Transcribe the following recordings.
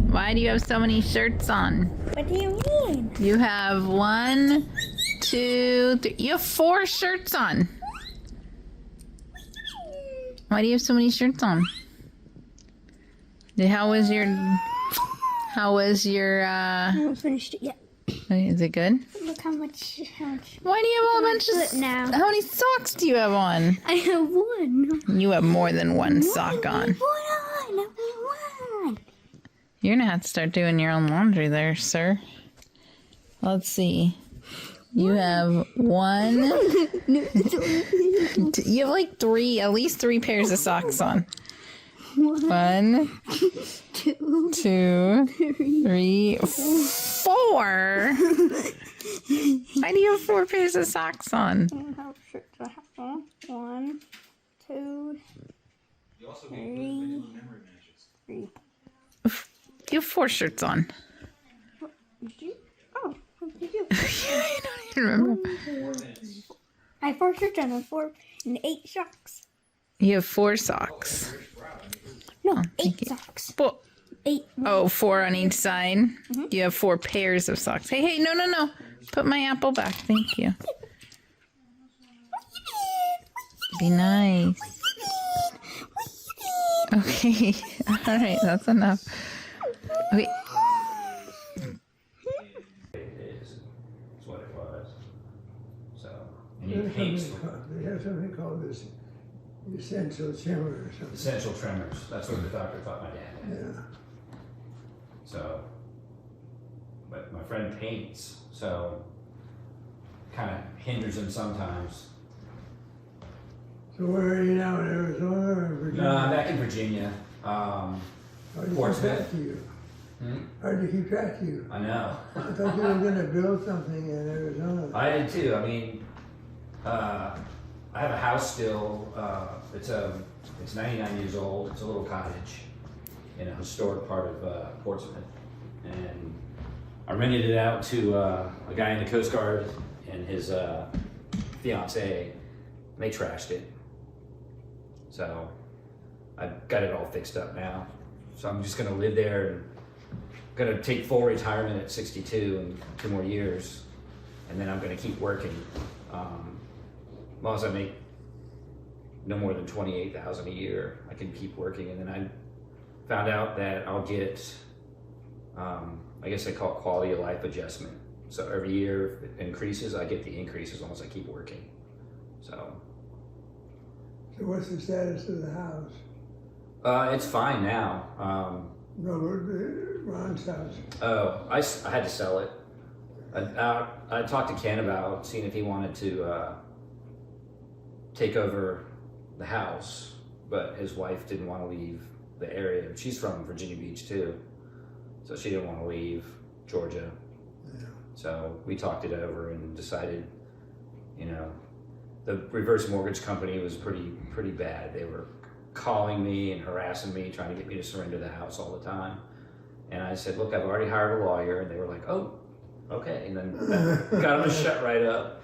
Why do you have so many shirts on? What do you mean? You have 1, 2, 3. You have 4 shirts on. Why do you have so many shirts on? How was your I haven't finished it yet. Is it good? Look how much. Why do you have a bunch of now. How many socks do you have on? I have one. You have more than one sock on. One. You're gonna have to start doing your own laundry there, sir. Let's see. You have 1. You have like 3, at least 3 pairs of socks on. 1, 2, 3, 4. Why do you have 4 pairs of socks on? How shirts I have on? 1, 2, 3. You have 4 shirts on. Did you? Oh, what did you? I don't even remember. I have 4 shirts on and 4 and 8 socks. You have 4 socks. No, 8 thank you. socks. 8. Oh, 4 on each side. You have 4 pairs of socks. Hey, no. Put my apple back. Thank you. Be nice. Okay. All right. That's enough. Okay. Is what it was. So, and They he have paints something called this essential tremor or something. essential tremors. That's what the doctor thought my dad had. Yeah. So, but my friend paints, so kind of hinders him sometimes. So where are you now, in Arizona or Virginia? No, I'm back in Virginia. Hard to keep Portsmouth. track of you. Hmm? Hard to keep track of you. I know. I thought you were going to build something in Arizona. I did too. I mean, I have a house still. It's 99 years old. It's a little cottage in a historic part of Portsmouth, and I rented it out to a guy in the Coast Guard and his fiance. And they trashed it, so I've got it all fixed up now. So I'm just gonna live there and gonna take full retirement at 62 in 2 more years, and then I'm gonna keep working. As long as I make no more than $28,000 a year, I can keep working. And then I found out that I'll get, I guess they call it quality of life adjustment. So every year if it increases, I get the increase as long as I keep working. So what's the status of the house? it's fine now. Ron's house. I had to sell it. I talked to Ken about seeing if he wanted to take over the house, but his wife didn't want to leave the area. She's from Virginia Beach too, so she didn't want to leave Georgia. Yeah. So we talked it over and decided, the reverse mortgage company was pretty bad. They were calling me and harassing me, trying to get me to surrender the house all the time. And I said, look, I've already hired a lawyer. And they were like, oh, okay. And then that got them to shut right up.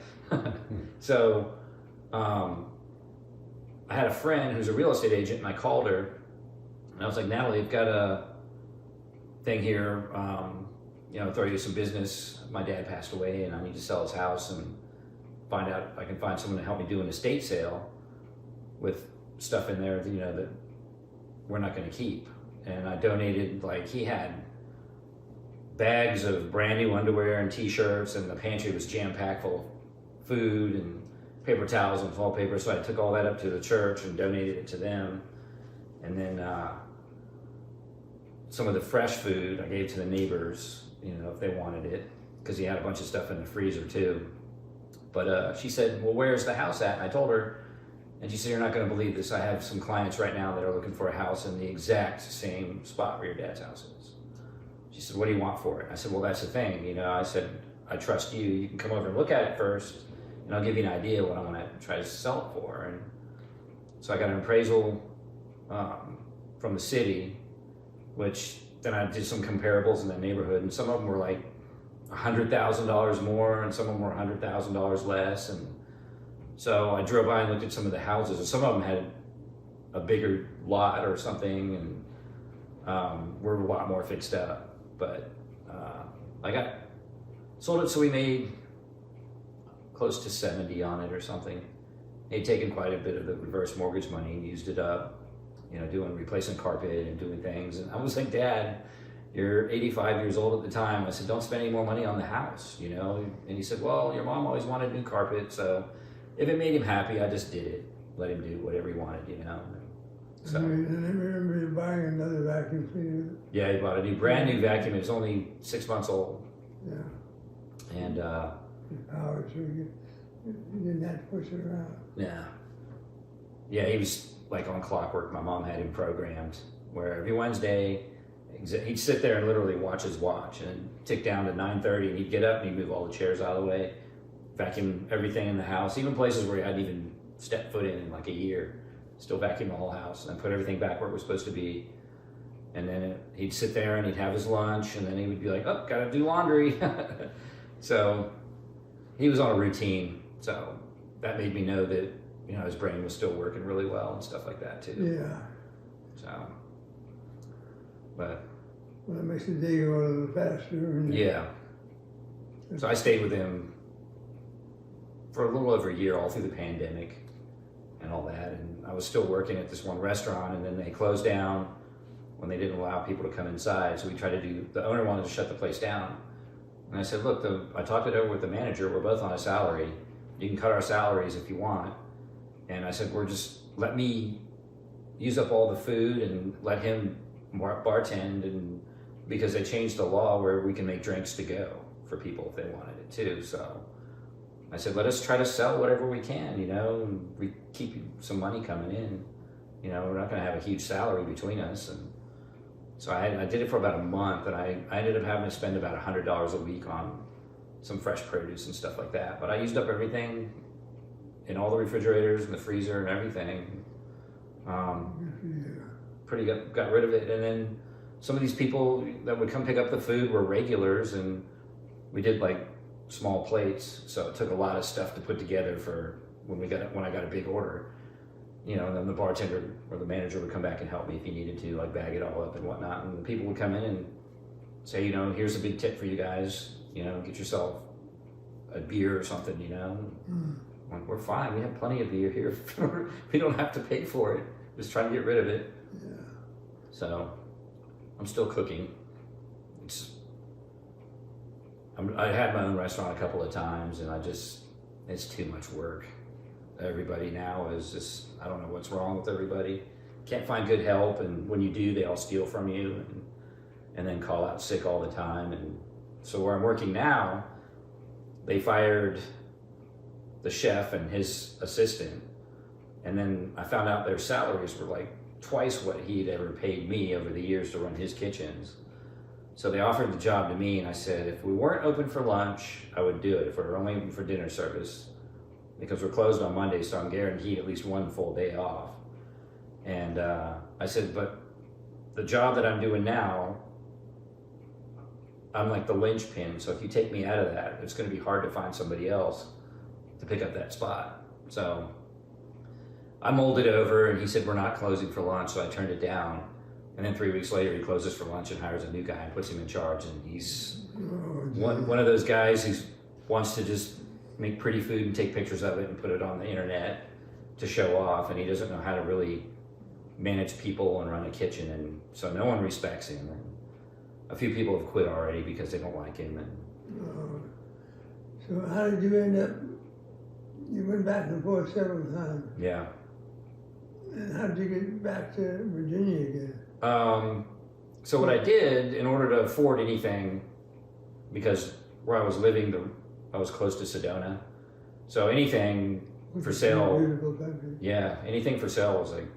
So I had a friend who's a real estate agent, and I called her. And I was like, Natalie, I've got a thing here, throw you some business. My dad passed away, and I need to sell his house and find out if I can find someone to help me do an estate sale with stuff in there, that we're not going to keep. And I donated, he had bags of brand new underwear and t-shirts, and the pantry was jam-packed full of food and paper towels and wallpaper. So I took all that up to the church and donated it to them. And then some of the fresh food I gave to the neighbors, if they wanted it, because he had a bunch of stuff in the freezer too. But she said, well, where's the house at? And I told her, and she said, you're not going to believe this. I have some clients right now that are looking for a house in the exact same spot where your dad's house is. She said, what do you want for it? I said, well, that's the thing. I said, I trust you. You can come over and look at it first, and I'll give you an idea what I want to try to sell it for. And so I got an appraisal from the city, which then I did some comparables in the neighborhood, and some of them were like $100,000 more, and some of them were $100,000 less. And so I drove by and looked at some of the houses, and some of them had a bigger lot or something, and We're a lot more fixed up, but I sold it, so we made close to 70 on it or something. He'd taken quite a bit of the reverse mortgage money and used it up, replacing carpet and doing things. And I was like, Dad, you're 85 years old at the time. I said, don't spend any more money on the house, And he said, well, your mom always wanted new carpet, so if it made him happy, I just did it. Let him do whatever he wanted, So. And I remember you buying another vacuum cleaner. Yeah, he bought a brand new vacuum. It was only 6 months old. Yeah. And Power, so you didn't have to push it around. Yeah, he was like on clockwork. My mom had him programmed where every Wednesday he'd sit there and literally watch his watch and tick down to 9:30, and he'd get up and he'd move all the chairs out of the way, vacuum everything in the house, even places where he hadn't even stepped foot in like a year, still vacuum the whole house and put everything back where it was supposed to be. And then he'd sit there and he'd have his lunch, and then he would be like, oh, gotta do laundry. So he was on a routine, so that made me know that his brain was still working really well and stuff like that too. Yeah. So, but well, it makes the day go a little faster. Yeah. So I stayed with him for a little over a year, all through the pandemic and all that, and I was still working at this one restaurant, and then they closed down when they didn't allow people to come inside. So we tried to the owner wanted to shut the place down. And I said, look, I talked it over with the manager. We're both on a salary. You can cut our salaries if you want. And I said, let me use up all the food and let him bartend. And because they changed the law where we can make drinks to go for people if they wanted it too. So I said, let us try to sell whatever we can, and we keep some money coming in. We're not going to have a huge salary between us. And so I did it for about a month, and I ended up having to spend about $100 a week on some fresh produce and stuff like that. But I used up everything in all the refrigerators and the freezer and everything. Pretty got rid of it. And then some of these people that would come pick up the food were regulars, and we did like small plates. So it took a lot of stuff to put together for when I got a big order. And then the bartender or the manager would come back and help me if he needed to, like bag it all up and whatnot. And people would come in and say, here's a big tip for you guys, get yourself a beer or something, Like, we're fine, we have plenty of beer here. We don't have to pay for it. Just try to get rid of it. Yeah. So I'm still cooking. I had my own restaurant a couple of times, and it's too much work. Everybody now is just, I don't know what's wrong with everybody. Can't find good help, and when you do, they all steal from you and then call out sick all the time. And so where I'm working now, they fired the chef and his assistant, and then I found out their salaries were like twice what he'd ever paid me over the years to run his kitchens. So they offered the job to me, and I said, if we weren't open for lunch, I would do it. If we were only open for dinner service, because we're closed on Monday, so I'm guaranteed at least one full day off. And I said, but the job that I'm doing now, I'm like the linchpin. So if you take me out of that, it's going to be hard to find somebody else to pick up that spot. So I mulled it over, and he said, we're not closing for lunch. So I turned it down. And then 3 weeks later, he closes for lunch and hires a new guy and puts him in charge. And he's one of those guys who wants to just make pretty food and take pictures of it and put it on the internet to show off. And he doesn't know how to really manage people and run a kitchen. And so no one respects him. And a few people have quit already because they don't like him. And so how did you end up? You went back and forth several times. Yeah. And how did you get back to Virginia again? So what I did, in order to afford anything, because where I was living, I was close to Sedona, so anything for sale, Beautiful country. yeah, anything for sale was like,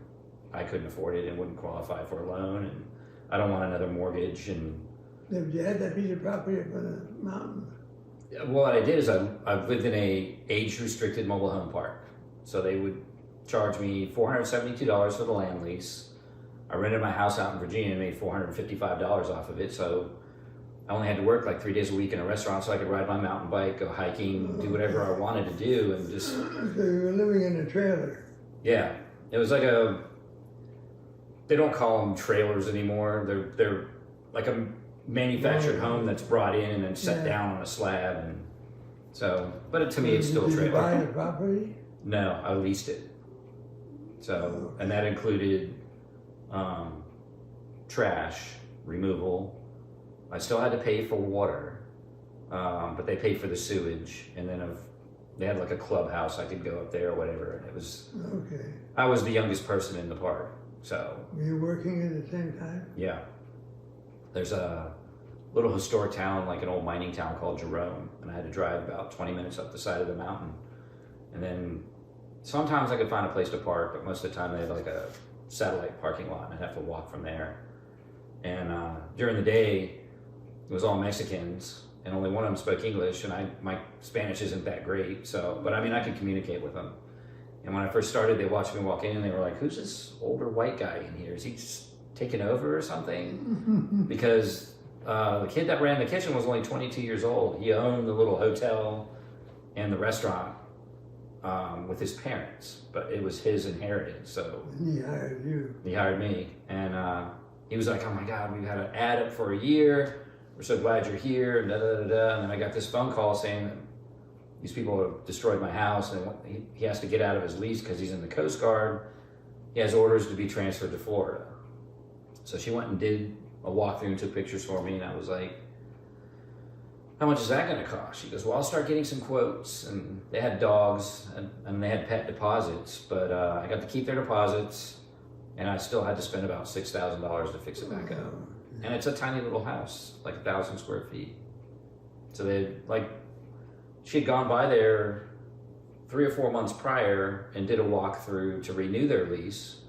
I couldn't afford it and wouldn't qualify for a loan, and I don't want another mortgage. And Yeah, but you had that piece of property up on the mountain. what I did is I lived in a age-restricted mobile home park, so they would charge me $472 for the land lease. I rented my house out in Virginia and made $455 off of it, so I only had to work like 3 days a week in a restaurant so I could ride my mountain bike, go hiking, do whatever I wanted to do, and just... So you were living in a trailer. Yeah, it was like they don't call them trailers anymore. They're like a manufactured home that's brought in and then set down on a slab, and so. But to me, it's still a Did you buy trailer. the property? No, I leased it. So, and that included trash removal. I still had to pay for water, but they paid for the sewage, and then they had like a clubhouse. I could go up there or whatever, and it was. Okay. I was the youngest person in the park, so. Were you working at the same time? Yeah. There's a little historic town, like an old mining town called Jerome, and I had to drive about 20 minutes up the side of the mountain. And then sometimes I could find a place to park, but most of the time they had like a satellite parking lot, and I'd have to walk from there. And during the day, it was all Mexicans, and only one of them spoke English, and my Spanish isn't that great, so, but I mean, I could communicate with them. And when I first started, they watched me walk in, and they were like, "Who's this older white guy in here? Is he just taking over or something?" Because the kid that ran the kitchen was only 22 years old. He owned the little hotel and the restaurant with his parents, but it was his inheritance, so. He hired you. He hired me, and he was like, "Oh my God, we've had an ad up for a year. We're so glad you're here." And da da da da. And then I got this phone call saying that these people have destroyed my house, and he has to get out of his lease because he's in the Coast Guard. He has orders to be transferred to Florida. So she went and did a walkthrough and took pictures for me, and I was like, "How much is that going to cost?" She goes, "Well, I'll start getting some quotes." And they had dogs, and they had pet deposits, but I got to keep their deposits, and I still had to spend about $6,000 to fix it back up. And it's a tiny little house, like 1,000 square feet. So she had gone by there 3 or 4 months prior and did a walkthrough to renew their lease,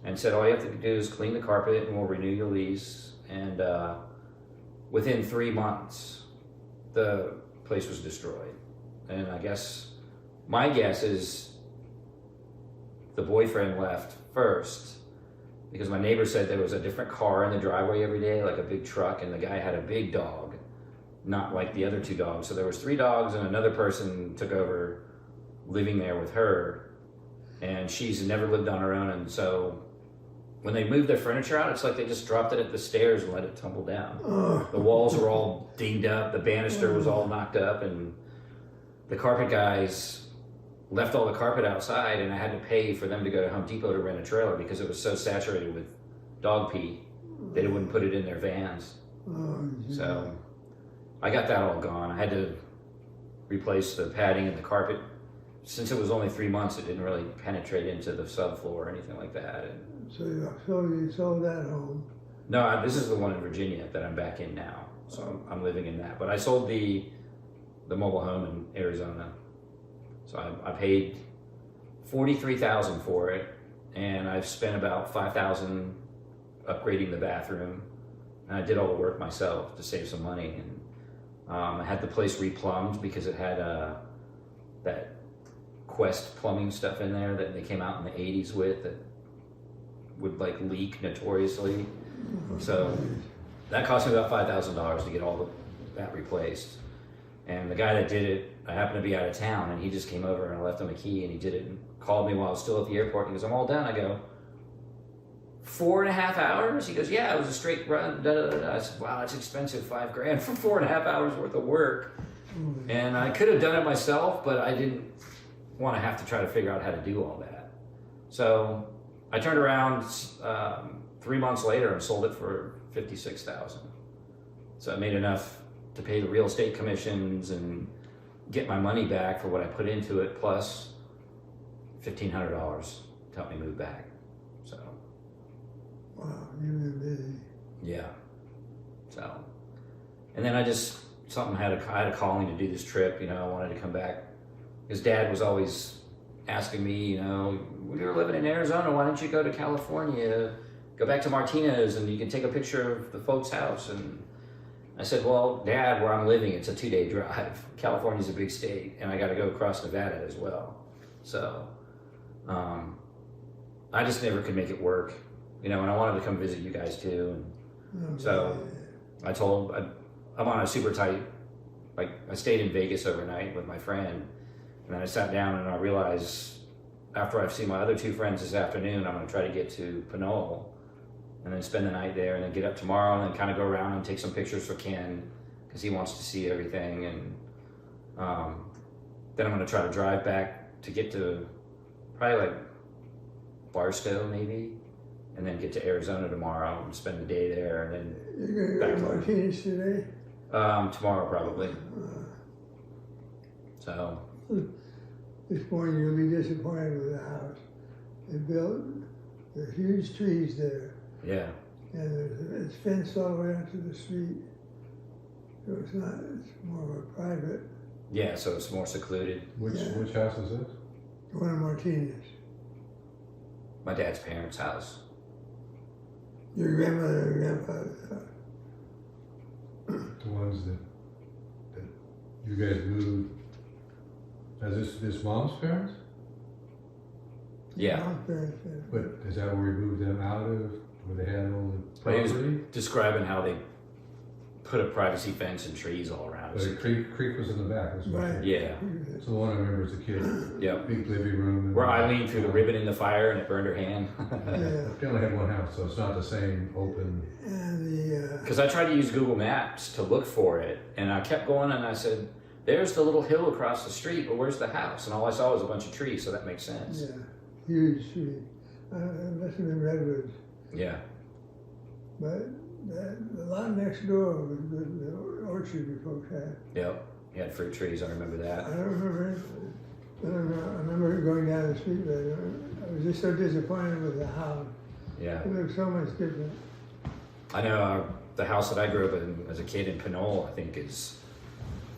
and said, "All you have to do is clean the carpet and we'll renew your lease." And within 3 months, the place was destroyed. And my guess is the boyfriend left first, because my neighbor said there was a different car in the driveway every day, like a big truck, and the guy had a big dog, not like the other 2 dogs. So there was 3 dogs, and another person took over living there with her, and she's never lived on her own. And so when they moved their furniture out, it's like they just dropped it at the stairs and let it tumble down. The walls were all dinged up, the banister was all knocked up, and the carpet guys left all the carpet outside, and I had to pay for them to go to Home Depot to rent a trailer because it was so saturated with dog pee that they wouldn't put it in their vans. So I got that all gone. I had to replace the padding and the carpet. Since it was only 3 months, it didn't really penetrate into the subfloor or anything like that. And So you sold that home. no, this is the one in Virginia that I'm back in now. So I'm living in that. But I sold the mobile home in Arizona. So I paid $43,000 for it, and I've spent about $5,000 upgrading the bathroom. And I did all the work myself to save some money. And I had the place replumbed because it had that Quest plumbing stuff in there that they came out in the 80s with that would like leak notoriously. So that cost me about $5,000 to get all that replaced. And the guy that did it, I happened to be out of town, and he just came over and I left him a key, and he did it and called me while I was still at the airport. He goes, "I'm all done." I go, 4.5 hours? He goes, "Yeah, it was a straight run." Da, da, da, da. I said, "Wow, that's expensive, $5,000 for 4.5 hours worth of work." And I could have done it myself, but I didn't want to have to try to figure out how to do all that. So I turned around 3 months later and sold it for $56,000. So I made enough to pay the real estate commissions and get my money back for what I put into it, plus $1,500 to help me move back. So Wow, you've been busy. yeah. So, and then I had a calling to do this trip. I wanted to come back. His dad was always asking me, "We were living in Arizona, why don't you go to California, go back to Martinez, and you can take a picture of the folks' house?" And I said, "Well, Dad, where I'm living, it's a 2-day drive. California's a big state, and I got to go across Nevada as well." So I just never could make it work, and I wanted to come visit you guys too. And so I told, I'm on a super tight, I stayed in Vegas overnight with my friend, and then I sat down and I realized after I've seen my other 2 friends this afternoon, I'm going to try to get to Pinole and then spend the night there, and then get up tomorrow and then kind of go around and take some pictures for Ken because he wants to see everything. And then I'm going to try to drive back to get to probably like Barstow maybe, and then get to Arizona tomorrow and spend the day there, and then You're going to go to Martinez today? tomorrow probably. So This morning you'll be disappointed with the house. They built, there are huge trees there, yeah, and it's fenced all the way out to the street. So it's not, it's more of a private, yeah. So it's more secluded. Which Yeah. which house is this? one of Martinez. My dad's parents' house. Your grandmother and grandfather's house. The ones that you guys moved. Is this mom's parents? Yeah. Mom's parents, yeah. But is that where we moved them out of? Where they had all the But he was property? describing how they put a privacy fence and trees all around But us. the creek was in the back. That's what I Right. said. Yeah. So the one I remember as a kid. Yep. Big living room. And Where Eileen threw the ribbon in the fire and it burned her hand. Yeah, They only had one house, so it's not the same open. and the, Because I tried to use Google Maps to look for it, and I kept going, and I said, "There's the little hill across the street, but where's the house?" And all I saw was a bunch of trees, so that makes sense. yeah, huge tree. It must have been redwoods. Yeah. But the lot next door was the orchard you folks had. Yep. He had fruit trees. I remember I that. don't remember it. I remember going down the street, but I was just so disappointed with the house. Yeah. It looked so much different. I know the house that I grew up in as a kid in Pinole, I think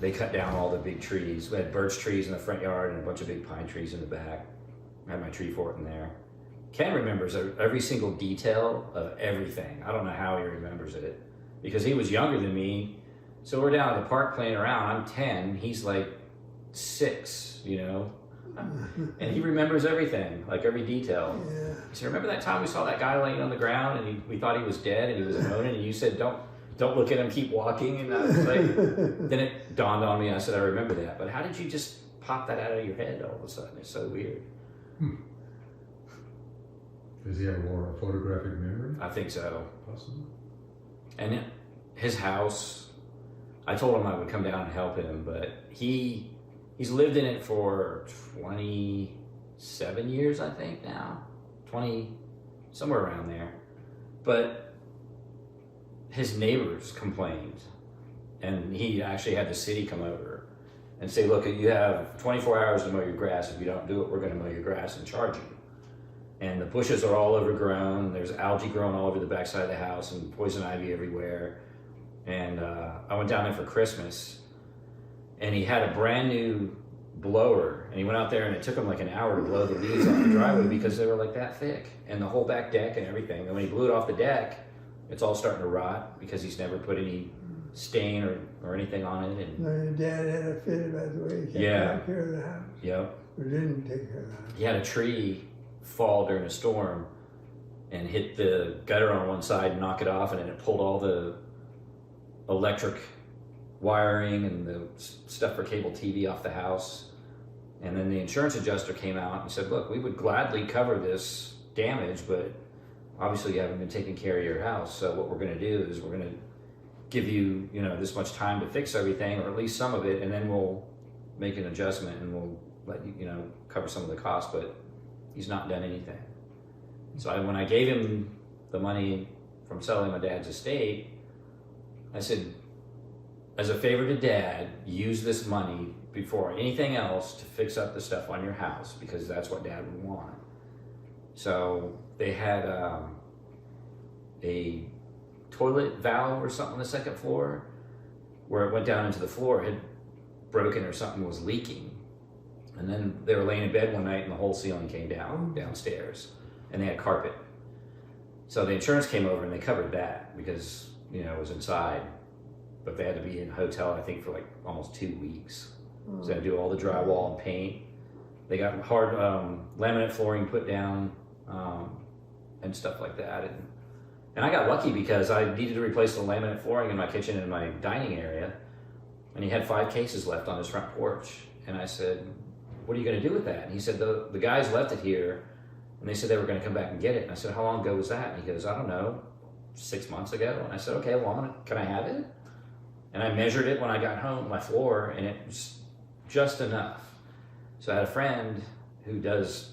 they cut down all the big trees. We had birch trees in the front yard and a bunch of big pine trees in the back. I had my tree fort in there. Ken remembers every single detail of everything. I don't know how he remembers it because he was younger than me. So we're down at the park playing around. I'm 10. He's like 6, you know? And he remembers everything, like every detail. Yeah. He said, "Remember that time we saw that guy laying on the ground and we thought he was dead and he was moaning and you said, don't look at him, keep walking." And I was like, then it dawned on me. I said, "I remember that. But how did you just pop that out of your head all of a sudden? It's so weird." Does he have more photographic memory? I think so. Possibly. And his house, I told him I would come down and help him, but he's lived in it for 27 years, I think now. 20, somewhere around there. But his neighbors complained, and he actually had the city come over and say, "Look, you have 24 hours to mow your grass. If you don't do it, we're going to mow your grass and charge you." And the bushes are all overgrown. There's algae growing all over the backside of the house and poison ivy everywhere. And I went down there for Christmas, and he had a brand new blower, and he went out there, and it took him like an hour to blow the leaves off the driveway because they were like that thick, and the whole back deck and everything. And when he blew it off the deck, it's all starting to rot because he's never put any stain or anything on it. And My dad had a fit about the way he kept Yeah. care of the house. yep, Or didn't take care of the house. he had a tree fall during a storm and hit the gutter on one side and knock it off, and then it pulled all the electric wiring and the stuff for cable TV off the house. And then the insurance adjuster came out and said, "Look, we would gladly cover this damage, but obviously you haven't been taking care of your house. So what we're going to do is we're going to give you, this much time to fix everything, or at least some of it, and then we'll make an adjustment and we'll let you, cover some of the costs." But he's not done anything. So when I gave him the money from selling my dad's estate, I said, as a favor to Dad, use this money before anything else to fix up the stuff on your house, because that's what Dad would want. So they had a toilet valve or something on the second floor where it went down into the floor, had broken or something was leaking. And then they were laying in bed one night and the whole ceiling came down downstairs, and they had carpet. So the insurance came over and they covered that because, it was inside. But they had to be in a hotel, I think, for like almost 2 weeks. So they had to do all the drywall and paint. They got hard laminate flooring put down and stuff like that. And I got lucky because I needed to replace the laminate flooring in my kitchen and my dining area. And he had 5 cases left on his front porch. And I said, "What are you going to do with that?" And he said, the guys left it here, and they said they were going to come back and get it. And I said, "How long ago was that?" And he goes, "I don't know, 6 months ago. And I said, okay, well, can I have it? And I measured it when I got home, my floor, and it was just enough. So I had a friend who does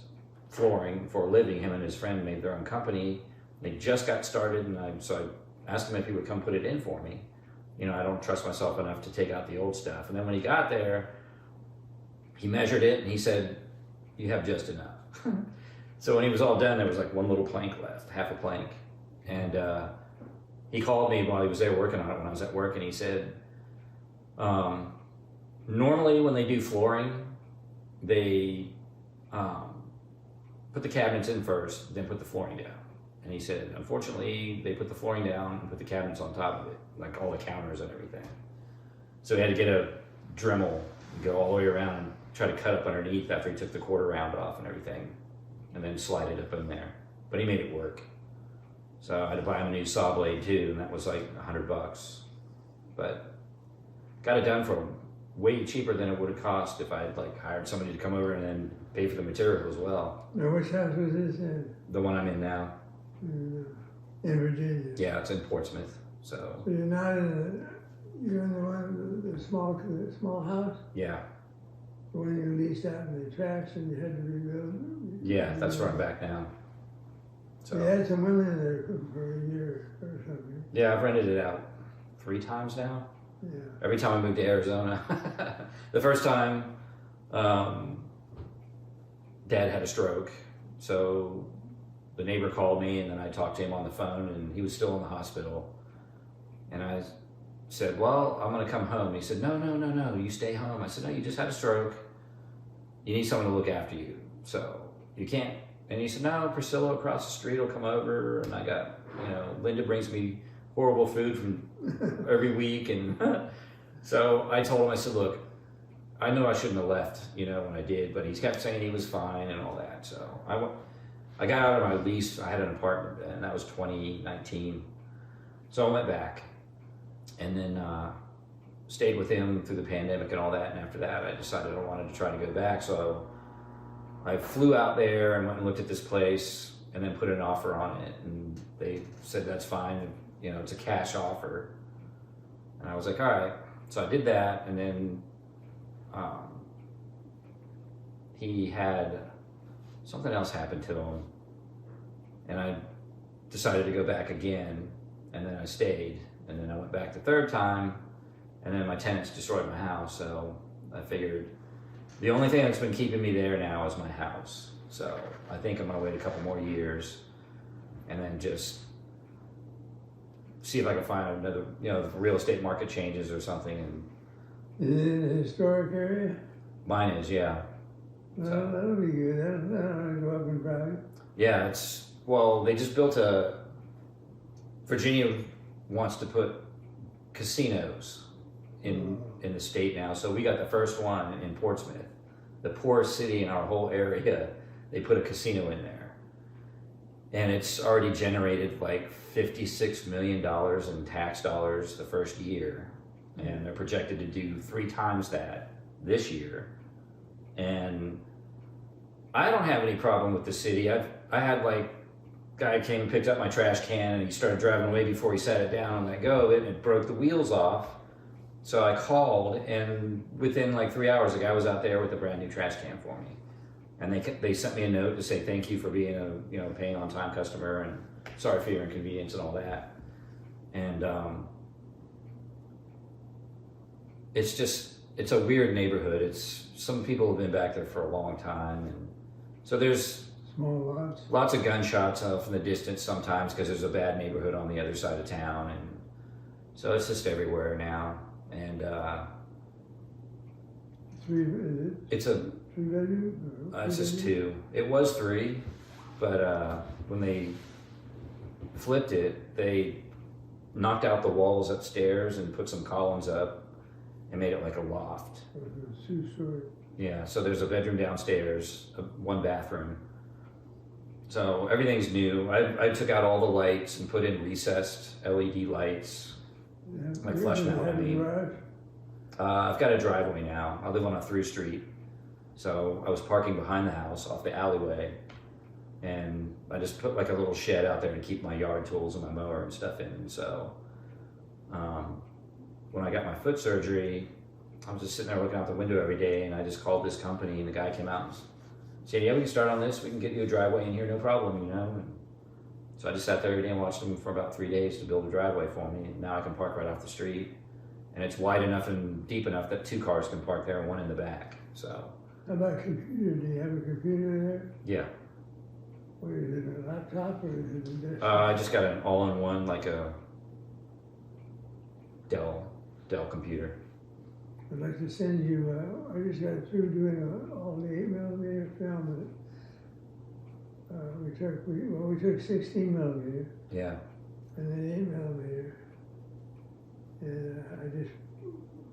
flooring for a living. Him and his friend made their own company. They just got started, and so I asked him if he would come put it in for me. You know, I don't trust myself enough to take out the old stuff. And then when he got there, he measured it, and he said, you have just enough. So when he was all done, there was like one little plank left, half a plank. And he called me while he was there working on it when I was at work, and he said, normally when they do flooring, they put the cabinets in first, then put the flooring down. And he said, unfortunately, they put the flooring down and put the cabinets on top of it, like all the counters and everything. So he had to get a Dremel, go all the way around and try to cut up underneath after he took the quarter round off and everything, and then slide it up in there. But he made it work. So I had to buy him a new saw blade too, and that was like $100. But got it done for way cheaper than it would have cost if I had like hired somebody to come over and then pay for the material as well. Now, which house was this in? The one I'm in now. In Virginia. Yeah, it's in Portsmouth. So So you're not in you're in the one, the small house? yeah, The one you leased out in the tracks and you had to rebuild? yeah, that's where I'm back now. You So had some women in there for a year or something. yeah, I've rented it out 3 times now. Yeah. Every time I moved to Arizona. The first time, Dad had a stroke, so the neighbor called me, and then I talked to him on the phone, and he was still in the hospital. And I said, well, I'm gonna come home. He said, no, you stay home. I said, no, you just had a stroke. You need someone to look after you, so you can't. And he said, no, Priscilla across the street will come over, and I got, Linda brings me horrible food from every week. And so I told him, I said, look, I know I shouldn't have left, when I did, but he kept saying he was fine and all that. So I got out of my lease. I had an apartment, and that was 2019. So I went back and then stayed with him through the pandemic and all that. And after that, I decided I wanted to try to go back. So I flew out there and went and looked at this place and then put an offer on it. And they said, that's fine. It's a cash offer. And I was like, all right. So I did that. And then he had something else happen to him. And I decided to go back again. And then I stayed. And then I went back the third time. And then my tenants destroyed my house. So I figured the only thing that's been keeping me there now is my house. So I think I'm going to wait a couple more years and then just see if I can find another, if the real estate market changes or something. And Is it in a historic area? mine is, yeah. Well, So- that'll be good. That'll go up in price. Yeah, they just built Virginia wants to put casinos in the state now. So we got the first one in Portsmouth, the poorest city in our whole area. They put a casino in there. And it's already generated like $56 million in tax dollars the first year. And they're projected to do 3 times that this year. And I don't have any problem with the city. I had guy came and picked up my trash can and he started driving away before he set it down and let go of it, and it broke the wheels off. So I called, and within 3 hours, the guy was out there with a brand new trash can for me. And they sent me a note to say thank you for being a paying on time customer and sorry for your inconvenience and all that. And it's a weird neighborhood. Some people have been back there for a long time, and so there's Small lots. lots of gunshots off in the distance sometimes because there's a bad neighborhood on the other side of town, and so it's just everywhere now. And it's a 3 bedroom? it's just 2. It was 3, but when they flipped it, they knocked out the walls upstairs and put some columns up and made it like a loft. 2-story. Yeah, so there's a bedroom downstairs, 1 bathroom. So everything's new. I took out all the lights and put in recessed LED lights. Like flush mount, I mean. I've got a driveway now. I live on a through street. So I was parking behind the house off the alleyway. And I just put like a little shed out there to keep my yard tools and my mower and stuff in. And so when I got my foot surgery, I was just sitting there looking out the window every day, and I just called this company, and the guy came out and said, yeah, we can start on this. We can get you a driveway in here, no problem, you know. And so I just sat there every day and watched him for about 3 days to build a driveway for me. And now I can park right off the street. And it's wide enough and deep enough that 2 cars can park there and 1 in the back. So. How about computer? Do you have a computer there? Yeah. Or is it a laptop or is it a desktop? I just got an all-in-one, like a Dell computer. I'd like to send you, I just got through doing all the 8mm film that we took 16mm Yeah. and then 8mm. And I just,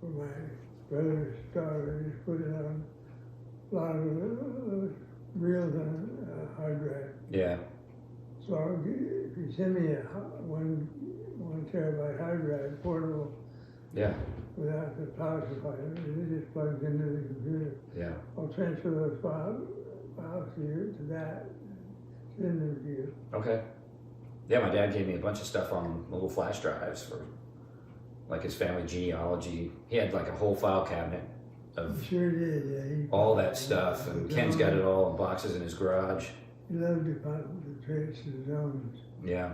for my brother's daughter, I just put it on a lot of reels on a hard drive. Yeah. So if you send me a 1 terabyte hard drive, portable, Yeah. without the power supply, it just plugs into the computer. Yeah. I'll transfer those files to you, to that, send them to you. Okay. Yeah, my dad gave me a bunch of stuff on little flash drives for like his family genealogy. He had like a whole file cabinet He of sure did, yeah. all that stuff, and Ken's got it all in boxes in his garage. He loved the traits and zones. Yeah.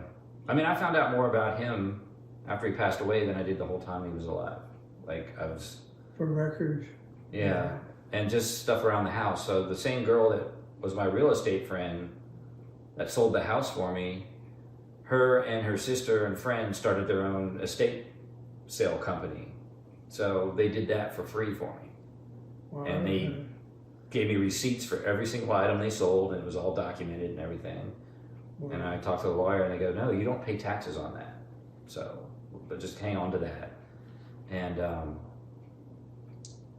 I mean, I found out more about him after he passed away than I did the whole time he was alive. Like, I was... From records. Yeah. And just stuff around the house. So the same girl that was my real estate friend that sold the house for me, her and her sister and friend started their own estate sale company. So they did that for free for me. Wow. And they gave me receipts for every single item they sold, and it was all documented and everything. Wow. And I talked to the lawyer, and they go, no, you don't pay taxes on that. So, but just hang on to that. And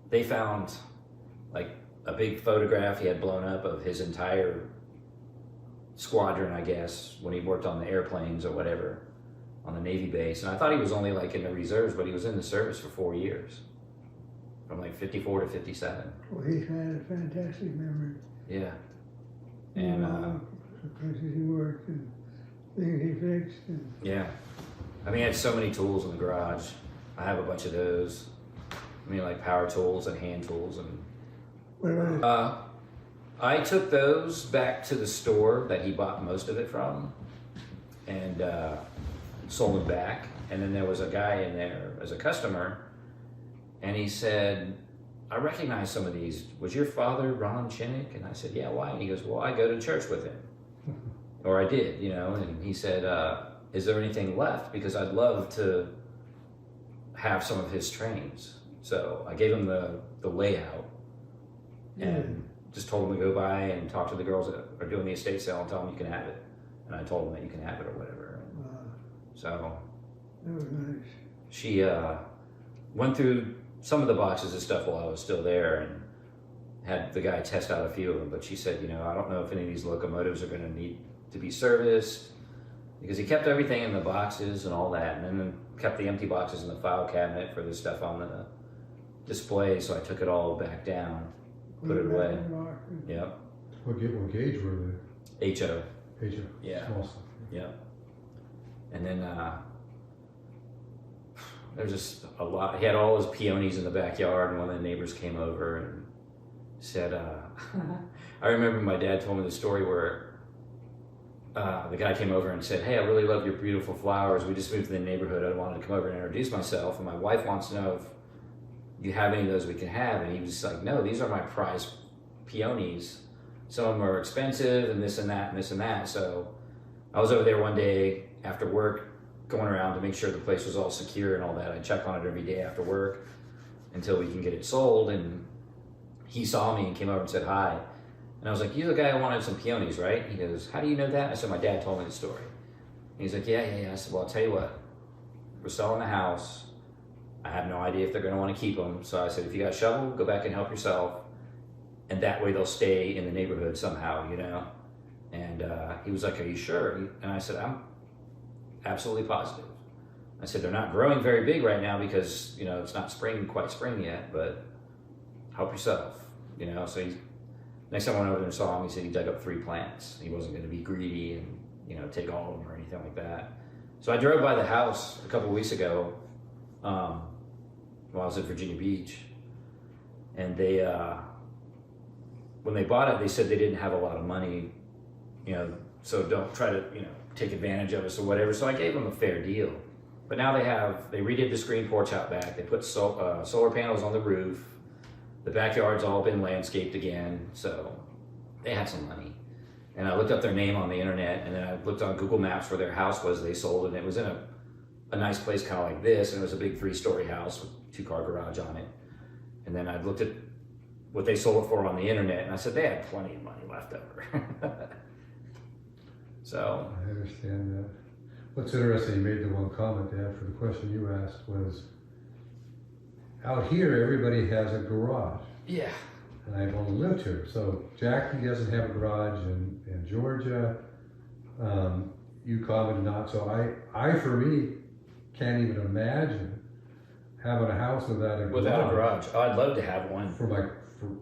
they found like a big photograph he had blown up of his entire squadron, I guess, when he worked on the airplanes or whatever on the Navy base. And I thought he was only like in the reserves, but he was in the service for 4 years, from like 54 to 57. Well, he had a fantastic memory. Yeah. And the places he worked and things he fixed. And yeah. I mean, he had so many tools in the garage. I have a bunch of those. I mean, like power tools and hand tools. And what about I took those back to the store that he bought most of it from and sold them back. And then there was a guy in there as a customer, and he said, I recognize some of these. Was your father Ron Chinnick? And I said, yeah, why? And he goes, well, I go to church with him. Or I did, you know. And he said, is there anything left? Because I'd love to have some of his trains. So I gave him the layout and just told him to go by and talk to the girls that are doing the estate sale and tell them you can have it. And I told him that you can have it or whatever. So that was nice. she went through some of the boxes of stuff while I was still there and had the guy test out a few of them. But she said, you know, I don't know if any of these locomotives are going to need to be serviced, because he kept everything in the boxes and all that, and then kept the empty boxes in the file cabinet for the stuff on the display. So I took it all back down, put it away. Yep. What gauge were they? HO. HO. Yeah. Small stuff. Yep. And then there's just a lot. He had all his peonies in the backyard, and one of the neighbors came over and said, I remember my dad told me the story where the guy came over and said, hey, I really love your beautiful flowers. We just moved to the neighborhood. I wanted to come over and introduce myself, and my wife wants to know if you have any of those we can have. And he was like, no, these are my prized peonies. Some of them are expensive and this and that and this and that. So I was over there one day after work, going around to make sure the place was all secure and all that. I check on it every day after work until we can get it sold. And he saw me and came over and said hi. And I was like, you're the guy who wanted some peonies, right? He goes, how do you know that? I said, my dad told me the story. And he's like, yeah. I said, well, I'll tell you what. We're selling the house. I have no idea if they're going to want to keep them. So I said, if you got a shovel, go back and help yourself. And that way they'll stay in the neighborhood somehow, you know? And he was like, are you sure? And I said, I'm absolutely positive. I said, they're not growing very big right now because, you know, it's not quite spring yet, but help yourself, you know? So next time I went over there and saw him, he said he dug up 3 plants. He wasn't going to be greedy and, take all of them or anything like that. So I drove by the house a couple weeks ago while I was at Virginia Beach. And they, when they bought it, they said they didn't have a lot of money, so don't try to, take advantage of us or whatever. So I gave them a fair deal. But now they redid the screen porch out back. They put solar panels on the roof. The backyard's all been landscaped again. So they had some money. And I looked up their name on the internet, and then I looked on Google Maps where their house was they sold, and it was in a nice place kind of like this, and it was a big 3-story house with 2-car garage on it. And then I looked at what they sold it for on the internet, and I said they had plenty of money left over. So I understand that. What's interesting, you made the one comment, Dad, for the question you asked was, out here everybody has a garage. yeah, And I've only lived here. So Jackie doesn't have a garage in Georgia. You commented not. So I for me, can't even imagine having a house without a garage. without a garage. Oh, I'd love to have one. For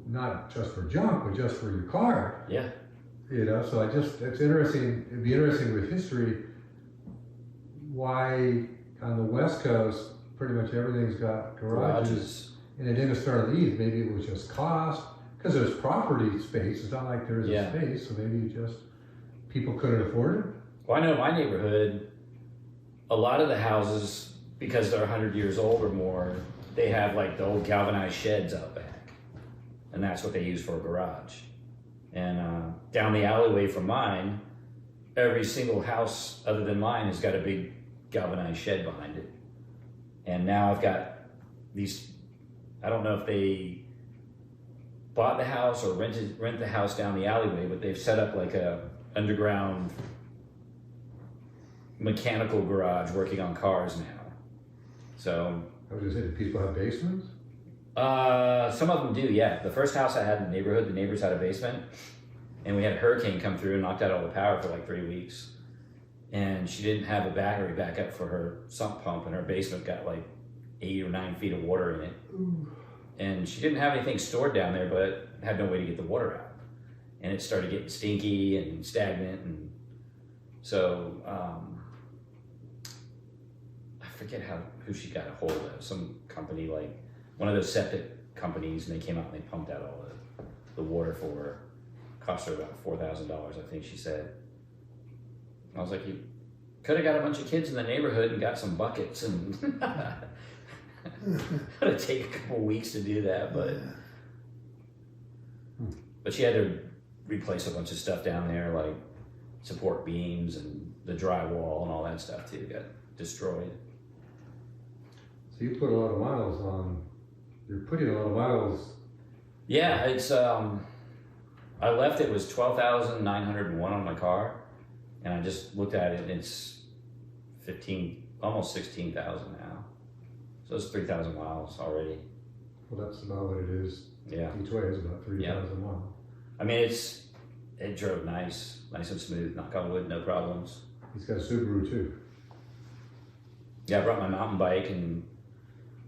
not just for junk, but just for your car. Yeah. So it's interesting. It'd be interesting with history why on the West Coast pretty much everything's got garages. And it didn't start on the East. Maybe it was just cost, because there's property space. It's not like there is a space, so maybe people couldn't afford it. Well, I know in my neighborhood, a lot of the houses, because they're 100 years old or more, they have like the old galvanized sheds out back. And that's what they use for a garage. And down the alleyway from mine, every single house other than mine has got a big galvanized shed behind it. And now I've got these, I don't know if they bought the house or rent the house down the alleyway, but they've set up like a underground mechanical garage working on cars now. So I was just saying, do people have basements? some of them do, yeah. The first house I had in the neighborhood, the neighbors had a basement, and we had a hurricane come through and knocked out all the power for like 3 weeks. And she didn't have a battery backup for her sump pump, and her basement got like 8 or 9 feet of water in it. Ooh. And she didn't have anything stored down there, but had no way to get the water out. And it started getting stinky and stagnant, and so I forget who she got a hold of. Some company, like one of those septic companies, and they came out and they pumped out all the water for her. Cost her about $4,000, I think she said. I was like, you could have got a bunch of kids in the neighborhood and got some buckets, and it'd take a couple weeks to do that, but she had to replace a bunch of stuff down there, like support beams and the drywall and all that stuff too got destroyed. So you put a lot of miles on. You're putting a lot of miles. Yeah, it's I left, it was 12,901 on my car, and I just looked at it, and it's 15, almost 16,000 now. So it's 3,000 miles already. Well, that's about what it is. Yeah. Each way is about 3,000 miles. I mean, it drove nice and smooth, knock on wood, no problems. He's got a Subaru too. Yeah, I brought my mountain bike, and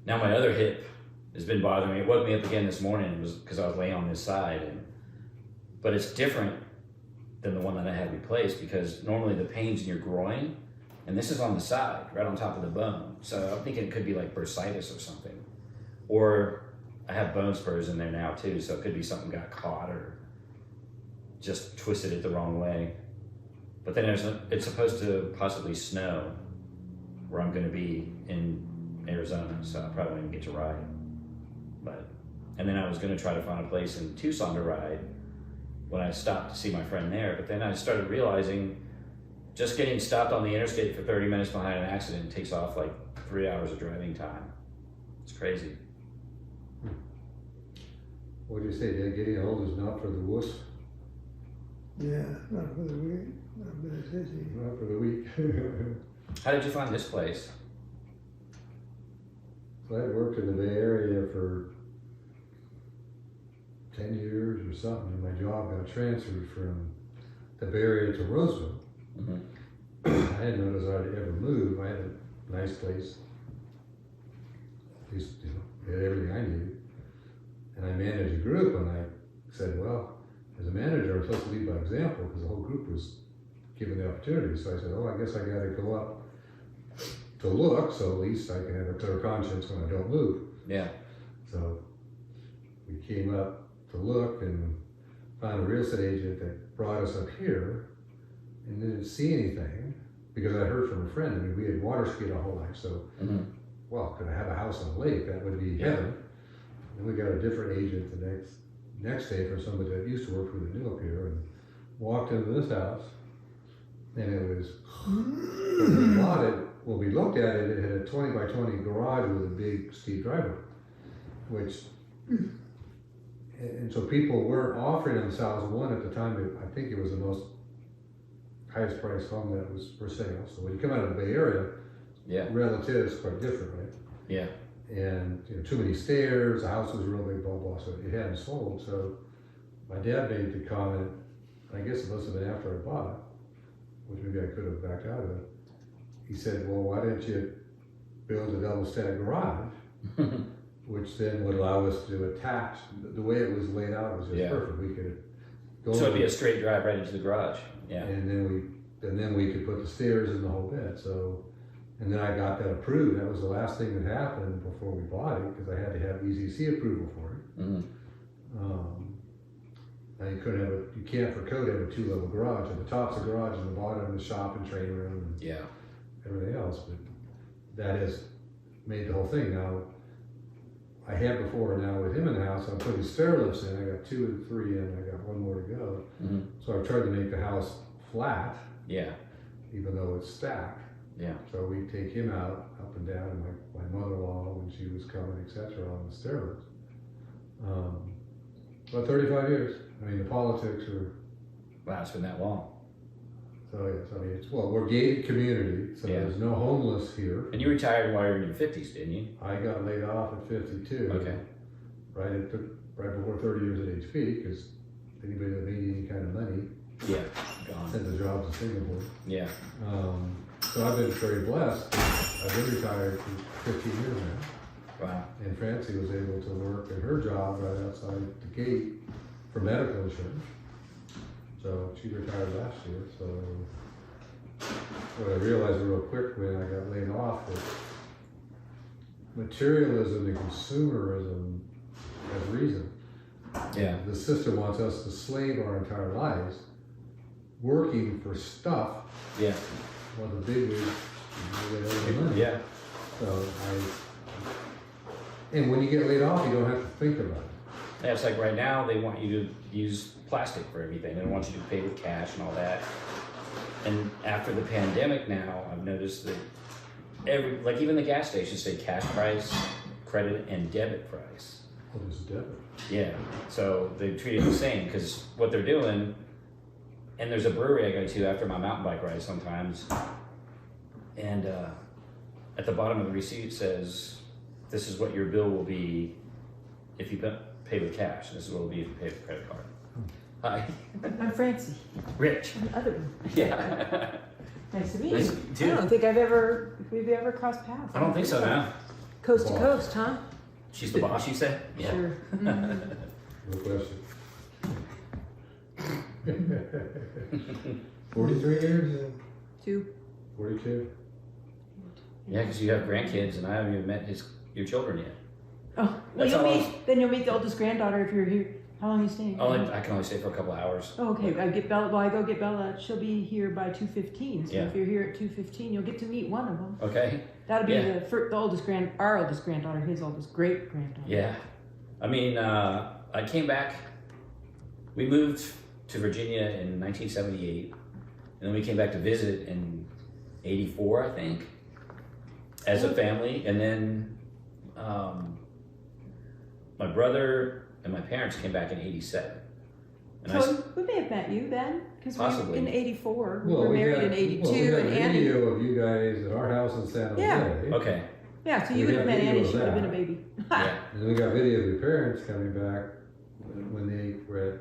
now my other hip has been bothering me. It woke me up again this morning. It was because I was laying on this side, but it's different than the one that I had replaced, because normally the pain's in your groin, and this is on the side, right on top of the bone. So I'm thinking it could be like bursitis or something. Or I have bone spurs in there now too, so it could be something got caught or just twisted it the wrong way. But then it's supposed to possibly snow where I'm gonna be in Arizona, so I probably won't even get to ride. And then I was gonna try to find a place in Tucson to ride when I stopped to see my friend there, but then I started realizing just getting stopped on the interstate for 30 minutes behind an accident takes off like 3 hours of driving time. It's crazy. What do you say, Dad? Getting old is not for the wuss? Yeah, not for the weak, not for the sissy. Not for the weak. How did you find this place? So I worked in the Bay Area for 10 years or something, and my job got transferred from the Bay Area to Roseville. Mm-hmm. I hadn't noticed I'd ever move. I had a nice place. At least, had everything I needed. And I managed a group, and I said, well, as a manager, I'm supposed to lead by example because the whole group was given the opportunity. So I said, oh, I guess I got to go up to look, so at least I can have a clear conscience when I don't move. Yeah. So we came up to look and found a real estate agent that brought us up here and didn't see anything because I heard from a friend. I mean, we had water skied our whole life, so well, could I have a house on a lake? That would be heaven. Then we got a different agent the next day from somebody that used to work for the new up here and walked into this house, and it was. When we bought it, when we looked at it, it had a 20 by 20 garage with a big steep driveway, which. And so people weren't offering themselves one at the time. I think it was the most highest priced home that was for sale. So when you come out of the Bay Area, relative is quite different, right? Yeah. And too many stairs. The house was real big, blah blah. So it hadn't sold. So my dad made the comment. I guess it must have been after I bought it, which maybe I could have backed out of it. He said, "Well, why didn't you build a double stack garage?" Which then would allow us to attach. The way it was laid out was just perfect. We could go. So it'd be a straight drive right into the garage. Yeah. And then we could put the stairs in the whole bit. So, and then I got that approved. That was the last thing that happened before we bought it because I had to have EZC approval for it. Now you couldn't have you can't for code have a 2-level garage. At the top's a garage, and the bottom is shop and training room and everything else. But that has made the whole thing now. I had before, and now with him in the house, I'm putting stair lifts in. I got 2 and 3 in. I got 1 more to go. So I've tried to make the house flat. Yeah. Even though it's stacked. Yeah. So we take him out, up and down, and my mother-in-law when she was coming, etc., on the stair lifts. About 35 years. I mean, the politics are. Wow, it's been that long. So yes, I mean, we're a gated community, so there's no homeless here. And you retired while you were in your 50s, didn't you? I got laid off at 52. Okay. Right before 30 years at HP, because anybody that made any kind of money, gone. sent the jobs to Singapore. Yeah. So I've been very blessed. I've been retired for 15 years now. Wow. And Francie was able to work at her job right outside the gate for medical insurance. So she retired last year. So what I realized real quick when I got laid off was materialism and consumerism has reason. Yeah. The system wants us to slave our entire lives, working for stuff. Yeah. Well, the big wigs, they owe the money. Yeah. So and when you get laid off, you don't have to think about it. Yeah, it's like right now they want you to use plastic for everything. They don't want you to pay with cash and all that. And after the pandemic now, I've noticed that even the gas stations say cash price, credit, and debit price. What is debit? Yeah, so they treat it the same because what they're doing, and there's a brewery I go to after my mountain bike ride sometimes, and at the bottom of the receipt it says, this is what your bill will be if you pay with cash. This is what it will be if you pay with credit card. Hi. I'm Francie. Rich. I'm the other one. Yeah. Nice to meet Nice you. to meet you. I don't think we've ever crossed paths. I don't think so now. Coast to coast, huh? She's the boss, you said? Yeah. Sure. No question. 43 years? 42. Yeah, because you have grandkids, and I haven't even met your children yet. Oh, well, you'll meet the oldest granddaughter if you're here. How long are you staying? I can only stay for a couple of hours. Oh, okay. I go get Bella. She'll be here by 2:15. So if you're here at 2:15, you'll get to meet one of them. Okay. That'll be our oldest granddaughter, his oldest great granddaughter. Yeah. I mean, I came back. We moved to Virginia in 1978, and then we came back to visit in 84, I think, as a family. And then my brother and my parents came back in 87. And So we may have met you then, because Possibly. in 84, we were married in 82, we had and a Annie. video of you guys at our house in San Jose. Yeah. Okay. Yeah, so We you would have have met video Annie. of She would have been a that. baby. Yeah. And then we got video of your parents coming back when they were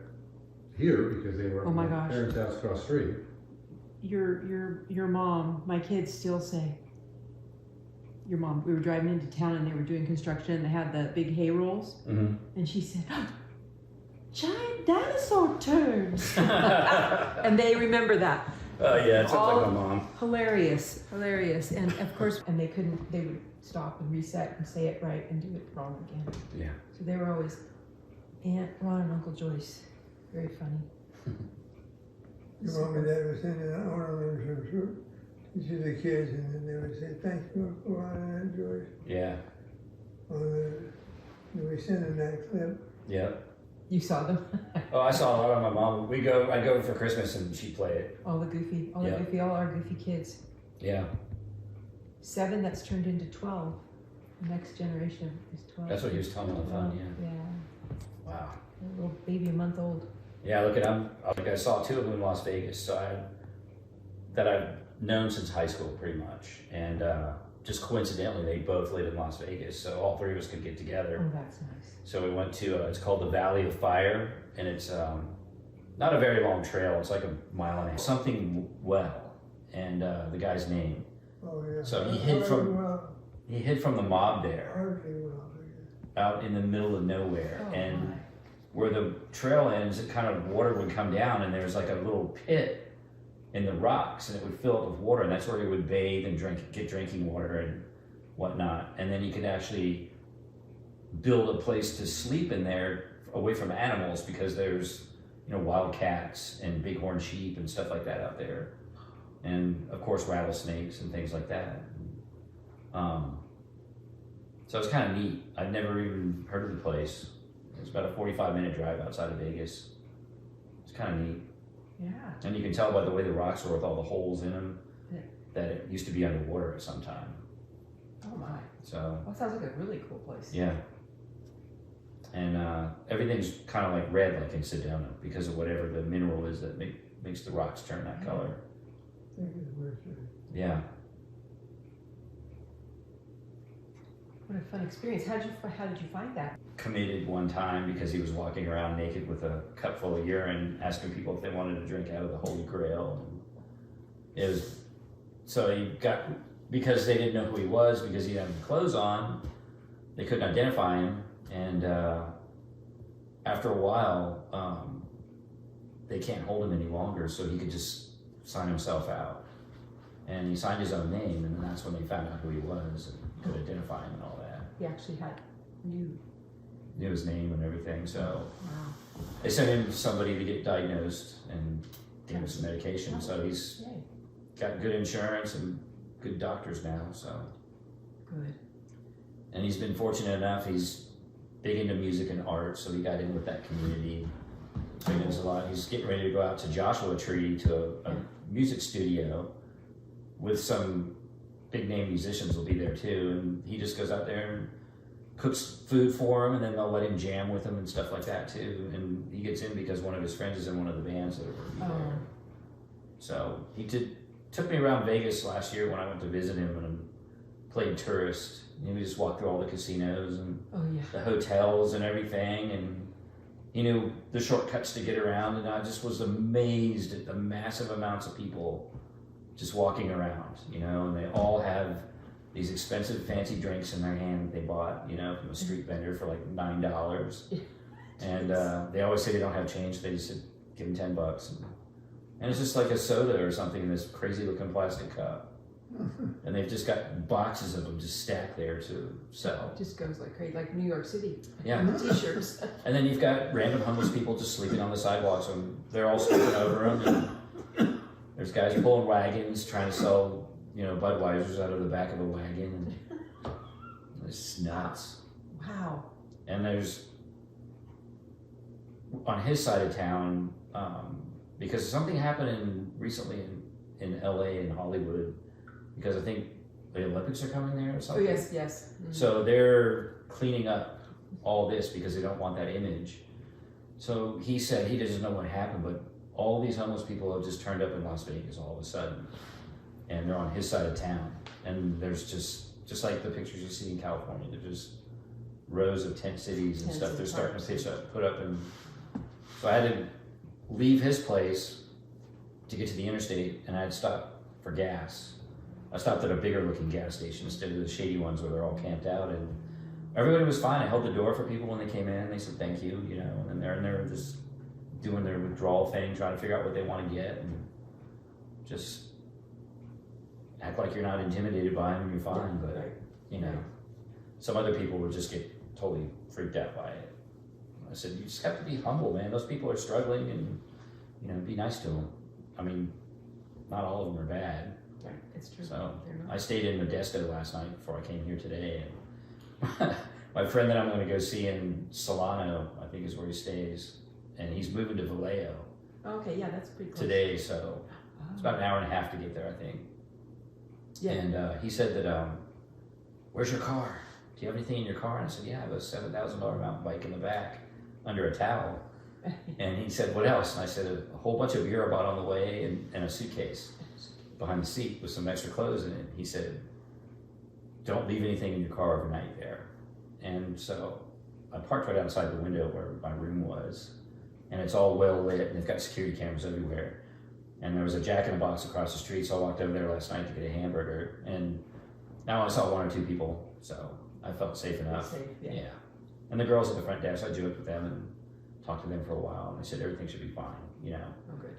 here because they were Oh my at gosh. parents' house across the street. Your mom. My kids still say. Your mom. We were driving into town and they were doing construction and they had the big hay rolls, Mm-hmm. and she said, giant dinosaur turds. And they remember that. Oh yeah, it sounds All- like my mom. Hilarious. And of course, and they would stop and reset and say it right and do it wrong again. Yeah. So they were always Aunt Ron and Uncle Joyce. Very funny. Your mom and dad would send out one of them to the kids, and then they would say, "Thank you for Ron and Joyce." Yeah. We send them that clip. Yeah. You saw them? Oh, I saw a lot of my mom. I'd go for Christmas and she'd play it. All the goofy, Yeah. all our goofy kids. Yeah. 7 that's turned into 12. The next generation is 12. That's what he was telling me on the phone, yeah. Yeah. Wow. A little baby, a month old. Yeah, look at I saw 2 of them in Las Vegas, so that I've known since high school pretty much. And just coincidentally, they both live in Las Vegas, so all 3 of us could get together. Oh, that's nice. So we went to, it's called the Valley of Fire, and it's not a very long trail, it's like a mile and a half. Something well, and the guy's name. Oh yeah. So he hid from the mob there, Hardly well. out in the middle of nowhere. Oh, And my. where the trail ends, it kind of water would come down, and there's like a little pit in the rocks, and it would fill up with water, and that's where he would bathe and get drinking water and whatnot. And then you could actually build a place to sleep in there away from animals, because there's wild cats and bighorn sheep and stuff like that out there, and of course rattlesnakes and things like that. So it's kind of neat. I'd never even heard of the place. It's about a 45-minute drive outside of Vegas. It's kind of neat. Yeah. And you can tell by the way the rocks are with all the holes in them Yeah. that it used to be underwater at some time. Oh, my. So, That sounds like a really cool place. yeah. And everything's kind of like red, like in Sedona, because of whatever the mineral is that makes the rocks turn that color. I think it's worth it. Yeah. What a fun experience. How did you find that? Committed one time because he was walking around naked with a cup full of urine, asking people if they wanted to drink out of the Holy Grail. And it was, so he got, because they didn't know who he was, because he didn't have clothes on, they couldn't identify him. And after a while, they can't hold him any longer, so he could just sign himself out. And he signed his own name, and then that's when they found out who he was and could identify him and all that. He actually knew His name and everything, so Wow. they sent him to somebody to get diagnosed and give him some medication. So he's Yay. got good insurance and good doctors now, so. Good. And he's been fortunate enough, he's big into music and art, so he got in with that community. So he knows a lot. He's getting ready to go out to Joshua Tree to a music studio with some big name musicians will be there too, and he just goes out there and cooks food for him, and then they'll let him jam with them and stuff like that too. And he gets in because one of his friends is in one of the bands that are working there. So he took me around Vegas last year when I went to visit him and played tourist. And we just walked through all the casinos and the hotels and everything, and he knew the shortcuts to get around, and I just was amazed at the massive amounts of people just walking around, and they all have these expensive fancy drinks in their hand that they bought, from a street vendor for like $9. And they always say they don't have change, they just said, give them $10. And it's just like a soda or something in this crazy looking plastic cup. And they've just got boxes of them just stacked there to sell. It just goes like crazy, like New York City. Yeah. T-shirts. And then you've got random homeless people just sleeping on the sidewalks, and they're all stepping over them. And there's guys pulling wagons trying to sell, Budweisers out of the back of a wagon. And it's nuts. Wow. And there's, on his side of town, because something happened recently in LA and Hollywood, because I think the Olympics are coming there or Oh, something. yes. Mm-hmm. So they're cleaning up all this because they don't want that image. So he said he doesn't know what happened, but all these homeless people have just turned up in Las Vegas all of a sudden, and they're on his side of town. And there's just like the pictures you see in California, they're just rows of tent cities and Tents stuff. and They're starting parks. to put up, and so I had to leave his place to get to the interstate, and I had to stop for gas. I stopped at a bigger looking gas station instead of the shady ones where they're all camped out, and everybody was fine. I held the door for people when they came in. They said thank you, you know, and then they're in there just doing their withdrawal thing, trying to figure out what they want to get, and just act like you're not intimidated by them and you're fine. But Right. you know, some other people would just get totally freaked out by it. I said, you just have to be humble, man. Those people are struggling, and you know, be nice to them. I mean, not all of them are bad. Right. It's true. So They're not. I stayed in Modesto last night before I came here today, and my friend that I'm going to go see in Solano, I think is where he stays, and he's moving to Vallejo Okay, yeah, that's pretty close. today, so Oh. it's about an hour and a half to get there, I think. Yeah. And he said that, where's your car? Do you have anything in your car? And I said, yeah, I have a $7,000 mountain bike in the back under a towel. And he said, what else? And I said, a whole bunch of beer I bought on the way and a suitcase behind the seat with some extra clothes in it. He said, don't leave anything in your car overnight there. And so I parked right outside the window where my room was, and it's all well lit, and they've got security cameras everywhere. And there was a Jack in the Box across the street, so I walked over there last night to get a hamburger, and now I saw one or two people, so I felt safe enough. Safe, yeah. And the girls at the front desk, I joked with them and talked to them for a while, and they said everything should be fine, you know. Oh, good.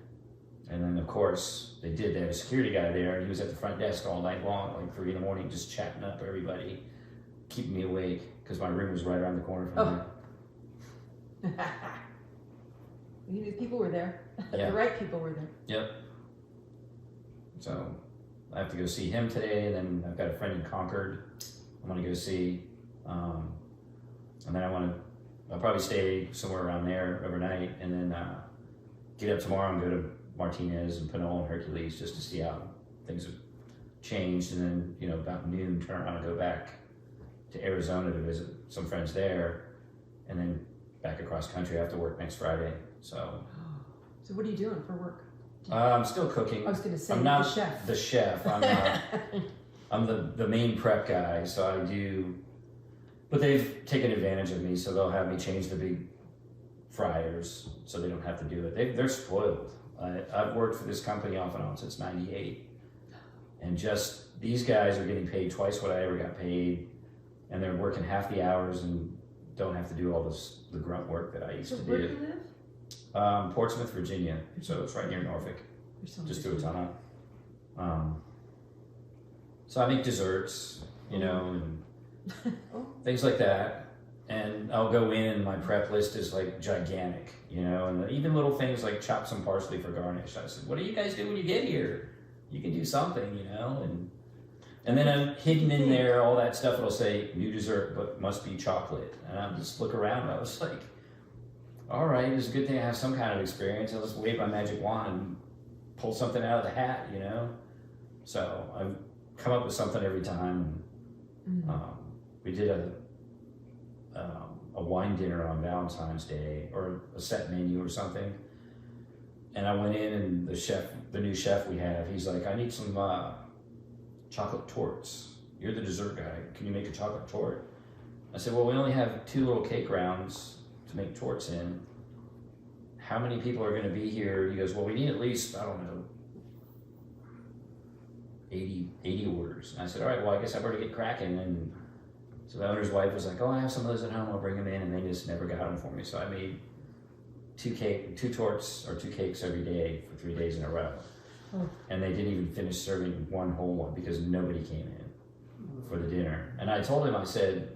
And then of course they did. They had a security guy there, and he was at the front desk all night long, like 3 in the morning, just chatting up everybody, keeping me awake because my room was right around the corner from me. The people were there. Yeah. The right people were there. Yep. So I have to go see him today, and then I've got a friend in Concord I'm gonna go see, and then I'll probably stay somewhere around there overnight, and then get up tomorrow and go to Martinez and Pinole and Hercules just to see how things have changed, and then, you know, about noon turn around and go back to Arizona to visit some friends there, and then back across country. I have to work next Friday, so So what are you doing for work? I'm still cooking. I was going to say I'm not the chef. the chef. I'm the main prep guy, so I do. But they've taken advantage of me, so they'll have me change the big fryers, so they don't have to do it. They're spoiled. I've worked for this company off and on since '98, and just these guys are getting paid twice what I ever got paid, and they're working half the hours and don't have to do all the grunt work that I used So to where do do. you live? Portsmouth, Virginia, so it's right near Norfolk, just through a tunnel. So I make desserts, you know, and Oh. things like that. And I'll go in, and my prep list is like gigantic, you know, and even little things like chop some parsley for garnish. I said, what do you guys do when you get here? You can do something, you know, and then I'm hidden in there, all that stuff. It'll say new dessert, but must be chocolate. And I'll just look around, and I was like, all right, it's a good thing I have some kind of experience. I'll just wave my magic wand and pull something out of the hat, you know? So I've come up with something every time. We did a wine dinner on Valentine's Day, or a set menu or something. And I went in, and the new chef we have, he's like, I need some chocolate torts. You're the dessert guy. Can you make a chocolate tort? I said, well, we only have 2 little cake rounds to make torts in. How many people are going to be here? He goes, well, we need at least, I don't know, 80 orders. And I said, all right, well, I guess I better get cracking. And so the owner's wife was like, oh, I have some of those at home, I'll bring them in. And they just never got them for me. So I made 2 torts or 2 cakes every day for 3 days in a row. Oh. And they didn't even finish serving one whole one because nobody came in for the dinner. And I told him, I said,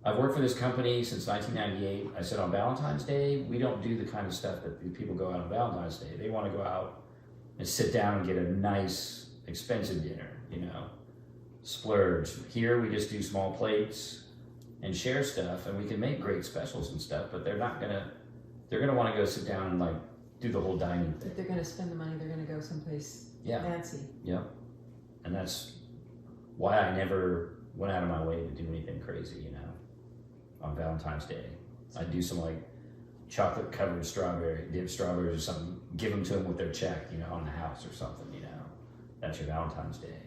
I've worked for this company since 1998. I said, on Valentine's Day, we don't do the kind of stuff that the people go out on Valentine's Day. They want to go out and sit down and get a nice, expensive dinner, you know, splurge. Here, we just do small plates and share stuff, and we can make great specials and stuff, but they're going to want to go sit down and like do the whole dining thing. If they're going to spend the money, they're going to go someplace fancy. Yep. And that's why I never went out of my way to do anything crazy, you know, on Valentine's Day. I'd do some like chocolate covered dipped strawberries or something, give them to them with their check, you know, on the house or something, you know. That's your Valentine's Day.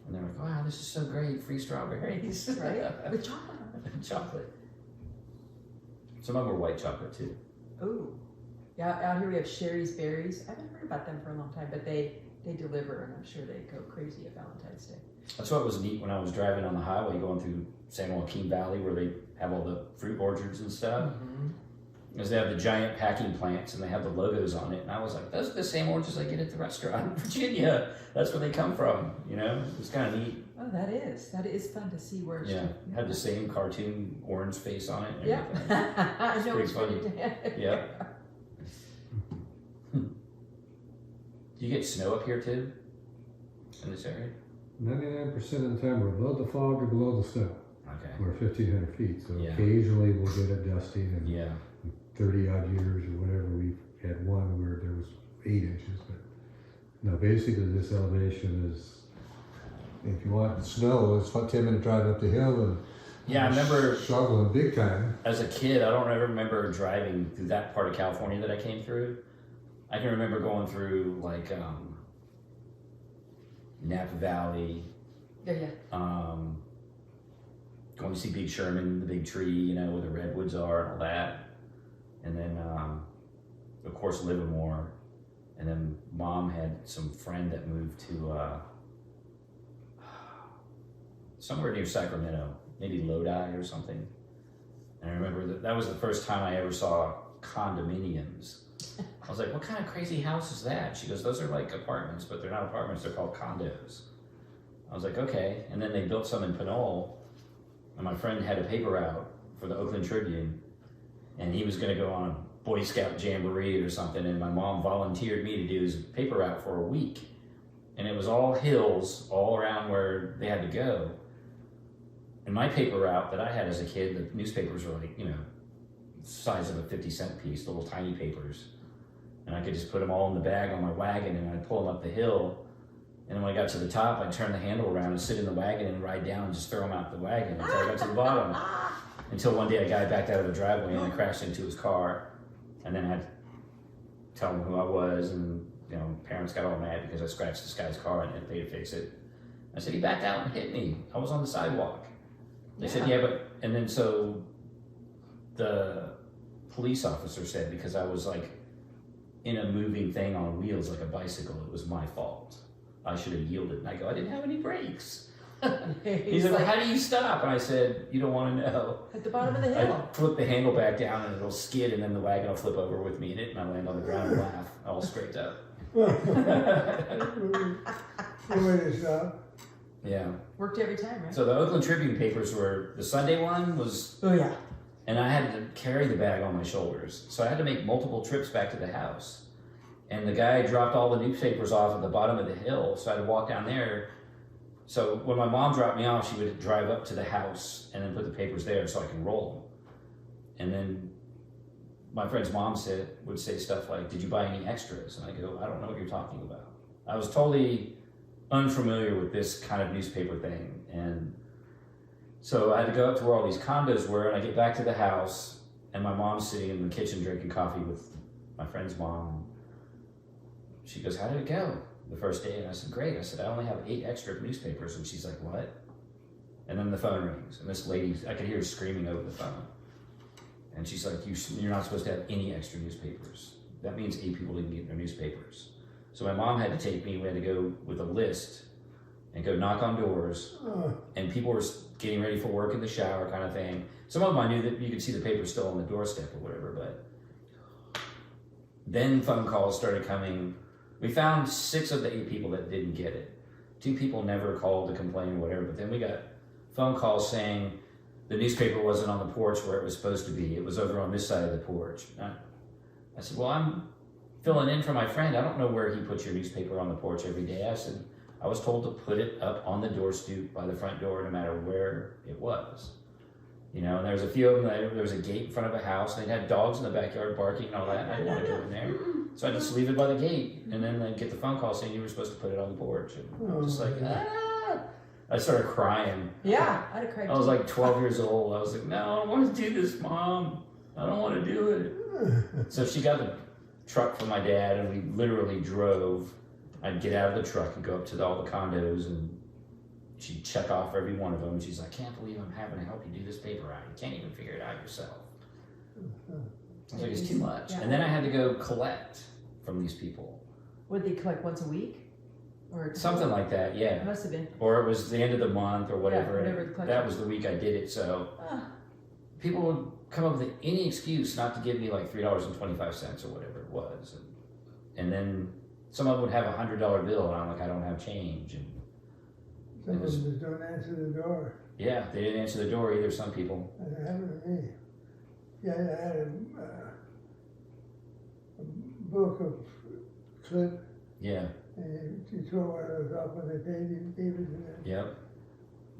And they're like, wow, this is so great, free strawberries. Right? With chocolate. Chocolate. Some of them were white chocolate too. Oh. Yeah, out here we have Sherry's Berries. I haven't heard about them for a long time, but they they deliver, and I'm sure they go crazy at Valentine's Day. That's what was neat when I was driving on the highway going through San Joaquin Valley, where they have all the fruit orchards and stuff. Because they have the giant packing plants and they have the logos on it. And I was like, those are the same oranges I get at the restaurant in Virginia. That's where they come from, you know? It's kind of neat. Oh, that is fun to see where it's Yeah, had the same cartoon orange face on it and Yeah. everything. I know pretty it's funny. Yeah. Do you get snow up here too? In this area? 99% of the time we're above the fog or below the snow. Okay. We're 1,500 feet, so Yeah. occasionally we'll get a dusting, and Yeah. 30 odd years or whatever, we've had one where there was 8 inches. But no, basically this elevation is, if you want snow, it's about 10-minute drive up the hill, and Yeah, I remember shoveling big time. as a kid, I don't ever remember driving through that part of California that I came through. I can remember going through like Napa Valley, Yeah. going to see Big Sherman, the big tree, you know, where the redwoods are and all that. And then, of course, Livermore. And then Mom had some friend that moved to somewhere near Sacramento, maybe Lodi or something. And I remember that was the first time I ever saw condominiums. I was like, what kind of crazy house is that? She goes, those are like apartments, but they're not apartments, they're called condos. I was like, okay. And then they built some in Pinole, and my friend had a paper route for the Oakland Tribune, and he was gonna go on a Boy Scout jamboree or something, and my mom volunteered me to do his paper route for a week. And it was all hills all around where they had to go. And my paper route that I had as a kid, the newspapers were like, you know, the size of a 50-cent piece, little tiny papers. And I could just put them all in the bag on my wagon, and I'd pull them up the hill. And then when I got to the top, I'd turn the handle around and sit in the wagon and ride down and just throw them out the wagon until I got to the bottom. Until one day a guy backed out of the driveway and I crashed into his car. And then I'd tell him who I was, and you know, parents got all mad because I scratched this guy's car and they had to fix it. I said, he backed out and hit me. I was on the sidewalk. They said, yeah, but, and then so the police officer said, because I was like in a moving thing on wheels like a bicycle, it was my fault. I should have yielded. And I go, I didn't have any brakes. He said, well, how do you stop? And I said, you don't want to know. At the bottom of the hill. I flip the handle back down and it'll skid, and then the wagon will flip over with me in it, and I land on the ground and laugh, all scraped up. Yeah. Worked every time, right? So the Oakland Tribune papers were, the Sunday one was, Oh, yeah. and I had to carry the bag on my shoulders. So I had to make multiple trips back to the house. And the guy dropped all the newspapers off at the bottom of the hill, so I had to walk down there. So when my mom dropped me off, she would drive up to the house and then put the papers there so I can roll them. And then my friend's mom would say stuff like, did you buy any extras? And I go, I don't know what you're talking about. I was totally unfamiliar with this kind of newspaper thing. And so I had to go up to where all these condos were, and I get back to the house, and my mom's sitting in the kitchen drinking coffee with my friend's mom. She goes, how did it go the first day? And I said, great. I said, I only have 8 extra newspapers. And she's like, what? And then the phone rings, and this lady, I could hear her screaming over the phone. And she's like, you're not supposed to have any extra newspapers. That means 8 people didn't get their newspapers. So my mom had to take me, we had to go with a list and go knock on doors. And people were getting ready for work in the shower kind of thing. Some of them I knew that you could see the paper still on the doorstep or whatever, but then phone calls started coming. We found 6 of the 8 people that didn't get it. 2 people never called to complain or whatever, but then we got phone calls saying the newspaper wasn't on the porch where it was supposed to be. It was over on this side of the porch. I said, well, I'm filling in for my friend. I don't know where he puts your newspaper on the porch every day. I said, I was told to put it up on the door stoop by the front door no matter where it was. You know, and there was a few of them, there was a gate in front of a house, and they had dogs in the backyard barking and all that, and I didn't want to go in there. So I just leave it by the gate, and then I'd get the phone call saying you were supposed to put it on the porch. And I was just like, ah! I started crying. Yeah, I'd have cried too. I was like 12 years old. I was like, no, I don't want to do this, Mom. I don't want to do it. So she got the truck from my dad, and we literally drove. I'd get out of the truck and go up to all the condos, and she'd check off every one of them. And she's like, I can't believe I'm having to help you do this paper out. You can't even figure it out yourself. I was like, it's too much. Yeah. And then I had to go collect from these people. Would they collect once a week? Or something like that, It yeah. must have been. Or it was the end of the month or whatever. Yeah, whatever the collection. That was the week I did it, so people would come up with any excuse not to give me like $3.25 or whatever it was. And then some of them would have $100 bill, and I'm like, I don't have change. And Some of them just don't answer the door. yeah, they didn't answer the door either, some people. That happened to me. Yeah, I had a book of clip, Yeah, and you throw one of those up and they paid you, gave it to them. yep.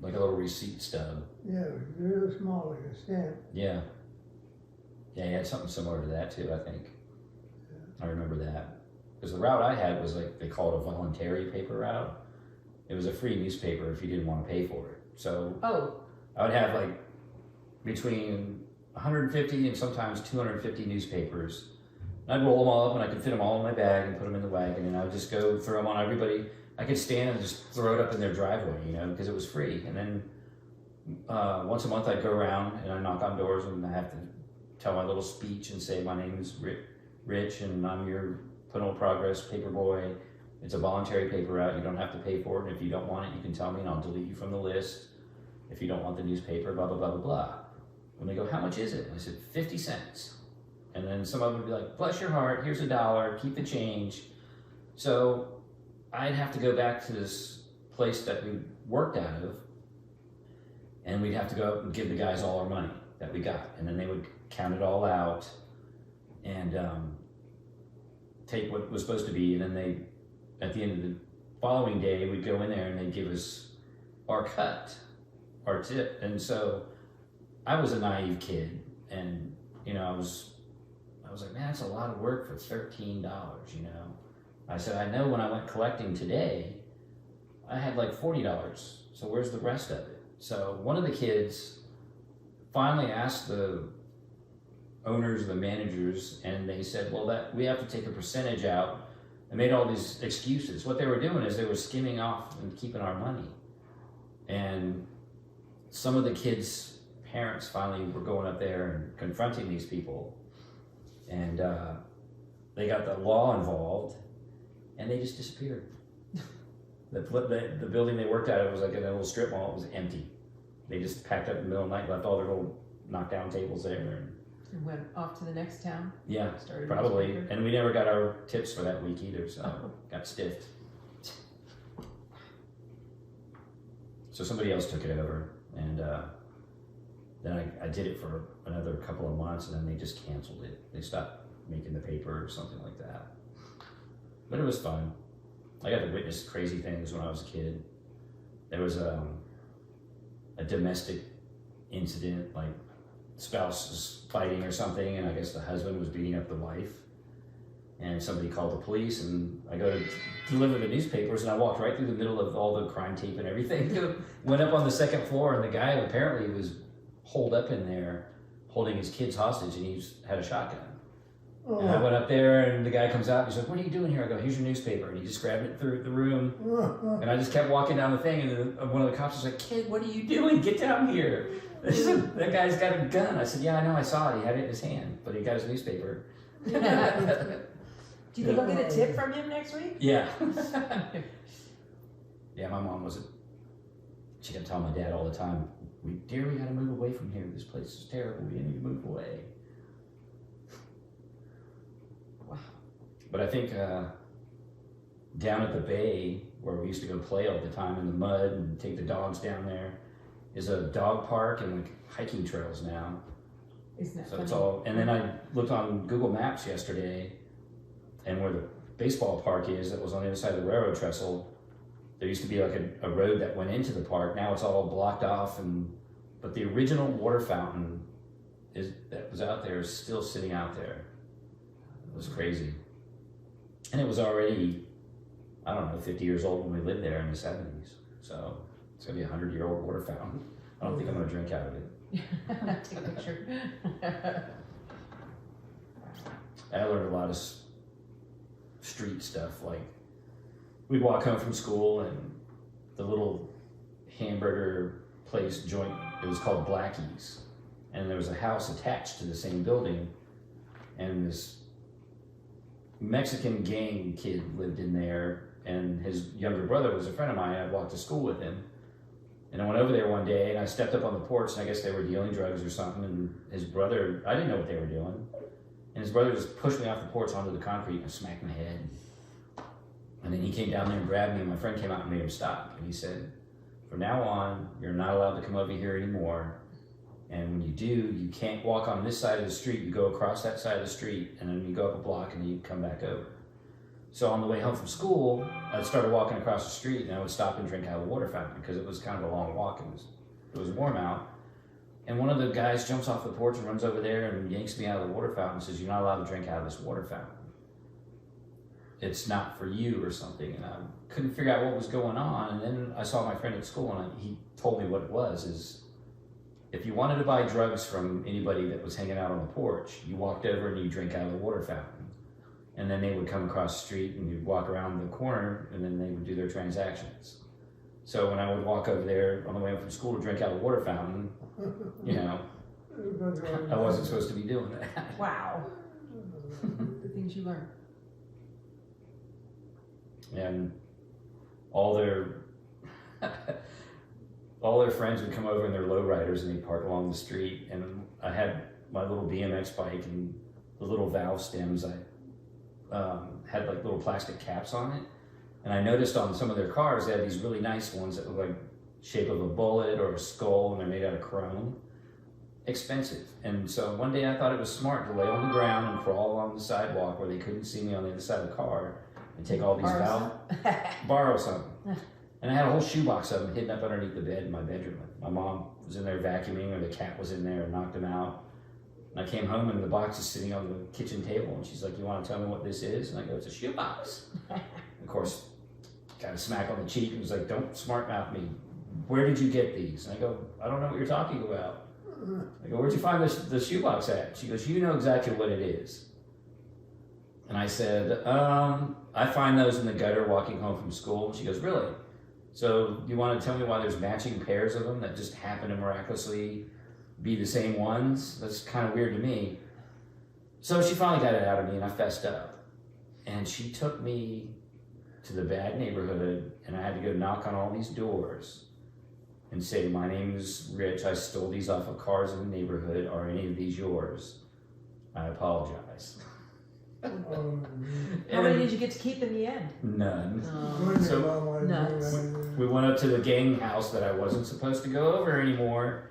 Like a little receipt stub. Yeah, it was real small, like a stamp. Yeah. Yeah, he had something similar to that too, I think. I remember that. Because the route I had was like, they call it a voluntary paper route. It was a free newspaper if you didn't want to pay for it. So I would have like between 150 and sometimes 250 newspapers. And I'd roll them all up and I could fit them all in my bag and put them in the wagon, and I would just go throw them on everybody. I could stand and just throw it up in their driveway, you know, because it was free. And then once a month I'd go around and I'd knock on doors and I have to tell my little speech and say, my name is Rich and I'm your Pinole Progress paper boy. It's a voluntary paper route. You don't have to pay for it. And if you don't want it, you can tell me and I'll delete you from the list. If you don't want the newspaper, blah, blah, blah, blah, blah. When they go, how much is it? And I said, 50 cents. And then some of them would be like, bless your heart, here's $1, keep the change. So I'd have to go back to this place that we worked out of, and we'd have to go and give the guys all our money that we got. And then they would count it all out and take what was supposed to be. And then they, at the end of the following day, we'd go in there and they'd give us our cut, our tip. And so I was a naive kid, and you know, I was like, man, that's a lot of work for $13, you know. I said, I know when I went collecting today, I had like $40, so where's the rest of it? So one of the kids finally asked the owners, the managers, and they said, well, that we have to take a percentage out, and made all these excuses. What they were doing is they were skimming off and keeping our money. And some of the kids' parents finally were going up there and confronting these people, and they got the law involved, and they just disappeared. The building they worked at, it was like a little strip mall. It was empty. They just packed up in the middle of the night, left all their little knockdown tables there, And went off to the next town. yeah, Started probably. newspaper. And we never got our tips for that week either, so got stiffed. So somebody else took it over, and then I did it for another couple of months, and then they just canceled it. They stopped making the paper or something like that. But it was fun. I got to witness crazy things when I was a kid. There was a domestic incident, like spouse was fighting or something, and I guess the husband was beating up the wife. And somebody called the police, and I go to deliver the newspapers, and I walked right through the middle of all the crime tape and everything. Went up on the second floor, and the guy apparently was holed up in there holding his kids hostage, and he had a shotgun. And I went up there, and the guy comes out, and he's like, what are you doing here? I go, here's your newspaper. And he just grabbed it through the room, and I just kept walking down the thing, and then one of the cops was like, kid, what are you doing? Get down here. That guy's got a gun. I said, yeah, I know, I saw it. He had it in his hand, but he got his newspaper. Do you think I'll get a tip from him next week? Yeah. Yeah, my mom wasn't. She kept telling my dad all the time, dear, we gotta move away from here. This place is terrible. We need to move away. Wow. But I think down at the bay, where we used to go play all the time in the mud and take the dogs down there, is a dog park and like hiking trails now. Isn't that So funny? it's all. And then I looked on Google Maps yesterday, and where the baseball park is, that was on the other side of the railroad trestle, there used to be like a road that went into the park. Now it's all blocked off, but the original water fountain that was out there is still sitting out there. It was crazy. And it was already, I don't know, 50 years old when we lived there in the 70s. So it's gonna be a 100-year-old water fountain. I don't think I'm gonna drink out of it. Take a picture. I learned a lot of street stuff. Like, we'd walk home from school, and the little hamburger place joint, it was called Blackie's, and there was a house attached to the same building, and this Mexican gang kid lived in there, and his younger brother was a friend of mine. I'd walked to school with him. And I went over there one day, and I stepped up on the porch, and I guess they were dealing drugs or something, and his brother, I didn't know what they were doing, and his brother just pushed me off the porch onto the concrete and smacked my head. And then he came down there and grabbed me, and my friend came out and made him stop. And he said, from now on, you're not allowed to come over here anymore, and when you do, you can't walk on this side of the street. You go across that side of the street, and then you go up a block, and you come back over. So on the way home from school, I started walking across the street, and I would stop and drink out of the water fountain because it was kind of a long walk, and it was warm out. And one of the guys jumps off the porch and runs over there and yanks me out of the water fountain and says, you're not allowed to drink out of this water fountain. It's not for you or something. And I couldn't figure out what was going on. And then I saw my friend at school, and he told me what it was, is if you wanted to buy drugs from anybody that was hanging out on the porch, you walked over and you drink out of the water fountain. And then they would come across the street, and you'd walk around the corner, and then they would do their transactions. So when I would walk over there on the way up from school to drink out of the water fountain, you know, I wasn't supposed to be doing that. Wow. The things you learn. And all their friends would come over in their lowriders, and they'd park along the street. And I had my little BMX bike, and the little valve stems, I had like little plastic caps on it. And I noticed on some of their cars, they had these really nice ones that look like shape of a bullet or a skull, and they're made out of chrome. Expensive. And so one day I thought it was smart to lay on the ground and crawl along the sidewalk where they couldn't see me on the other side of the car and take all these borrow some. And I had a whole shoebox of them hidden up underneath the bed in my bedroom. My mom was in there vacuuming, or the cat was in there and knocked them out. And I came home, and the box is sitting on the kitchen table, and she's like, you want to tell me what this is? And I go, it's a shoebox. Of course, got a smack on the cheek and was like, don't smart mouth me. Where did you get these? And I go, I don't know what you're talking about. I go, where'd you find the shoebox at? She goes, you know exactly what it is. And I said, I find those in the gutter walking home from school. And she goes, really? So you want to tell me why there's matching pairs of them that just happen to miraculously be the same ones? That's kind of weird to me. So she finally got it out of me, and I fessed up. And she took me to the bad neighborhood, and I had to go knock on all these doors and say, my name is Rich, I stole these off of cars in the neighborhood, are any of these yours? I apologize. How many did you get to keep in the end? None. So, nuts. We went up to the gang house that I wasn't supposed to go over anymore,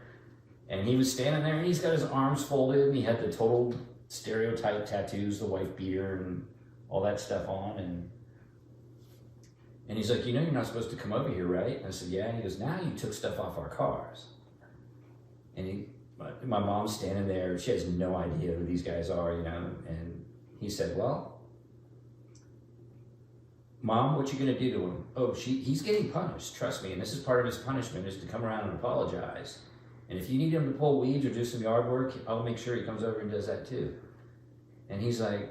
and he was standing there, and he's got his arms folded, and he had the total stereotype tattoos, the wife beater, and all that stuff on, and he's like, you know you're not supposed to come over here, right? And I said, yeah. And he goes, now you took stuff off our cars. And my mom's standing there. She has no idea who these guys are, you know. And he said, well, Mom, what you gonna do to him? Oh, he's getting punished, trust me. And this is part of his punishment, is to come around and apologize. And if you need him to pull weeds or do some yard work, I'll make sure he comes over and does that too. And he's like,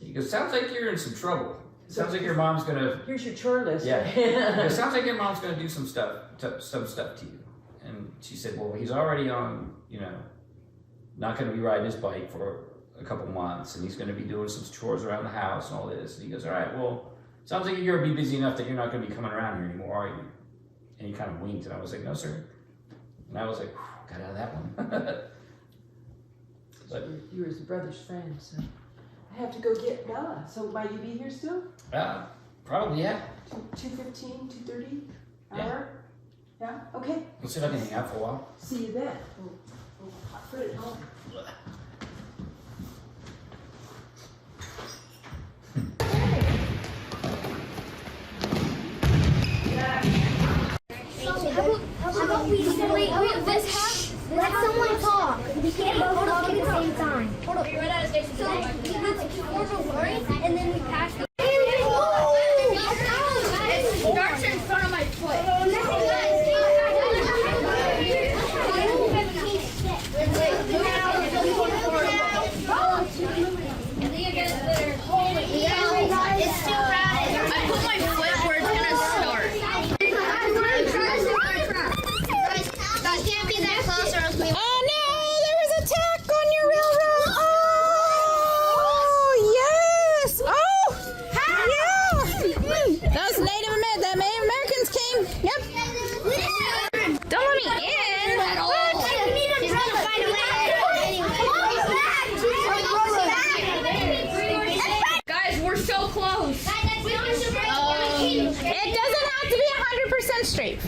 He goes, sounds like you're in some trouble. Sounds like your mom's gonna. Here's your chore list. Yeah. It sounds like your mom's gonna do some stuff to you. And she said, well, he's already on, you know, not gonna be riding his bike for a couple months, and he's gonna be doing some chores around the house and all this. And he goes, all right, well, sounds like you're gonna be busy enough that you're not gonna be coming around here anymore, are you? And he kind of winked, and I was like, no, sir. And I was like, got out of that one. But you were his brother's friend, so. I have to go get Bella. So might you be here still? Probably, yeah. 2:15, 2:30 Yeah. hour? Yeah? Okay. Let's see if I can hang out for a while. See you then. We'll put it home. How about we wait, this house? Let someone talk. We can't both talk at the same time. Hold up. So we go to Portal Glory, and then we pass the it starts in front of my foot. It's too crowded. I put my foot where it's gonna start. Guys, can't be that close or else we. Oh no, there was a tack on your railroad. Oh, yes. Oh,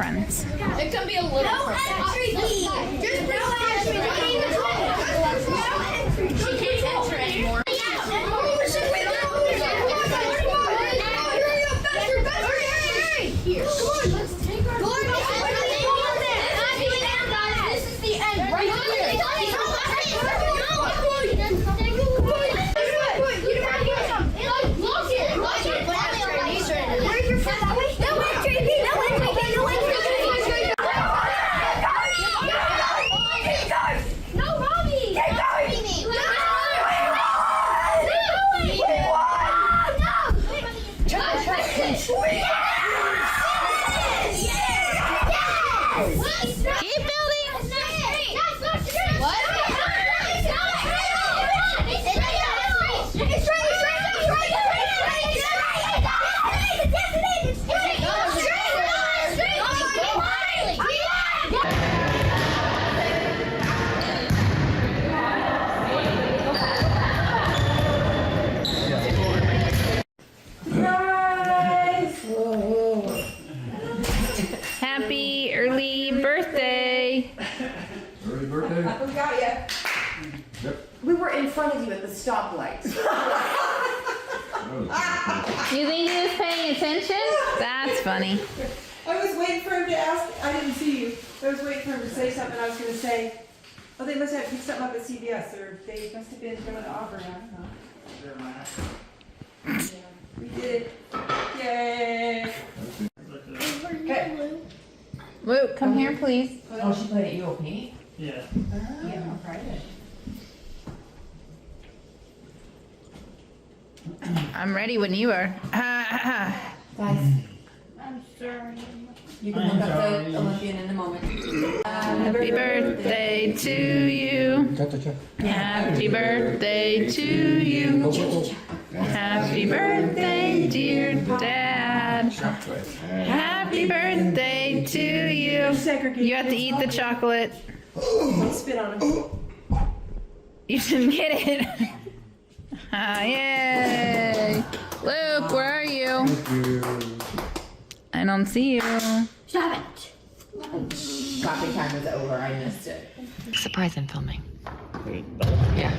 friends. It can be a little. No entry key. Just no entry key. She can't enter anymore. Here. Come on, let's take our. This is the end right here. Keep building. Happy early birthday. Early birthday? We got you. Yep. We were in front of you at the stoplight. You think he was paying attention? That's funny. I was waiting for him to ask. I didn't see you. I was waiting for him to say something. I was going to say, oh, they must have picked something up at CVS, or they must have been going to Auburn. I don't know. Yeah, we did. Yay! Luke, come here, please. Oh, she played at UOP? Yeah. Yeah, on Friday. I'm ready when you are. Guys, I'm sorry. you can look up the Olympian in a moment. Happy birthday to you. Happy birthday to you. Happy birthday, dear Dad. Happy birthday to you. You have to eat the chocolate. Spit on him. You didn't get it. Yay. Luke, where are you? I don't see you. Stop it. Coffee time was over. I missed it. Surprise, I'm filming. Yeah.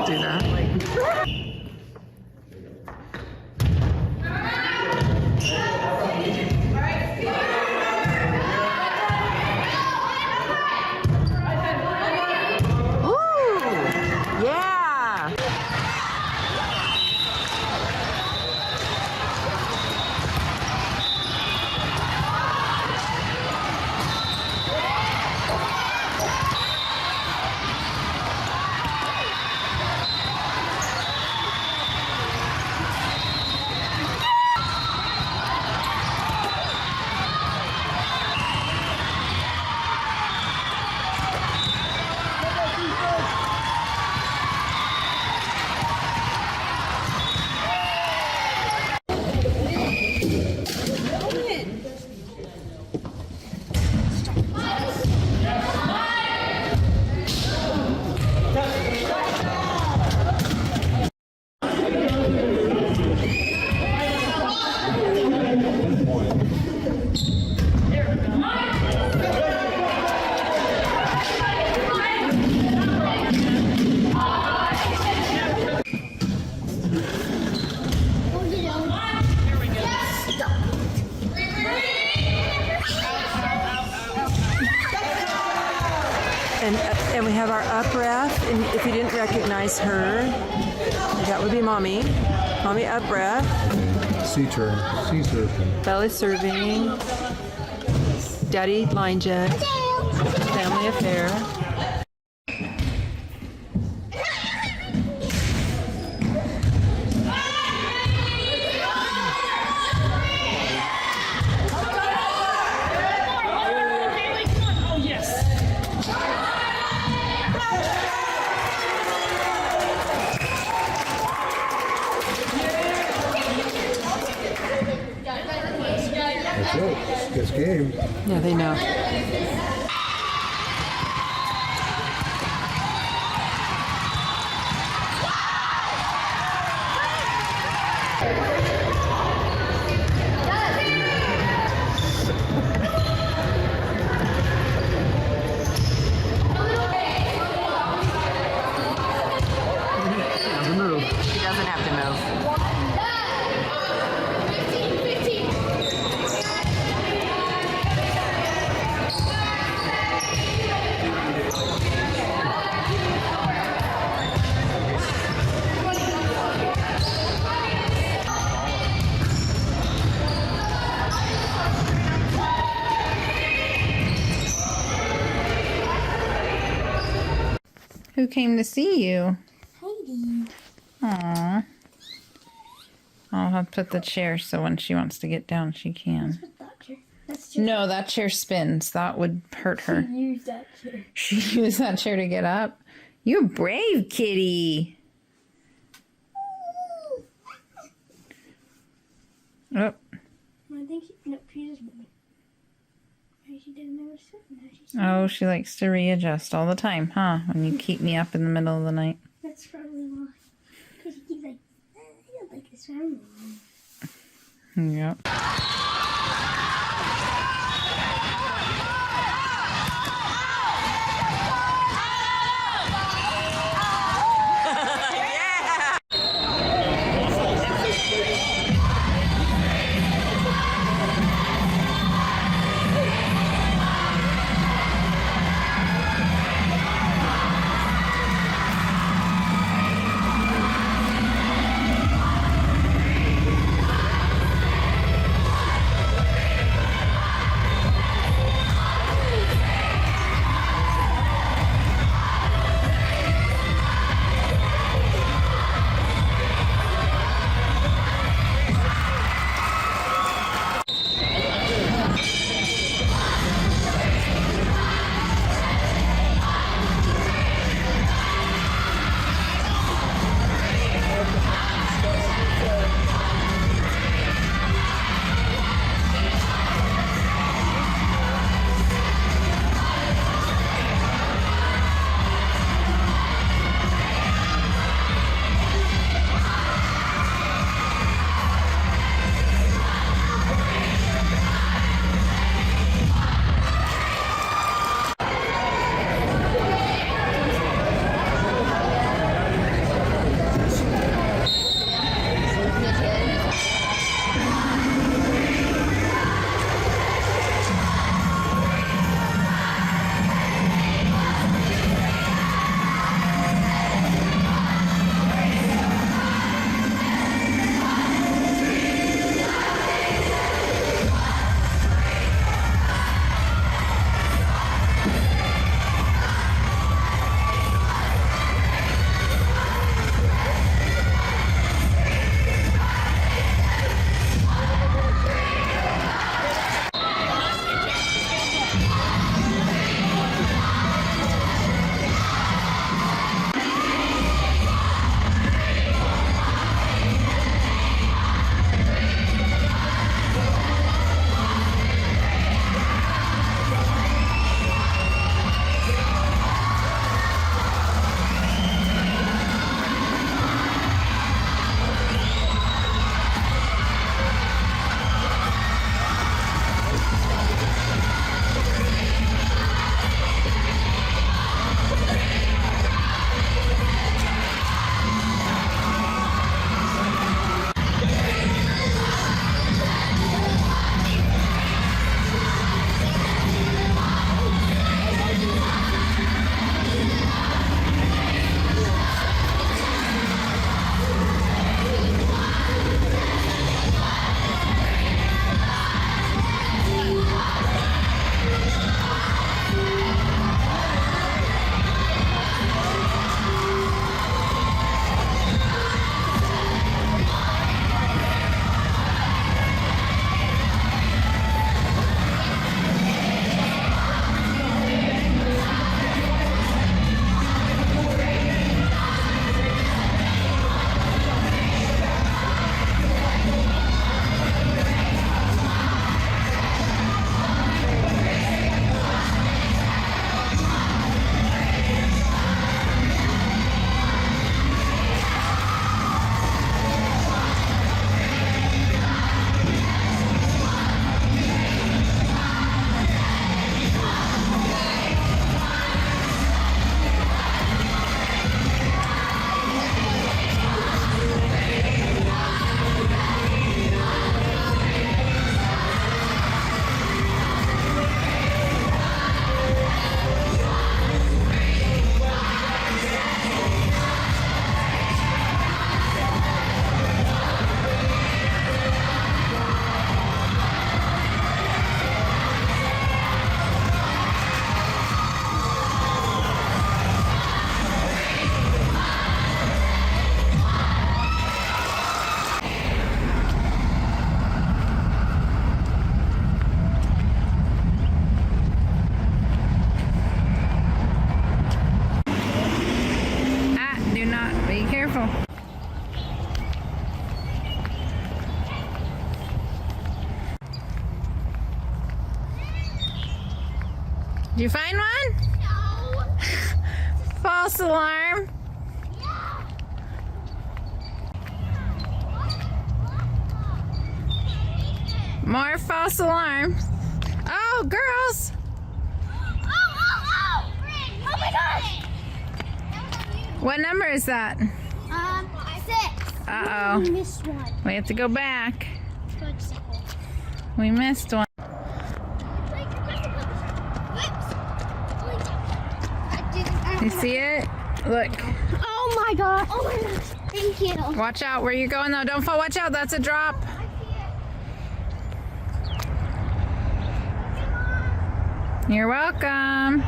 Do that. And we have our up breath, and if you didn't recognize her, that would be Mommy. Mommy up breath. Sea turn. Sea surfing. Belly serving. Daddy line jet. Family affair. this game. Yeah, they know. He doesn't have to move. Who came to see you? Heidi. Aww. I'll have to put the chair so when she wants to get down, she can. What's that chair? That's No, that chair spins. That would hurt her. Use that chair. She used that chair to get up. You're brave, kitty. Oh, I think she just moved. She didn't know what to sit. Now she's oh, she likes to readjust all the time, huh? When you keep me up in the middle of the night. That's probably why. Because she keeps like, I don't like this round. Yep. Did you find one? No. False alarm. More false alarms. Oh, girls. Oh my gosh. What number is that? 6. Uh-oh. We missed one. We have to go back. Whoops. We missed one. You see it? Look. Oh my god. Oh my gosh. Thank you. Watch out where you're going though. Don't fall. Watch out. That's a drop. You're welcome.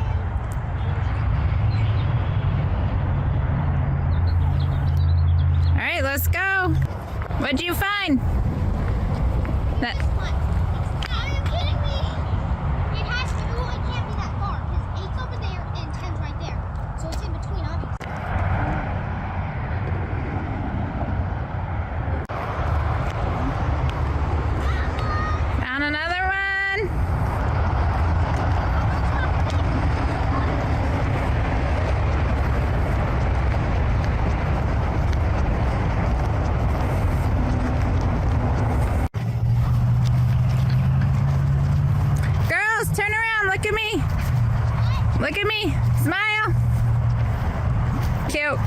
All right, let's go. What'd you find? That. Are you kidding me? It has to. It can't be that far because 8's over there and 10's right there. So it's in between, obviously. Found another one. Girls, turn around. Look at me. Look at me. Smile. Cute.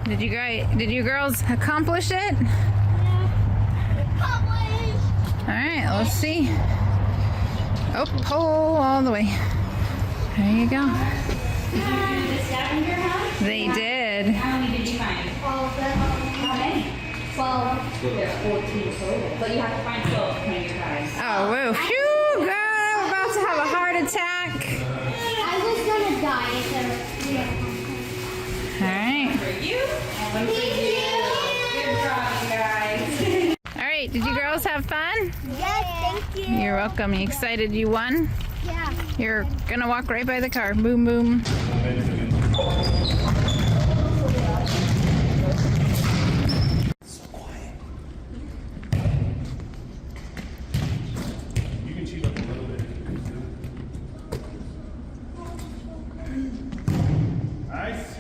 Did you girls accomplish it? All right, let's see. Oh, pull all the way. There you go. Did you do the scavenger hunt? They did. How many did you find? All of them. How many? 12. There's 14 total. But you have to find 12 to play your guys. Oh, woo. Phew, girl, I'm about to have a heart attack. I was gonna die if there were 3. All right. For you and one for Thank you. you. Good job, you guys. All right, did you girls have fun? Yes, thank you. You're welcome. You excited you won? Yeah. You're gonna walk right by the car. Boom, boom. You can cheat up a little bit. Nice.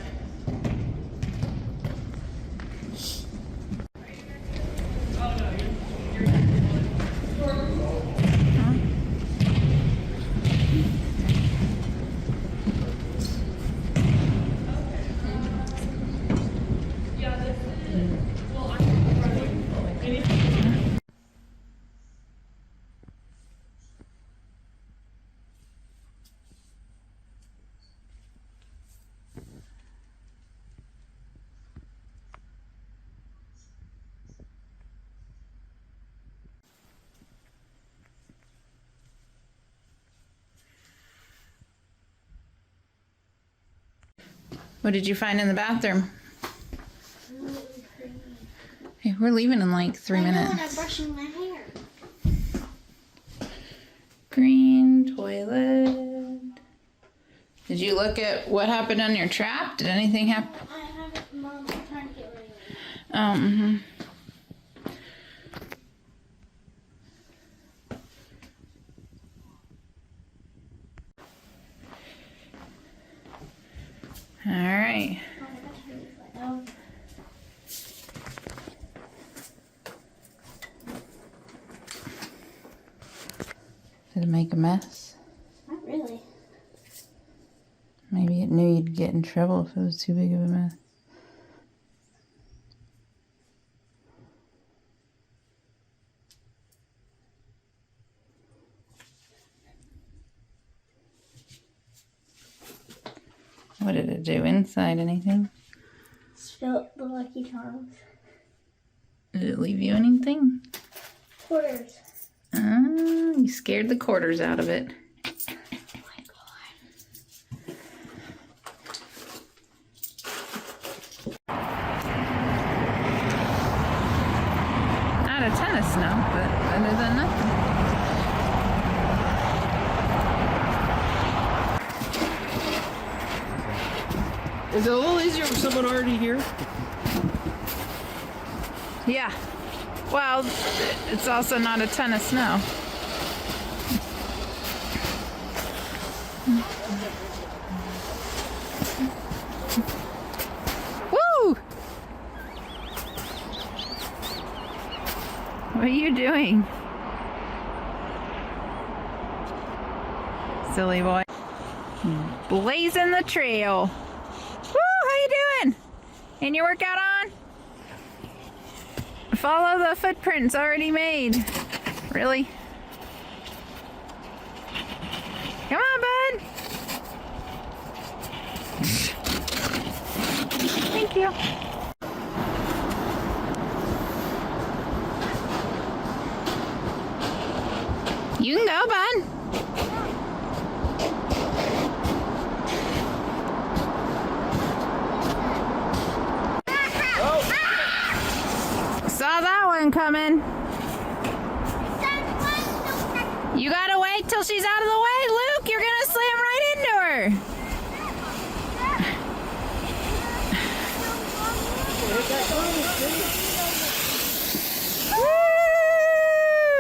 What did you find in the bathroom? Hey, we're leaving in like 3 minutes. I'm brushing my hair. Green toilet. Did you look at what happened on your trap? Did anything happen? I haven't, Mom. I'm trying to get rid of it. Mm-hmm. All right. Did it make a mess? Not really. Maybe it knew you'd get in trouble if it was too big of a mess. What did it do inside? Anything? Spilt the Lucky Charms. Did it leave you anything? Quarters. You scared the quarters out of it. Oh my god. Not a ton of snow, but better than nothing. Is it a little easier with someone already here? Yeah. Well, it's also not a ton of snow. What are you doing? Silly boy. Blazing the trail. Woo, how you doing? And your workout on? Follow the footprints already made. Really? Come on, bud. Thank you. You can go, bud. Saw that one coming. You gotta wait till she's out of the way, Luke. You're gonna slam right into her.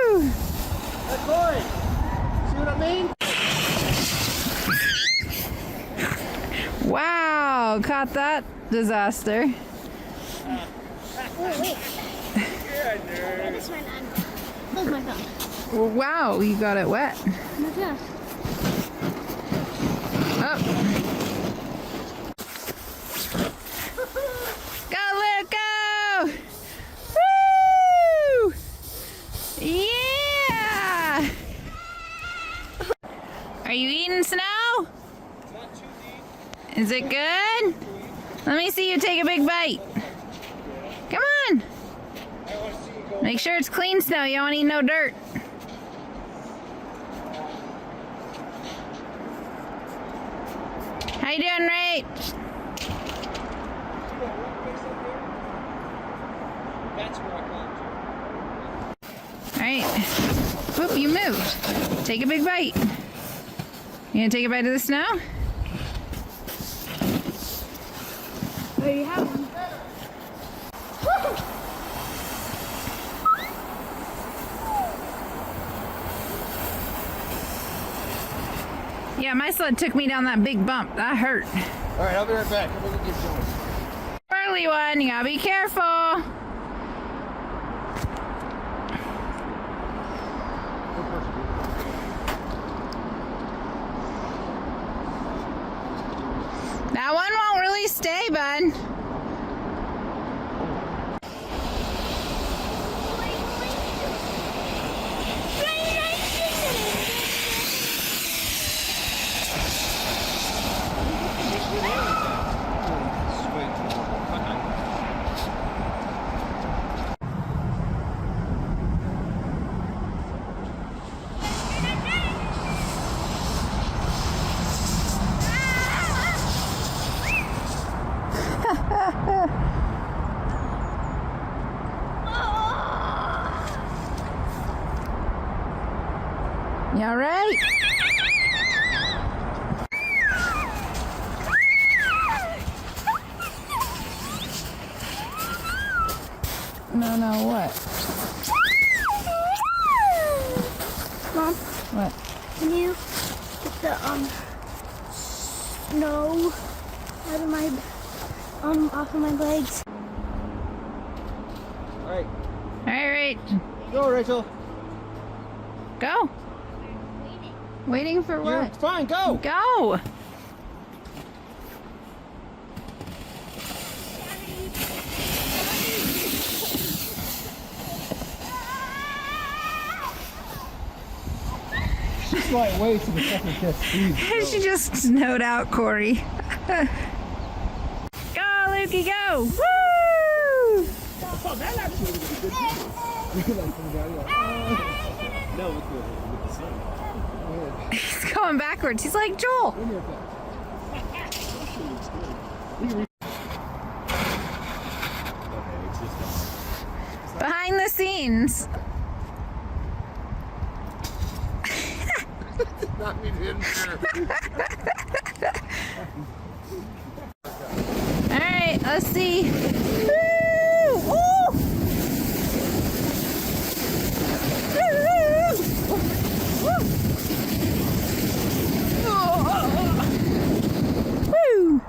Woo! That's boy. See what I mean? Wow, caught that disaster. Wait. This one, hold my phone. Well, wow, you got it wet. Oh my gosh. Oh. Go, Luke, go! Woo! Yeah! Are you eating snow? Not too deep. Is it good? Let me see you take a big bite. Come on! I want to see you go. Make sure it's clean snow. You don't eat no dirt. How you doing, Rach? That's where I come to. All right. Whoop, you moved. Take a big bite. You gonna take a bite of the snow? There you have one. Yeah, my sled took me down that big bump. That hurt. All right, I'll be right back. I'm gonna get going. Early one, you gotta be careful. That one won't really stay, bud. You all right? No, what? Mom, What? can you get the snow out of my off of my legs? All right, All right, go, Rachel. go. Waiting for You're what? fine. Go. Go. She's like way to the second test speed. She just snowed out Corey. Go, Lukey, go! Woo! No, with the sun. He's going backwards. He's like Joel. Behind the scenes. Not me, didn't All right, let's see. Woo! Woo! Woo!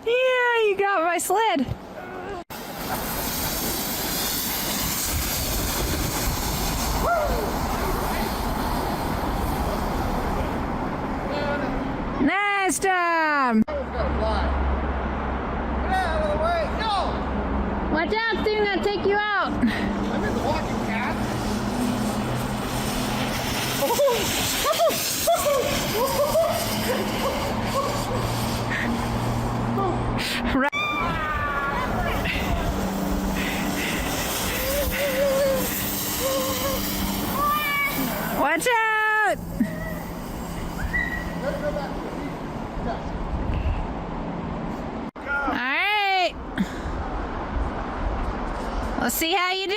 Yeah, you got my sled. Nice job. Watch out, Stu, I'm gonna take you out. I'm in the walking cat. Watch out! All right. Let's see how you do.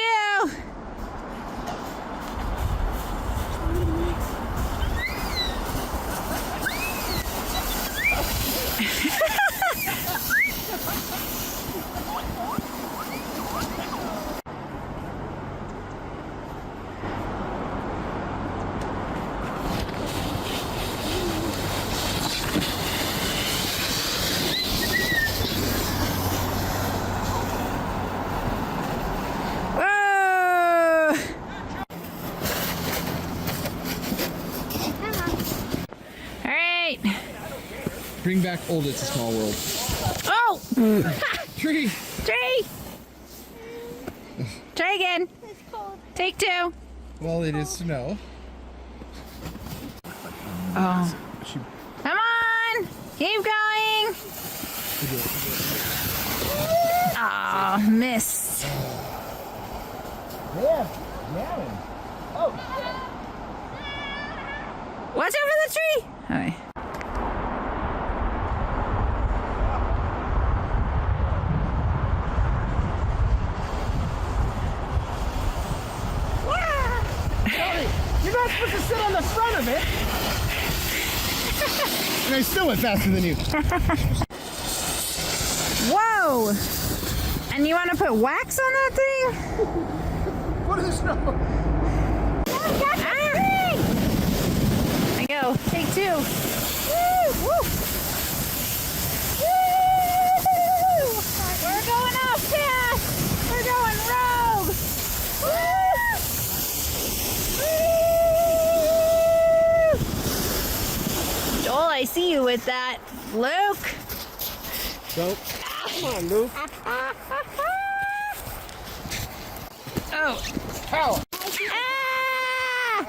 Whoa! All right. Bring back old It's a Small World. Oh! Tree! Tree! Try again. Take two. Well, it is snow. Oh. Come on! Keep going! Oh, miss. Watch out for the tree! Okay. You're not supposed to sit on the front of it. And I still went faster than you. Whoa! And you want to put wax on that thing? What is snow? I go. Take two. Woo! Woo! Woo! We're going off fast. We're going rogue. Woo! Woo! Joel, I see you with that. Luke. Nope. Come on, Luke. Oh. Ow. Ah!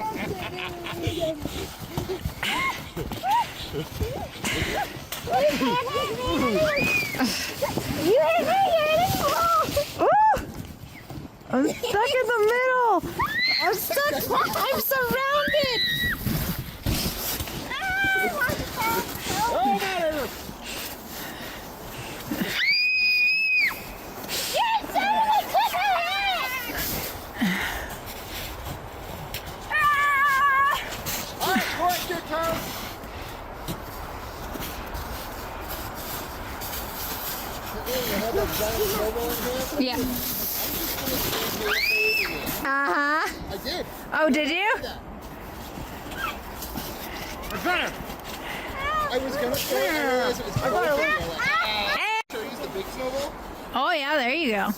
You hit me! Ooh! I'm stuck in the middle! I'm stuck! I'm surrounded! Yes! Somebody click her head! All right, Court, your turn. Yeah. Uh-huh. I did. Oh, did you? I was gonna say, I realized it was cold. Should I use the big snowball? Oh, yeah, there you go.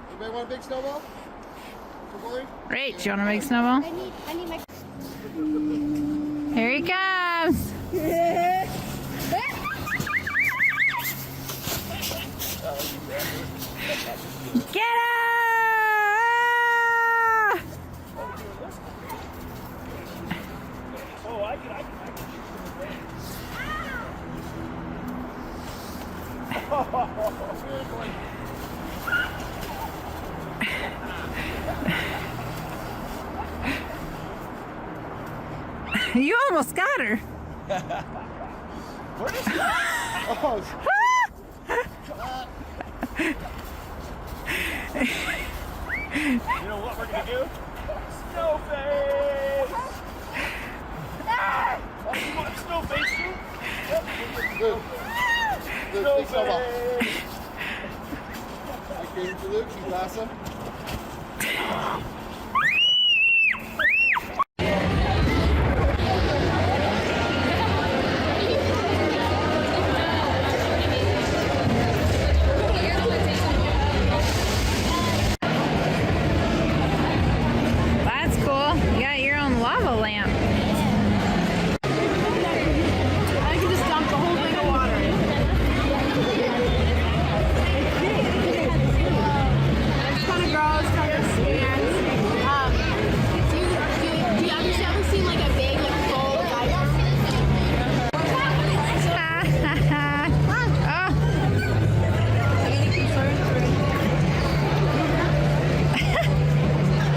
Anybody want a big snowball? For Corey? Great. Do you want to make snowball? I need my. Here he comes. Get him! You almost got her. Where is he? Oh, Snowface! Oh, you want Snowface too? Yep. Good. Good. Big snowball. Snowface! I came to Luke. You awesome. That's cool. You got your own lava lamp. I can just dump the whole thing of water. It's kind of gross, kind of stinks. Do you ever seen like a big like full diaper?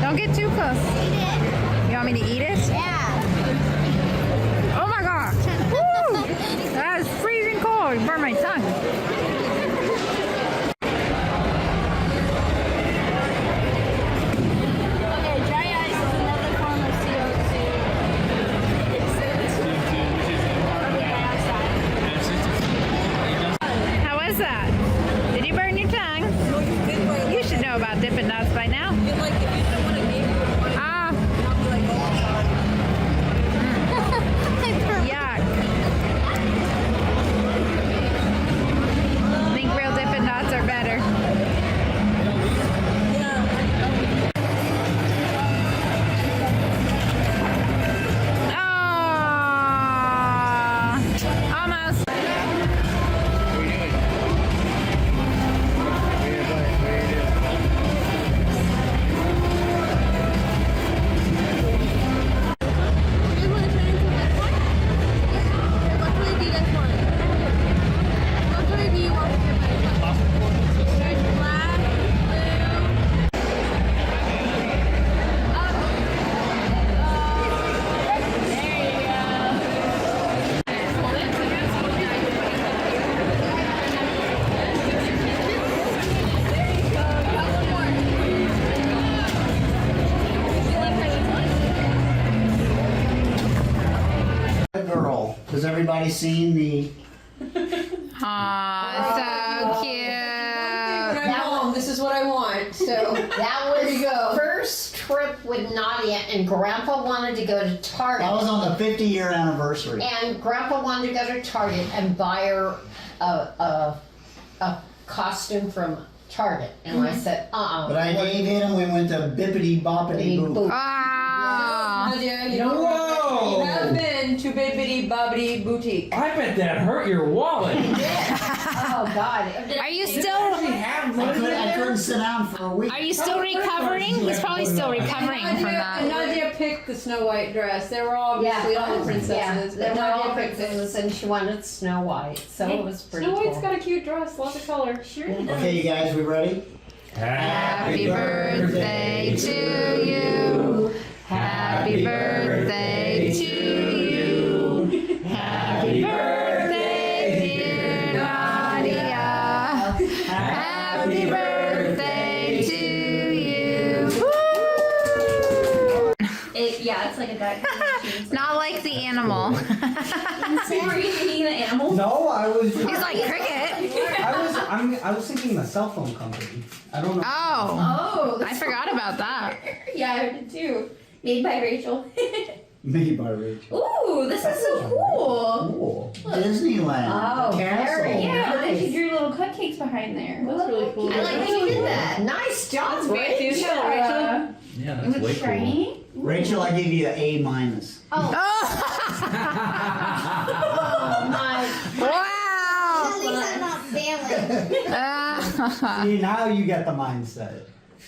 Don't get too close. You want me to eat it? Yeah. Oh my gosh. Woo! That is freezing cold. It burned my tongue. Okay, dry ice is another form of CO2. How was that? Did you burn your tongue? You should know about Dippin' Dots by now. Ah. Yuck. I think real Dippin' Dots are better. Oh, almost. Girl, has everybody seen the? Aw, so cute. This is what I want. So That was the first trip with Nadia, and Grandpa wanted to go to Target. That was on the 50-year anniversary. And Grandpa wanted to go to Target and buy her a costume from Target. And I said, But I gave in and we went to Bippity Boppity Boo. Ah. Nadia, you don't Whoa! you have been to Bibbidi Bobbidi Boutique. I bet that hurt your wallet. oh God. Are you still? I couldn't sit down for a week. Are you still recovering? He's probably still recovering from that. Nadia picked the Snow White dress. They were obviously all the princesses. They but were all Nadia picked princesses, and she wanted Snow White, so it was pretty Snow White's cool. got a cute dress, lots of color. Sure. Okay, you guys, we ready? Happy birthday to you. Happy birthday to you. Happy birthday, dear Nadia. Happy birthday to you. Woo! Yeah, it's like a duck. Not like the animal. Were you thinking the animal? No, I was. He's like cricket. I was thinking the cell phone company. I don't know. Oh. Oh, I forgot about that. Yeah, I did too. Made by Rachel. Made by Rachel. Ooh, this is so cool. Cool. Disneyland. Oh, very Yeah, but then nice. you drew little cupcakes behind there. That's really cool. I like how you did that. Nice job, That's great, Rachel. too. Rachel. Yeah, It was shiny. Rachel, I give you an A minus. Oh. Oh my. Wow. At least I'm not failing. See, now you got the mindset.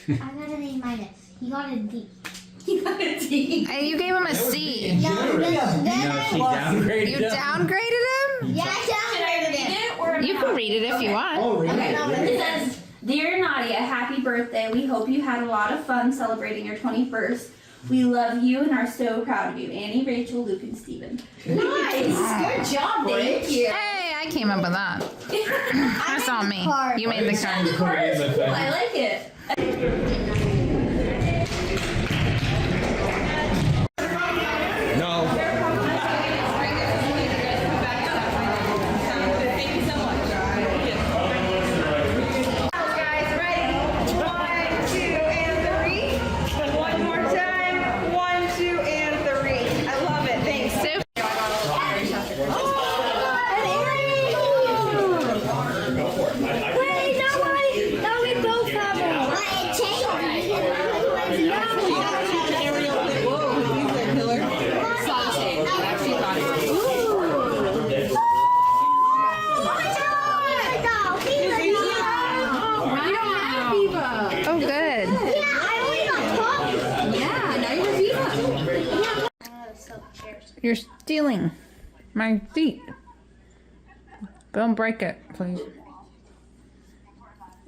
I got an A minus. He got a D. You got a D. Hey, you gave him a C. No, then I downgraded You downgraded him? yeah, I downgraded it. Or You can read it if you want. Oh, really? It says, "Dear Nadia, happy birthday. We hope you had a lot of fun celebrating your 21st. We love you and are so proud of you. Annie, Rachel, Luke, and Steven." Nice. Good job, Thank Rach. you. Hey, I came up with that. That's all me. card. You made the card. The card is cool. I like it. You're stealing my seat. Don't break it, please.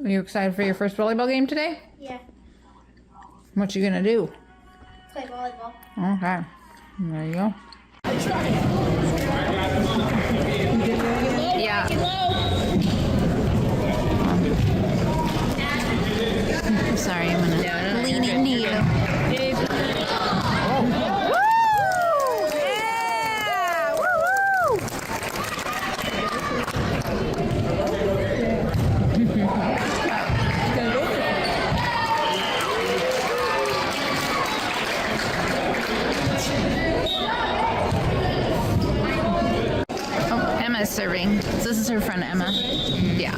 Are you excited for your first volleyball game today? Yeah. What you gonna do? Play volleyball. Okay. There you go. Yeah. I'm sorry, I'm gonna lean into you. Oh, Emma's serving. So this is her friend Emma. Yeah.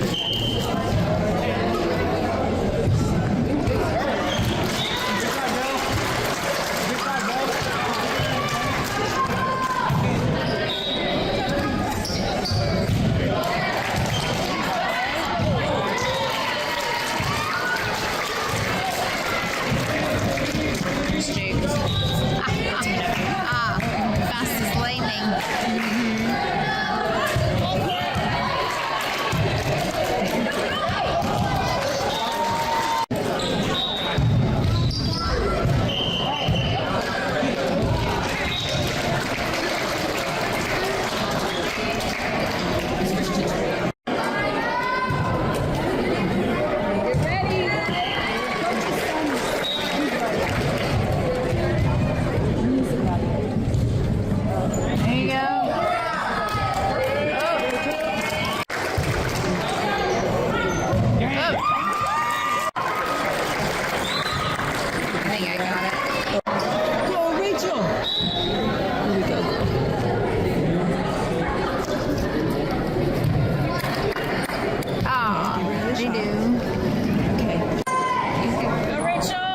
Fast as lightning. There you go. I think I got it. Go, Rachel. Here we go. Aw, they do. Go, Rachel.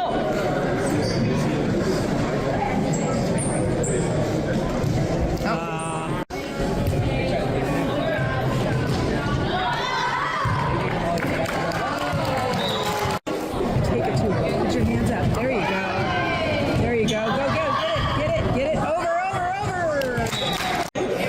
Take it to her. Put your hands up. There you go. There you go. Go, go. Get it. Get it. Get it. Over, over, over.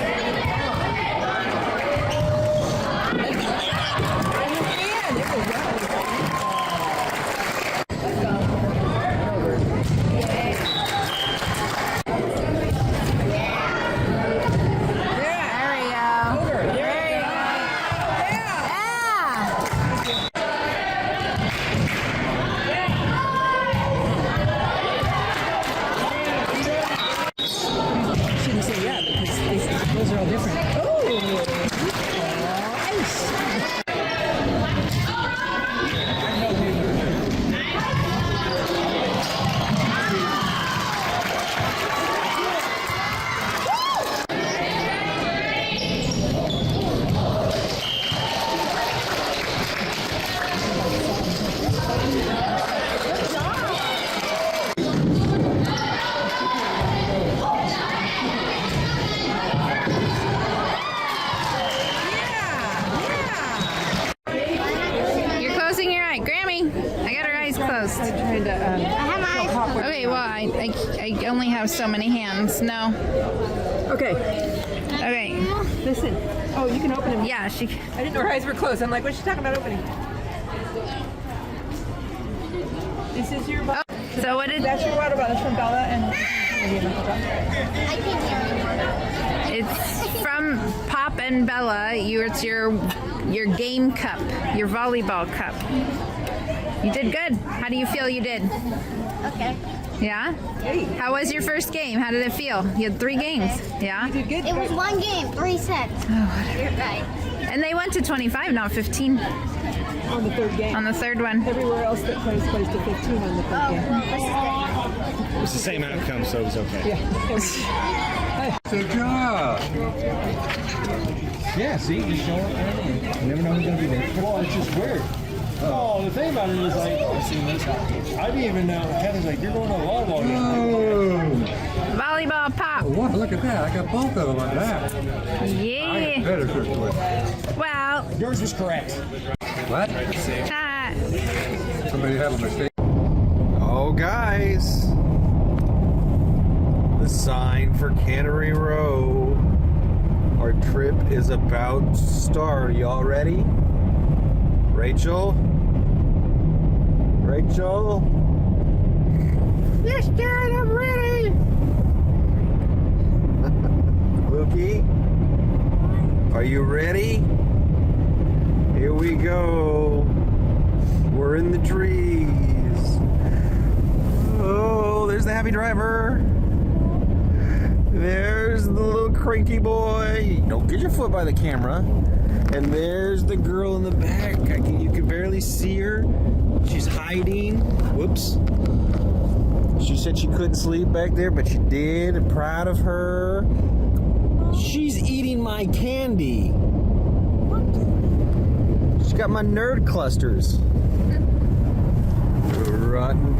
There we go. There you go. Yeah. Shouldn't say yeah because those are all different. Oh, nice. You're closing your eye. Grammy, I got her eyes closed. I tried to. I have my eyes closed. Okay, well, I only have so many hands. No. Okay. Okay. Listen. Oh, you can open them. Yeah, she. I didn't know her eyes were closed. I'm like, what's she talking about opening? This is your bottle. So what did? That's your water bottle. It's from Bella and. I can't hear anymore. It's from Pop and Bella. It's your game cup, your volleyball cup. You did good. How do you feel you did? Okay. Yeah? How was your first game? How did it feel? You had 3 games. Yeah? You did good. It was 1 game, 3 sets. You're right. And they went to 25, not 15 On the third game. on the third one. Everywhere else that plays to 15 on the third Oh, game. well, this is different. It's the same outcome, so it was okay. Yeah. Good job. Yeah, see, just show up. You never know who's gonna be there. Well, it's just weird. Oh, the thing about it is like, I didn't even know. Kevin's like, you're going to a volleyball game. Volleyball pop. Wow, look at that. I got both of them like that. I Yeah. better cook with. Well. Yours was correct. What? Somebody have a mistake. Oh, guys. The sign for Cannery Row. Our trip is about to start. Y'all ready? Rachel? Rachel? Yes, Dad, I'm ready! Lukey? Are you ready? Here we go. We're in the trees. Oh, there's the happy driver. There's the little cranky boy. Don't get your foot by the camera. And there's the girl in the back. You can barely see her. She's hiding. Whoops. She said she couldn't sleep back there, but she did. I'm proud of her. She's eating my candy. She's got my nerd clusters. Rotten.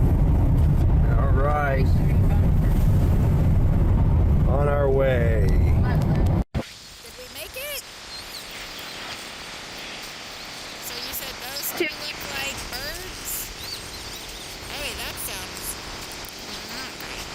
All right. On our way. Did we make it? So you said those two look like birds? Hey, that sounds not right.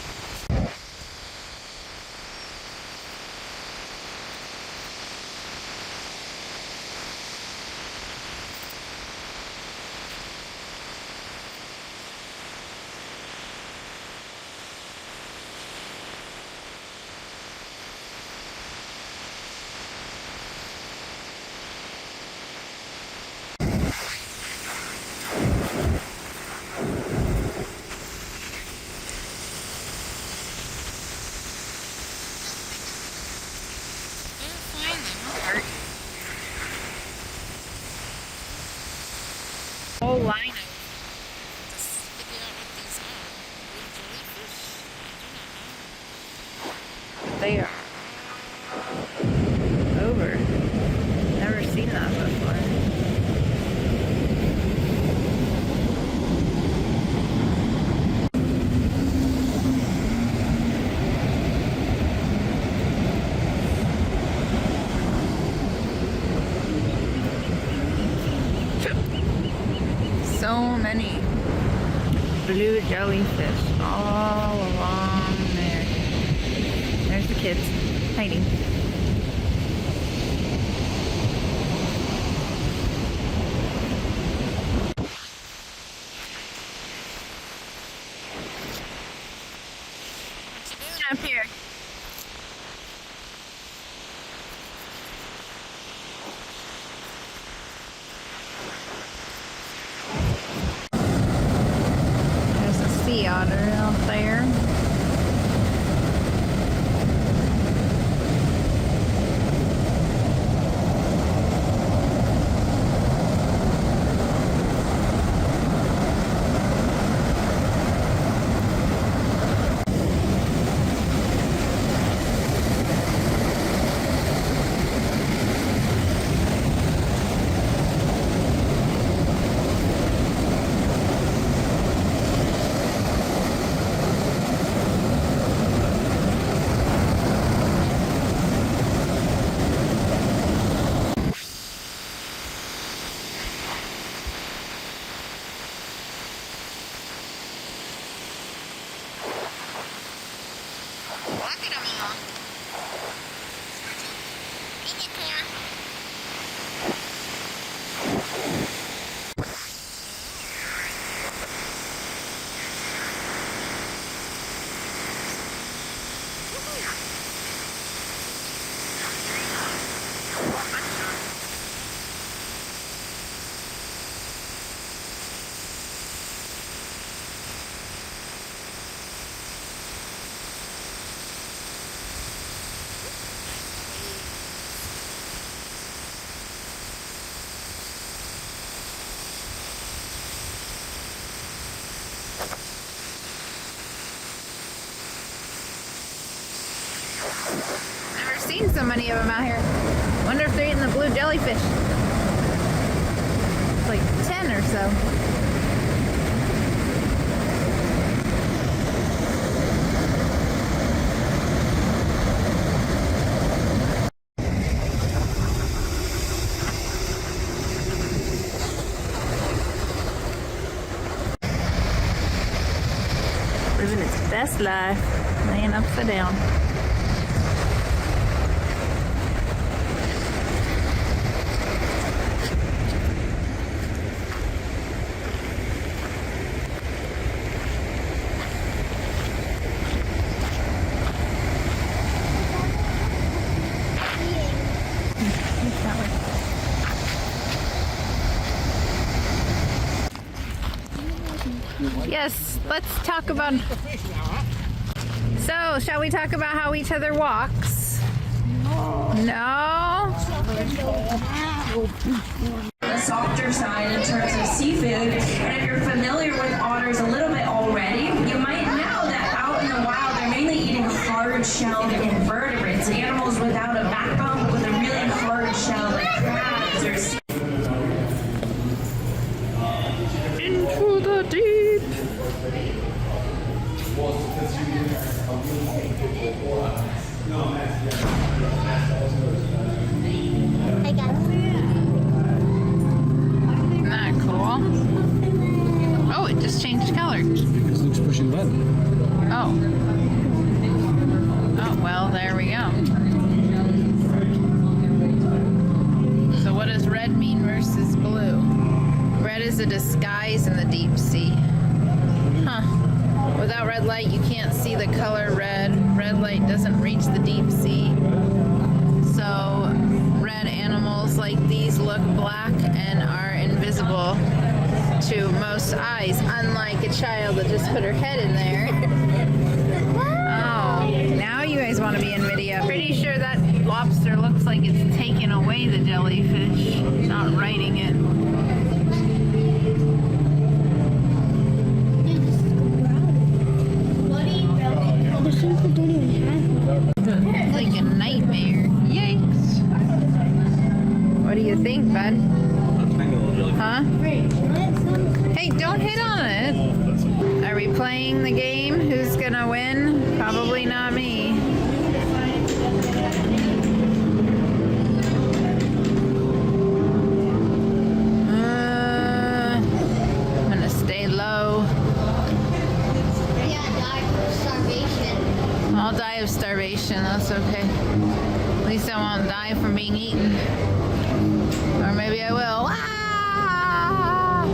Whole line of just figure out what these are. Blue jellyfish? I do not know. They are over. Never seen that before. So many blue jellyfish all along there. There's the kids hiding. What you doing up here? Sea otter out there. Look at them all. In the car. Never seen so many of them out here. Wonder if they're eating the blue jellyfish. It's like 10 or so. Living its best life, laying upside down. Yes, let's talk about. So, shall we talk about how each other walks? No? The softer side in terms of seafood, and if you're familiar with otters a little bit already, you might know that out in the wild they're mainly eating hard-shelled invertebrates, animals without a backbone but with a really hard shell like crabs or sea. Into the deep. I got it. Isn't that cool? Oh, it just changed color. Because Luke's pushing the button. Oh. Oh, well, there we go. So what does red mean versus blue? Red is a disguise in the deep sea. Huh. Without red light, you can't see the color red. Red light doesn't reach the deep sea. So red animals like these look black and are invisible to most eyes, unlike a child that just put her head in there. Oh, now you guys want to be in video. Pretty sure that lobster looks like it's taking away the jellyfish, not riding it. It's like a nightmare. Yikes. What do you think, bud? Huh? Hey, don't hit on it. Are we playing the game? Who's gonna win? Probably not me. I'm gonna stay low. I'll die of starvation, that's okay. At least I won't die from being eaten. Or maybe I will. Ah!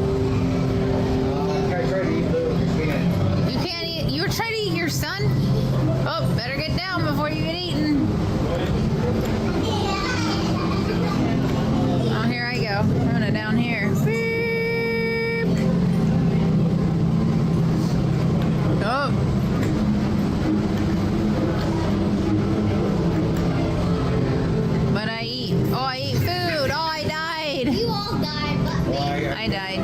You can't eat. You were trying to eat your son? Oh, better get down before you get eaten. Oh, here I go. I'm gonna down here. Beep. Oh. But I eat. Oh, I ate food. Oh, I died. You all died, but me. I died.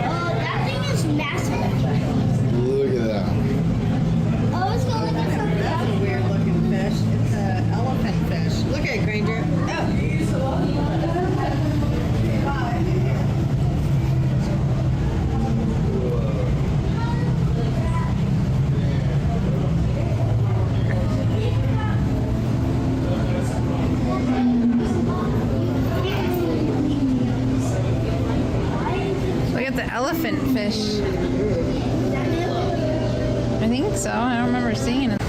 Oh, that thing is massive. Look at that. Oh, it's going like something. That's a weird looking fish. It's an elephant fish. Look at it, Granger. Look at the elephant fish. I think so. I don't remember seeing it.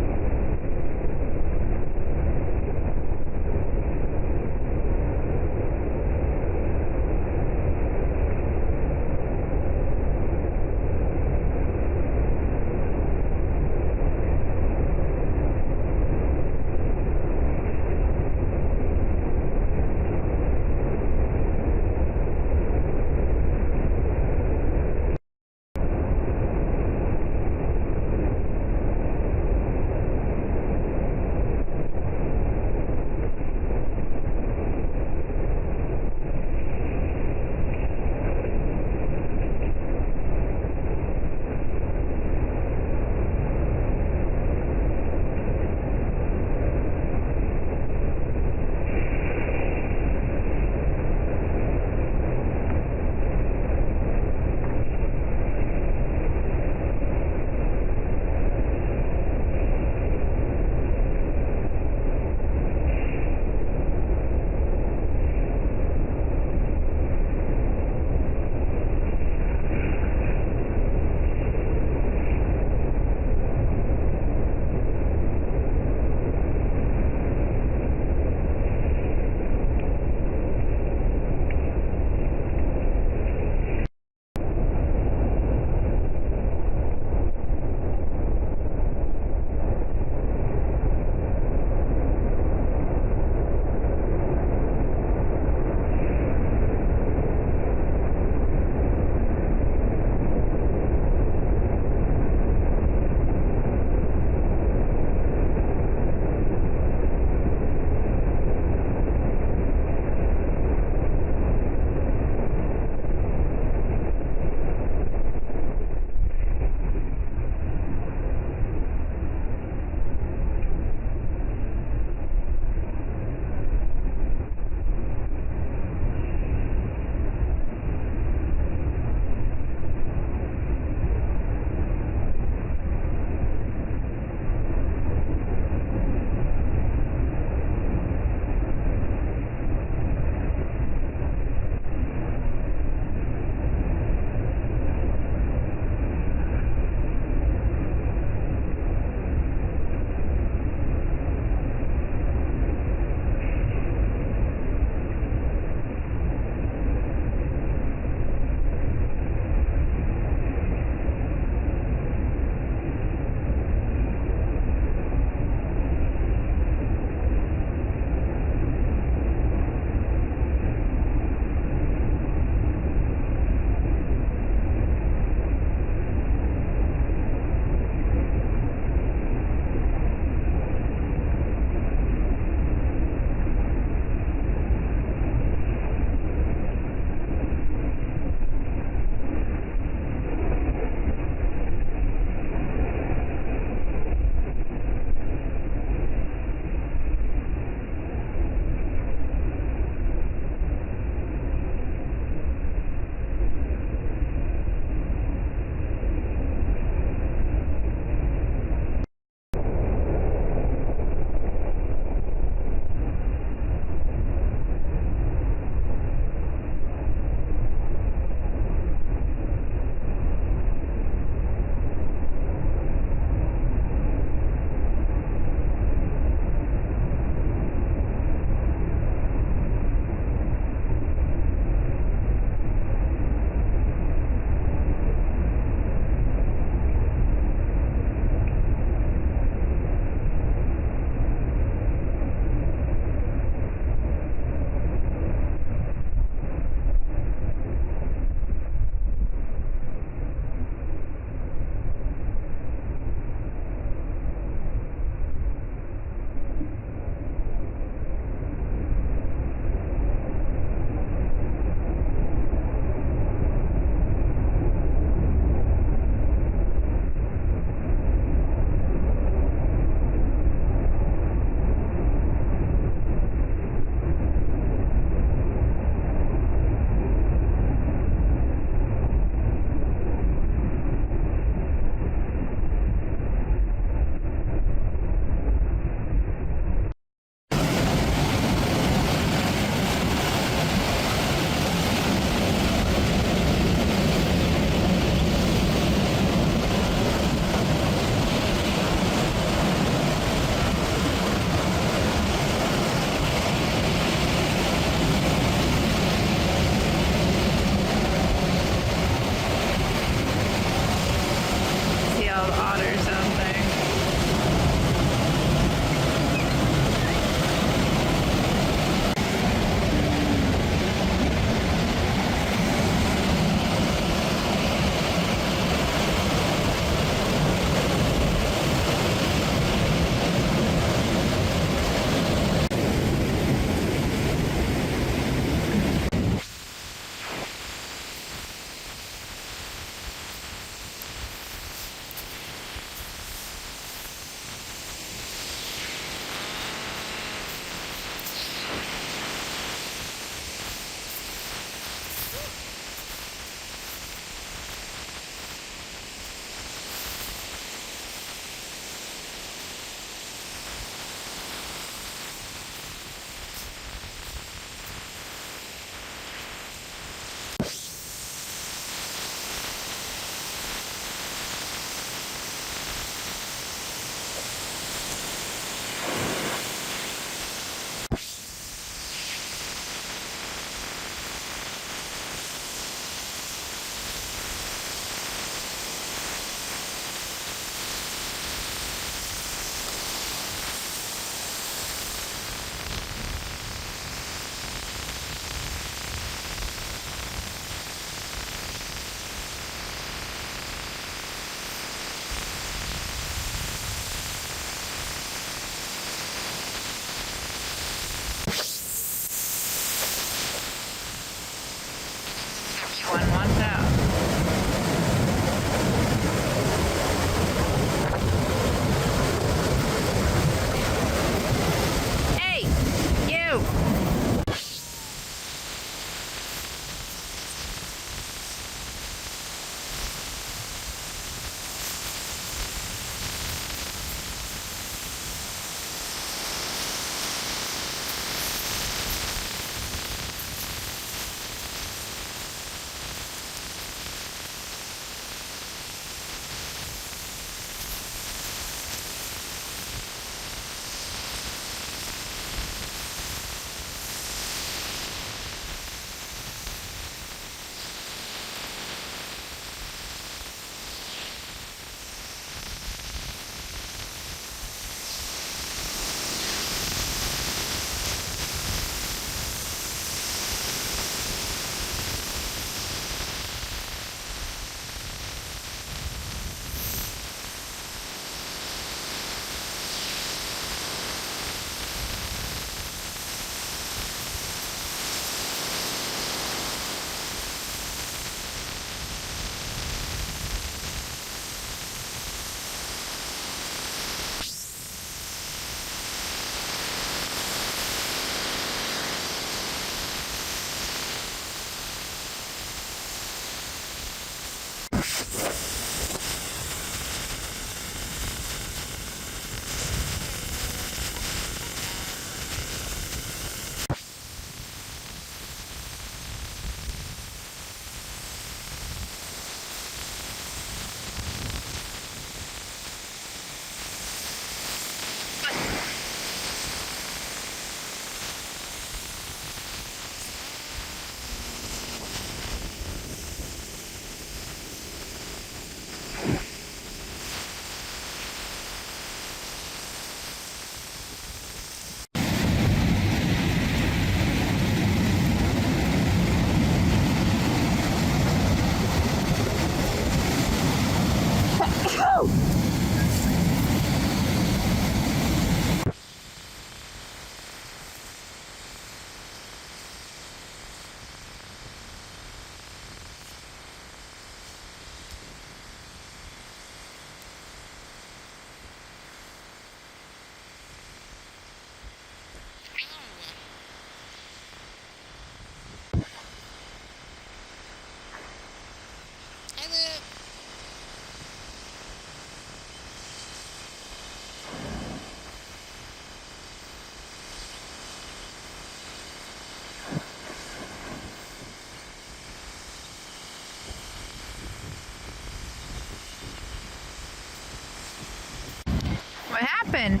happened?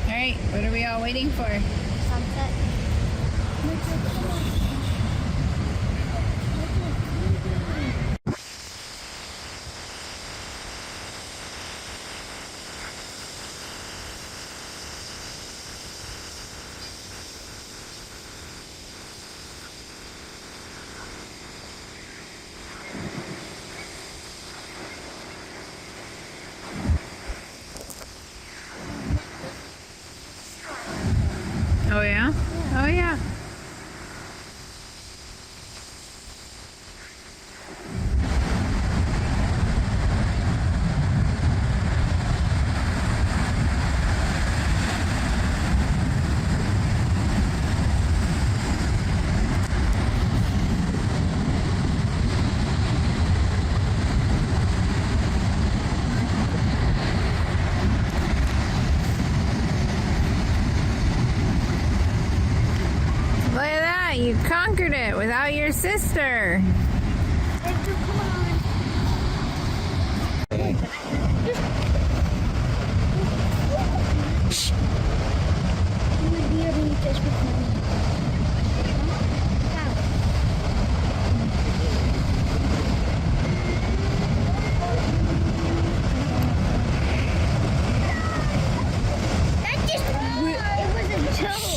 All right, what are we all waiting for? Sunset. Oh yeah? Oh yeah. Look at that, you conquered it without your sister. Victor, come on. You would be able to fish with me. That just, it was a joke.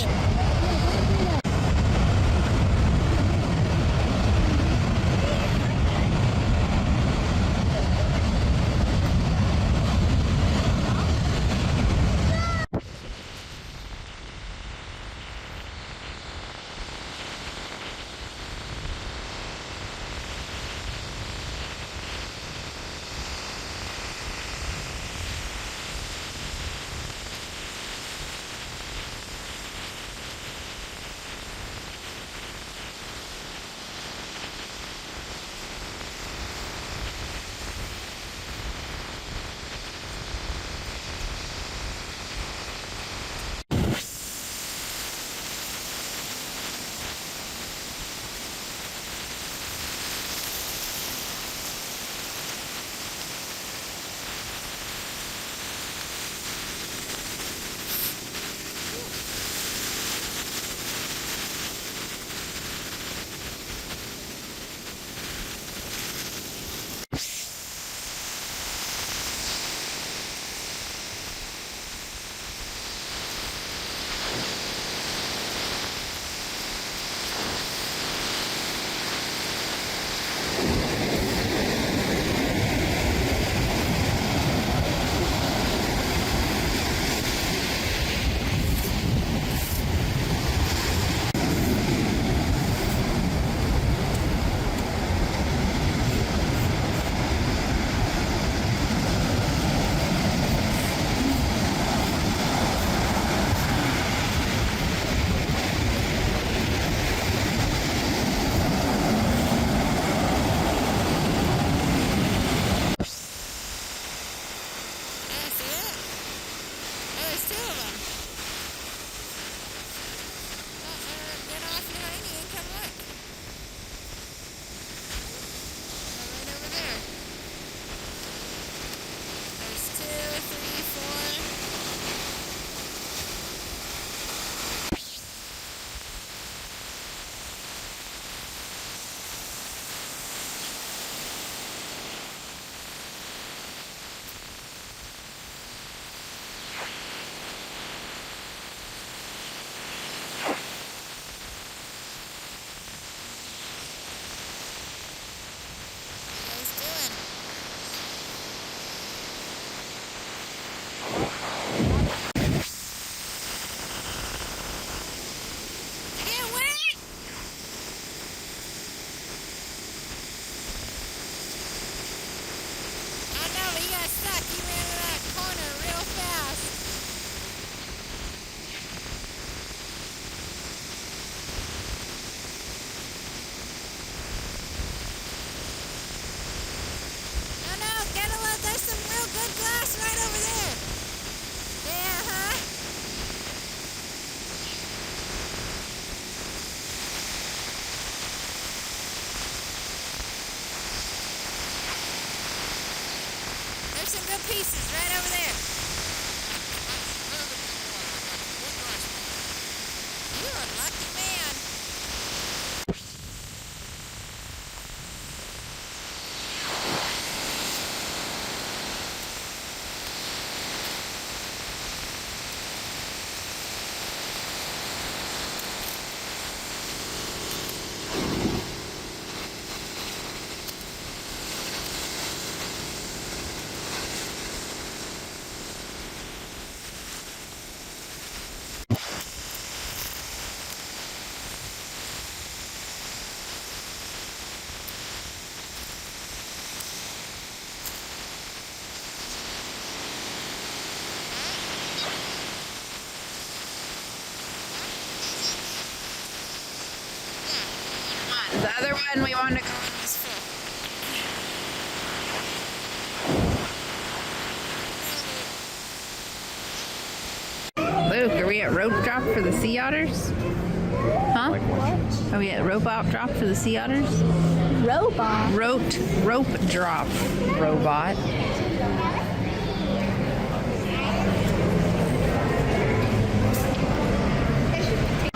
pieces right over there. You're a lucky man. The other one we wanted to go on was full. Luke, are we at rope drop for the sea otters? Huh? Are we at rope drop for the sea otters? Robot. Rope drop. Robot.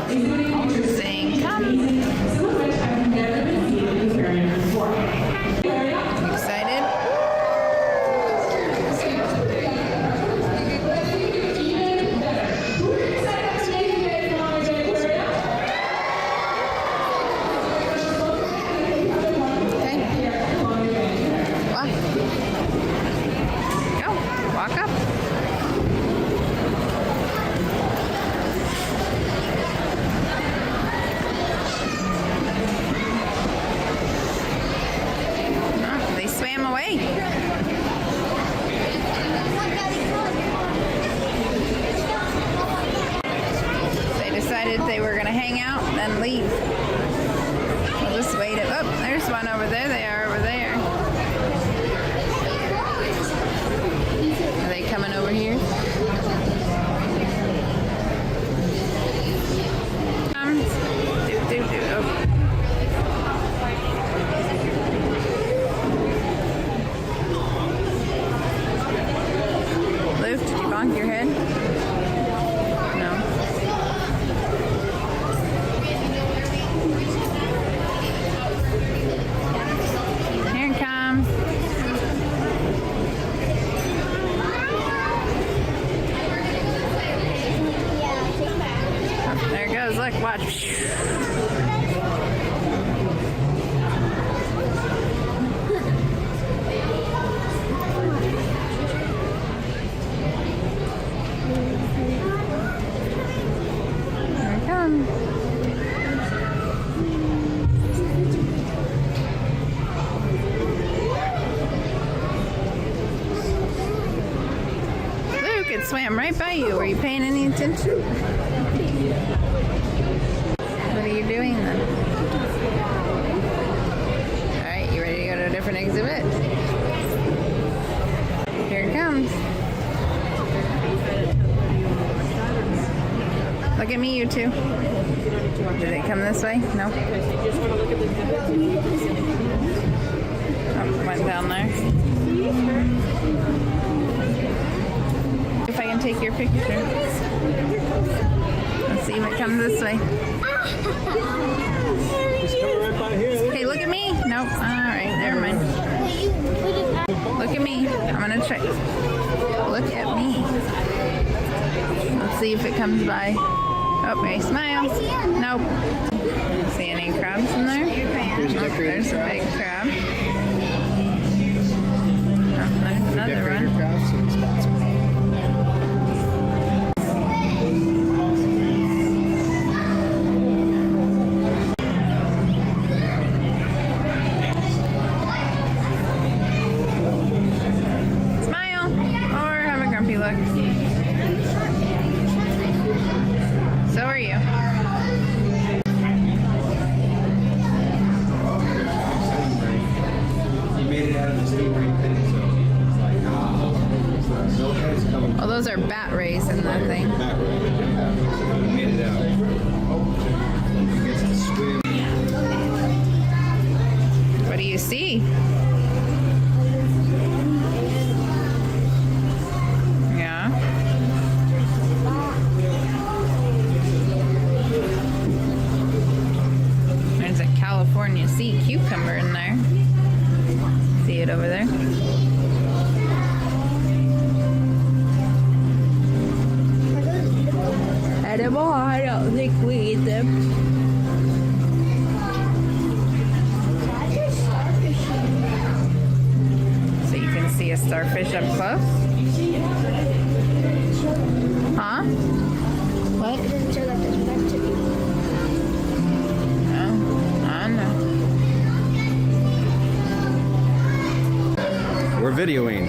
Saying come. Excited? Walk up. Oh, they swam away. They decided they were going to hang out and then leave. We'll just wait it. Oh, there's one over there. They are over there. Are they coming over here? Oh. Luke, did you bonk your head? No. Here it comes. There it goes. Look, watch. Here it comes. Luke, it swam right by you. Were you paying any attention? What are you doing then? Alright, you ready to go to a different exhibit? Here it comes. Look at me, you two. Did it come this way? No? Oh, went down there. If I can take your picture. Let's see if it comes this way. Hey, look at me. Nope. Alright, never mind. Look at me. I'm gonna try. Look at me. Let's see if it comes by. Oh, hey, smile. Nope. See any crabs in there? Oh, there's a big crab. Oh, there's another one. So are you. You made it out of the sleeping thing, so it's like, no heads coming. Well, those are bat rays in that thing. You made it out. He gets to swim. What do you see? cucumber in there. See it over there? Edible? I don't think we eat them. So you can see a starfish up close? Huh? What? No, I know. We're videoing.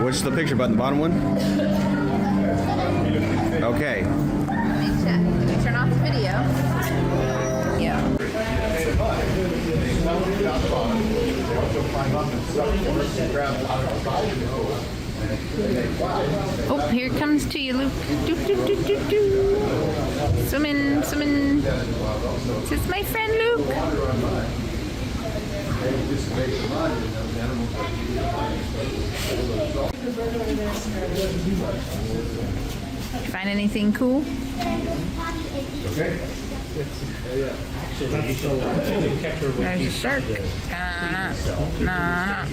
What's the picture button? The bottom one? Okay. Turn off the video. Yeah. Oh, here it comes to you, Luke. Do, do, do, do, do. Swim in, swim in. This is my friend Luke. Find anything cool? Okay. There's a shark. Nah.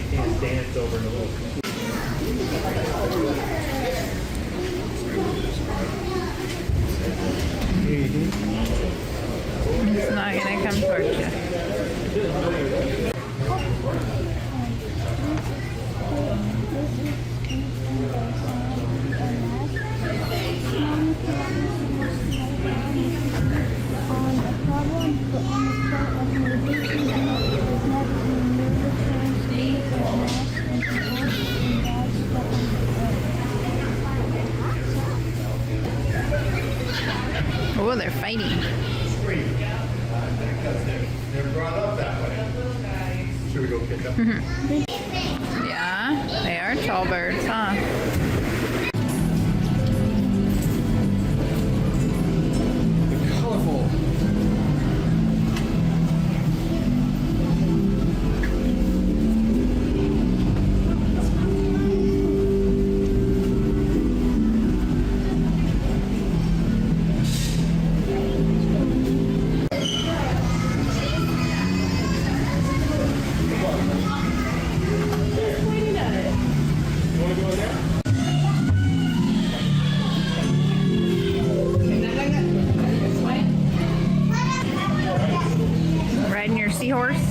It's not gonna come towards you. Oh, they're fighting. They're brought up that way. Should we go pick up? Yeah, they are tall birds, huh? Colorful. Riding your seahorse?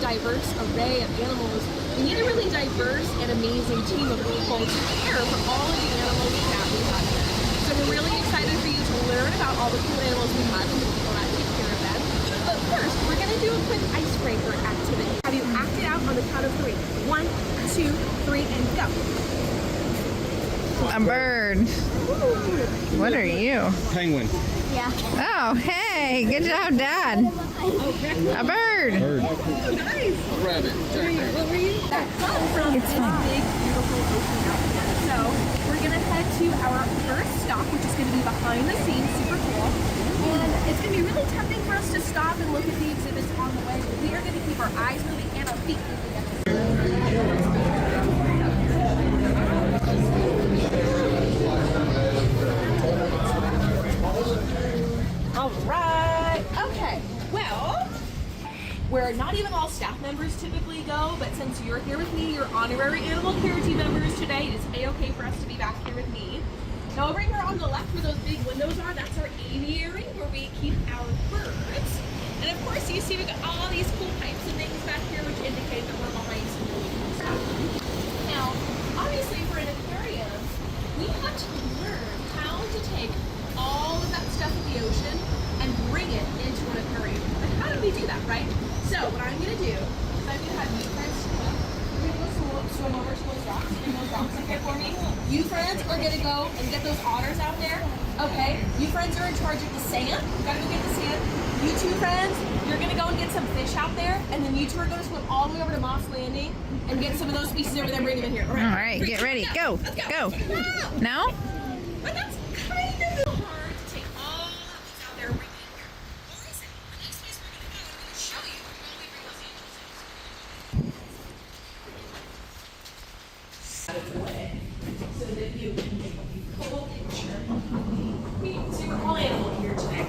diverse array of animals, we need a really diverse and amazing team of people to care for all of the animals that we have here. So we're really excited for you to learn about all the cool animals we have and the people that take care of them. But first, we're going to do a quick icebreaker activity. Have you acted out on the count of 3? 1, 2, 3, and go. A bird. What are you? Penguin. Yeah. Oh, hey, good job, Dad. A bird. Nice. A rabbit. What were you? That comes from It's this fine. big, beautiful ocean out here. So we're gonna head to our first stop, which is gonna be behind the scenes, super cool. And it's gonna be really tempting for us to stop and look at the exhibits on the way. But we are gonna keep our eyes moving and our feet moving. All right. Okay. Well, where not even all staff members typically go, but since you're here with me, you're honorary animal care team members today, it is a-okay for us to be back here with me. Now over here on the left where those big windows are, that's our aviary where we keep our birds. And of course you see we've got all these cool pipes and things back here which indicate that we're behind some really cool stuff. So what I'm gonna do is I'm gonna have you friends we're gonna go swim over to those rocks. Bring those rocks up here for me. You friends are gonna go and get those otters out there. Okay. You friends are in charge of the sand. Gotta go get the sand. You two friends, you're gonna go and get some fish out there, and then you two are gonna swim all the way over to Moss Landing and get some of those species over there. Bring them in here. All right, get ready. Go. Go. No? But that's kind of hard to take all of these out there and bring them in here. Well, listen, the next place we're gonna go, I'm gonna show you how we bring those angels in. Out of the way, so that you can take a full picture. See, we're all animal here today.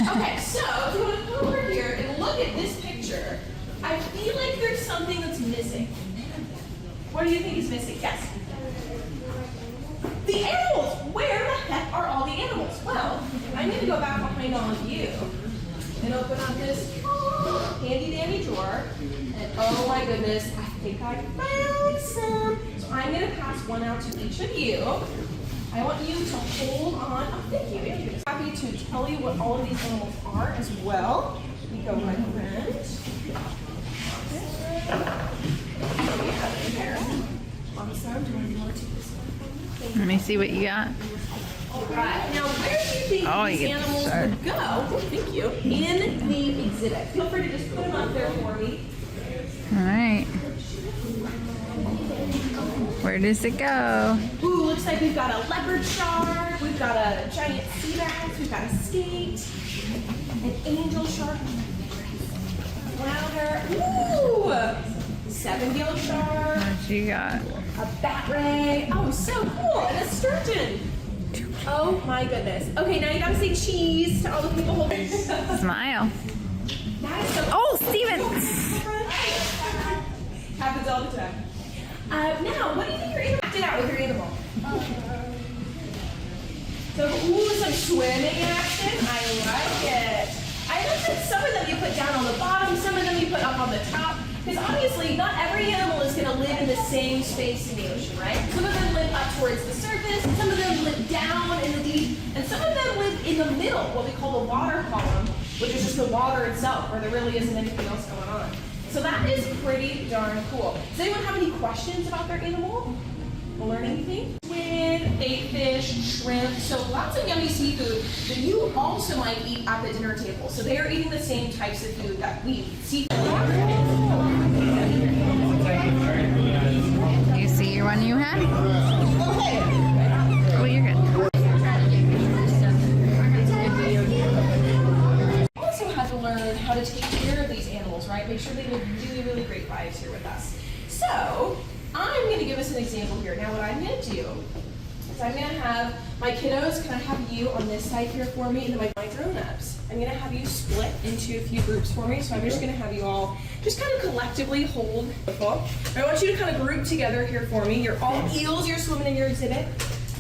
Okay, so if you want to come over here and look at this picture, I feel like there's something that's missing. What do you think is missing? Yes. The animals! Where the heck are all the animals? Well, I'm going to go back behind all of you and open up this handy dandy drawer. And oh my goodness, I think I found some. So I'm going to pass one out to each of you. I want you to hold on. Oh, thank you. I'm happy to tell you what all of these animals are as well. Here you go, my friend. Awesome. Do you want to take this one? Let me see what you got. All right. Now, where do you think these animals would go? Oh, thank you. In the exhibit. Feel free to just put them up there for me. All right. Where does it go? Ooh, looks like we've got a leopard shark, we've got a giant sea bass, we've got a skate, an angel shark, flounder, ooh, seven-gill shark, What you got? a bat ray, oh, so cool, and a sturgeon. Oh my goodness. Okay, now you gotta say cheese to all the people holding. Smile. That is so cool. Oh, Steven! Happens all the time. Now, what do you think your animal did out with your animal? So, ooh, some swimming action. I like it. I like that some of them you put down on the bottom, some of them you put up on the top. Because obviously, not every animal is going to live in the same space in the ocean, right? Some of them live up towards the surface, some of them live down in the deep, and some of them live in the middle, what we call the water column, which is just the water itself, where there really isn't anything else going on. So that is pretty darn cool. Does anyone have any questions about their animal? Learn anything? Squid, bait fish, shrimp, so lots of yummy seafood that you also might eat at the dinner table. So they are eating the same types of food that we eat. Seafood. You see your one you had? Oh, you're good. Also had to learn how to take care of these animals, right? Make sure they live really, really great lives here with us. So I'm going to give us an example here. Now what I'm going to do is I'm going to have my kiddos, can I have you on this side here for me, and then my grown-ups. I'm going to have you split into a few groups for me, so I'm just going to have you all just kind of collectively hold the book. I want you to kind of group together here for me. You're all eels, you're swimming in your exhibit.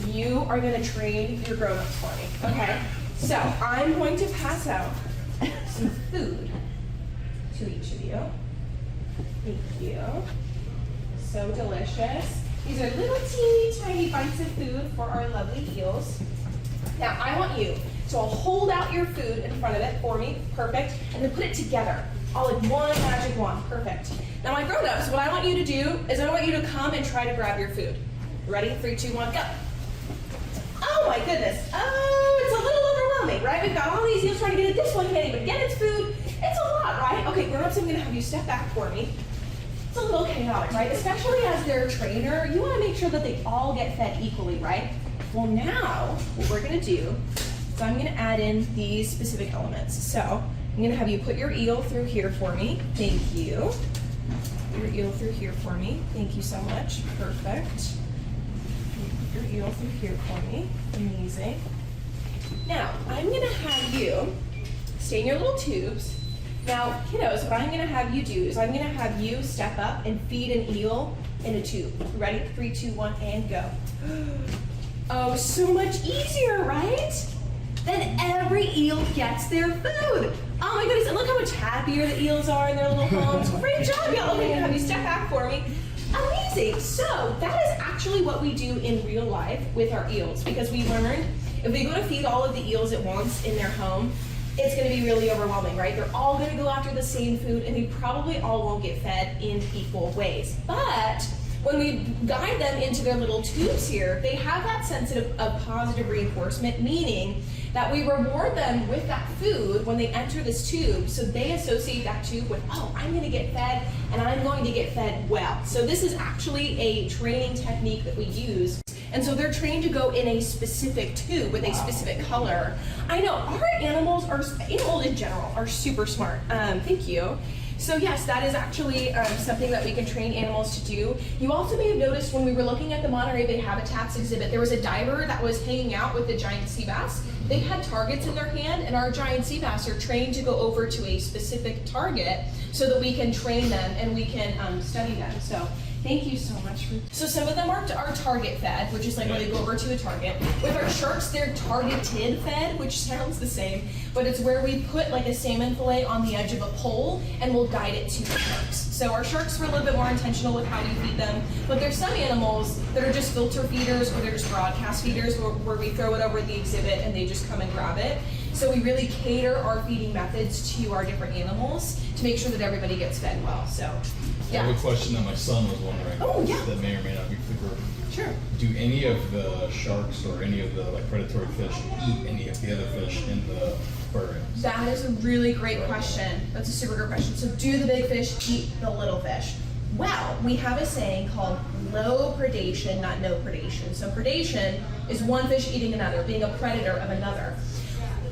You are going to train your grown-ups for me, okay? So I'm going to pass out some food to each of you. Thank you. So delicious. These are little teeny tiny bites of food for our lovely eels. Now I want you to hold out your food in front of it for me, perfect, and then put it together, all in one magic wand, perfect. Now my grown-ups, what I want you to do is I want you to come and try to grab your food. Ready? 3, 2, 1, go. Oh my goodness. Oh, it's a little overwhelming, right? We've got all these eels trying to get it. This one can't even get its food. It's a lot, right? Okay, grown-ups, I'm gonna have you step back for me. It's a little chaotic, right? Especially as their trainer, you want to make sure that they all get fed equally, right? Well, now what we're going to do is I'm going to add in these specific elements. So I'm going to have you put your eel through here for me. Thank you. Put your eel through here for me. Thank you so much. Perfect. Put your eel through here for me. Amazing. Now I'm going to have you stay in your little tubes. Now, kiddos, what I'm going to have you do is I'm going to have you step up and feed an eel in a tube. Ready? 3, 2, 1, and go. Oh, so much easier, right? Then every eel gets their food. Oh my goodness, and look how much happier the eels are in their little homes. Great job, y'all. I'm going to have you step back for me. Amazing. So that is actually what we do in real life with our eels, because we learned if we go to feed all of the eels at once in their home, it's going to be really overwhelming, right? They're all going to go after the same food, and they probably all won't get fed in equal ways. But when we guide them into their little tubes here, they have that sense of positive reinforcement, meaning that we reward them with that food when they enter this tube, so they associate that tube with, oh, I'm going to get fed, and I'm going to get fed well. So this is actually a training technique that we use. And so they're trained to go in a specific tube with a specific color. I know, our animals in general are super smart. Thank you. So yes, that is actually something that we can train animals to do. You also may have noticed when we were looking at the Monterey Bay Habitats exhibit, there was a diver that was hanging out with the giant sea bass. They had targets in their hand, and our giant sea bass are trained to go over to a specific target so that we can train them and we can study them. So thank you so much. So some of them are target fed, which is like where they go over to a target. With our sharks, they're targeted fed, which sounds the same, but it's where we put like a salmon fillet on the edge of a pole and we'll guide it to the sharks. So our sharks are a little bit more intentional with how we feed them, but there's some animals that are just filter feeders or they're just broadcast feeders where we throw it over the exhibit and they just come and grab it. So we really cater our feeding methods to our different animals to make sure that everybody gets fed well. So yeah. I have a question that my son was wondering. Oh, yeah. That may or may not be for group. Sure. Do any of the sharks or any of the like predatory fish eat any of the other fish in the aquarium? That is a really great question. That's a super good question. So do the big fish eat the little fish? Well, we have a saying called low predation, not no predation. So predation is one fish eating another, being a predator of another.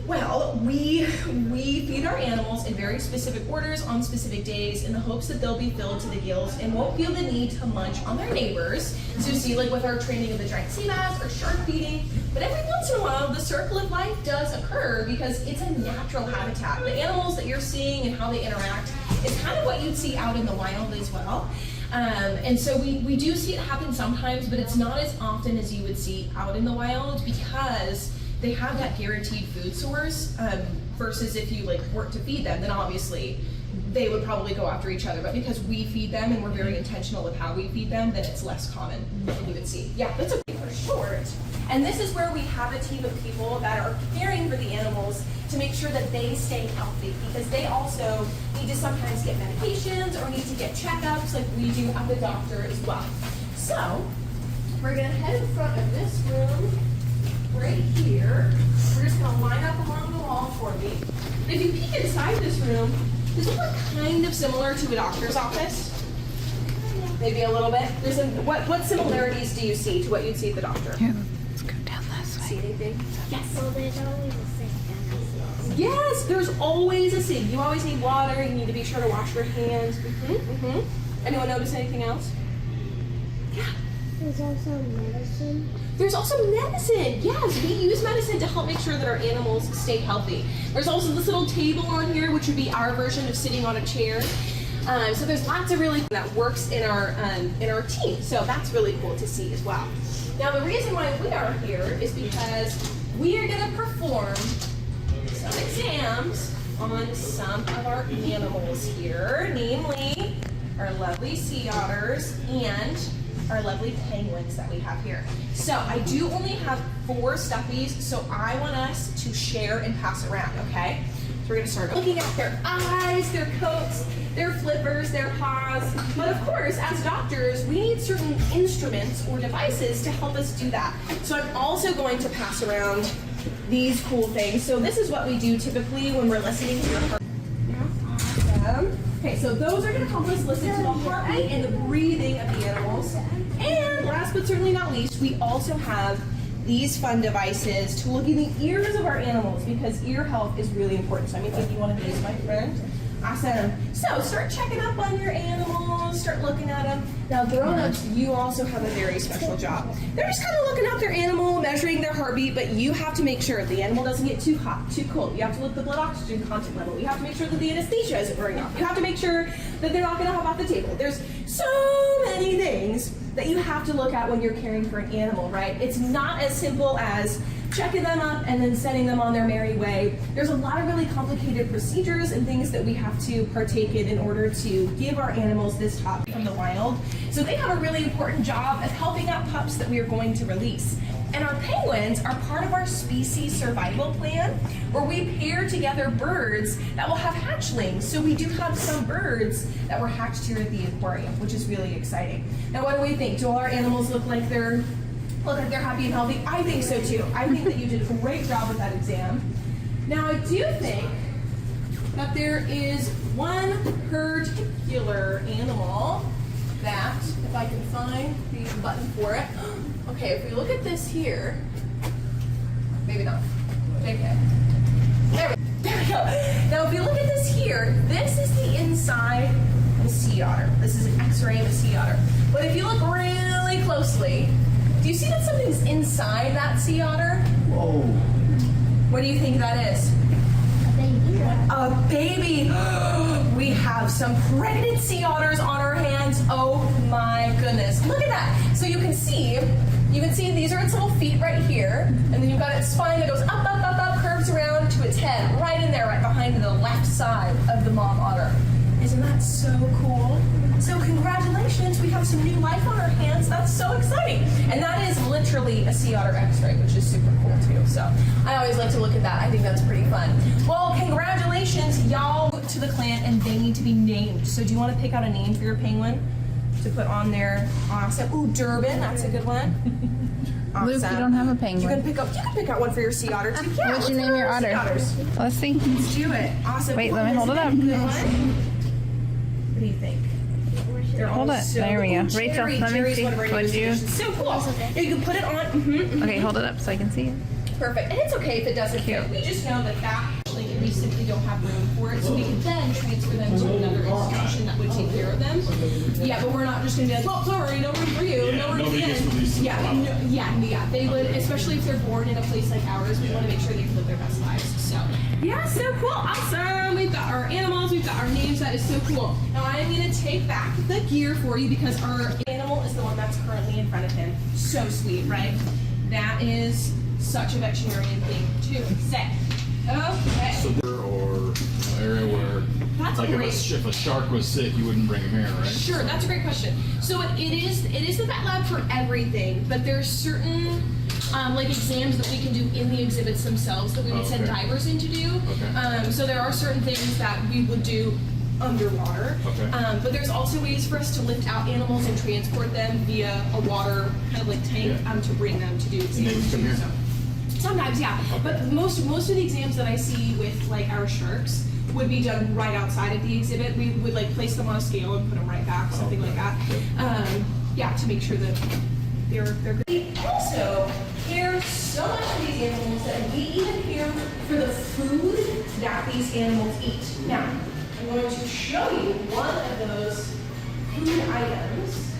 Well, we feed our animals in very specific orders on specific days in the hopes that they'll be filled to the gills and won't feel the need to munch on their neighbors. So you see, like with our training of the giant sea bass or shark feeding, but every once in a while the circle of life does occur because it's a natural habitat. The animals that you're seeing and how they interact is kind of what you'd see out in the wild as well. And so we do see it happen sometimes, but it's not as often as you would see out in the wild because they have that guaranteed food source versus if you like work to feed them, then obviously they would probably go after each other. But because we feed them and we're very intentional with how we feed them, then it's less common than you would see. Yeah, that's okay for short. And this is where we have a team of people that are caring for the animals to make sure that they stay healthy because they also need to sometimes get medications or need to get checkups like we do at the doctor as well. So we're gonna head in front of this room right here. We're just gonna line up along the wall for me. And if you peek inside this room, does it look kind of similar to a doctor's office? Maybe a little bit. There's what similarities do you see to what you'd see at the doctor? Here, let's go down this way. See anything? Yes. Well, there's always a sink. Yes, there's always a sink. You always need water. You need to be sure to wash your hands. Anyone notice anything else? Yeah. There's also medicine. There's also medicine. Yes, we use medicine to help make sure that our animals stay healthy. There's also this little table on here, which would be our version of sitting on a chair. So there's lots of really that works in our team. So that's really cool to see as well. Now the reason why we are here is because we are going to perform some exams on some of our animals here, namely our lovely sea otters and our lovely penguins that we have here. So I do only have 4 stuffies, so I want us to share and pass around, okay? So we're gonna start looking at their eyes, their coats, their flippers, their paws. But of course, as doctors, we need certain instruments or devices to help us do that. So I'm also going to pass around these cool things. So this is what we do typically when we're listening to your heart. Awesome. Okay, so those are going to help us listen to the heartbeat and the breathing of the animals. And last but certainly not least, we also have these fun devices to look in the ears of our animals because ear health is really important. So I'm going to give you one of these, my friend. Awesome. So start checking up on your animals, start looking at them. Now grown-ups, you also have a very special job. They're just kind of looking at their animal, measuring their heartbeat, but you have to make sure the animal doesn't get too hot, too cold. You have to look at the blood oxygen content level. You have to make sure that the anesthesia isn't wearing off. You have to make sure that they're not going to hop off the table. There's so many things that you have to look at when you're caring for an animal, right? It's not as simple as checking them up and then sending them on their merry way. There's a lot of really complicated procedures and things that we have to partake in order to give our animals this top from the wild. So they have a really important job of helping out pups that we are going to release. And our penguins are part of our species survival plan, where we pair together birds that will have hatchlings. So we do have some birds that were hatched here at the aquarium, which is really exciting. Now, what do we think? Do all our animals look like they're happy and healthy? I think so too. I think that you did a great job with that exam. Now, I do think that there is one particular animal that, if I can find the button for it. Okay, if we look at this here, maybe not. Okay. There we go. Now, if you look at this here, this is the inside of a sea otter. This is an X-ray of a sea otter. But if you look really closely, do you see that something's inside that sea otter? Whoa. What do you think that is? A baby. We have some pregnant sea otters on our hands. Oh my goodness. Look at that. So you can see these are its little feet right here, and then you've got its spine that goes up, up, up, up, curves around to its head, right in there, right behind the left side of the mom otter. Isn't that so cool? So congratulations, we have some new life on our hands. That's so exciting. And that is literally a sea otter X-ray, which is super cool too. So I always like to look at that. I think that's pretty fun. Well, congratulations, y'all to the clan, and they need to be named. So do you want to pick out a name for your penguin to put on there? Awesome. Ooh, Durbin, that's a good one. Awesome. Luke, you don't have a penguin. You can pick out one for your sea otter too. Yeah, what'd you name your otter? Let's see. Let's do it. Awesome. Wait, let me hold it up. What do you think? Hold it. So there we go. cool. Rachel, let me Jerry's see. one of our Would you? newest additions. So cool. You can put it on. Okay, hold it up so I can see it. Perfect. And it's okay if it doesn't fit. We just know that actually we simply don't have room for it, so we can then transfer them to another institution that would take care of them. Yeah, but we're not just going to be like, well, sorry, no room for you, no room for you. Yeah. They would, especially if they're born in a place like ours, we want to make sure they can live their best lives. So, yeah, so cool. Awesome. We've got our animals, we've got our names. That is so cool. Now, I'm going to take back the gear for you because our animal is the one that's currently in front of him. So sweet, right? That is such a veterinarian thing to say. Okay. So or an area where, That's like great. if a shark was sick, you wouldn't bring him here, right? Sure, that's a great question. So it is the vet lab for everything, but there's certain like exams that we can do in the exhibits themselves that we would send divers in to do. Okay. So there are certain things that we would do underwater. Okay. But there's also ways for us to lift out animals and transport them via a water kind of like tank to bring them to do exams. come here? So, sometimes, yeah. Okay. But most of the exams that I see with like our sharks would be done right outside of the exhibit. We would like place them on a scale and put them right back, something like that. Yeah, to make sure that they're good. We also care so much for these animals that we even care for the food that these animals eat. Now, I'm going to show you one of those food items.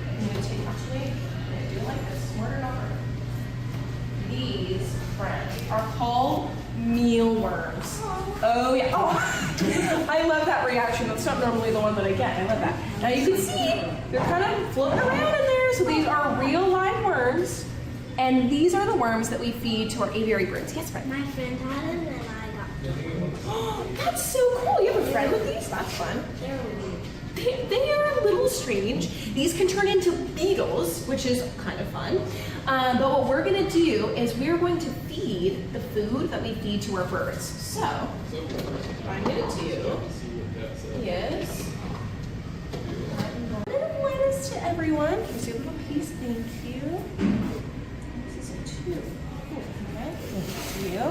I'm going to take actually, I'm going to do it like this, smarter not harder. These, friends, are called mealworms. Oh yeah. Oh, I love that reaction. That's not normally the one that I get. I love that. Now you can see they're kind of floating around in there. So these are real live worms, and these are the worms that we feed to our aviary birds. Yes, friend. My friend had them and I got Oh, that's so cool. You have a friend with these? That's fun. They are a little strange. These can turn into beetles, which is kind of fun. But what we're going to do is we're going to feed the food that we feed to our birds. So, what I'm going to do is I'm going to apply this to everyone. Here's your little piece. Thank you. This is too cool. Okay. Thank you.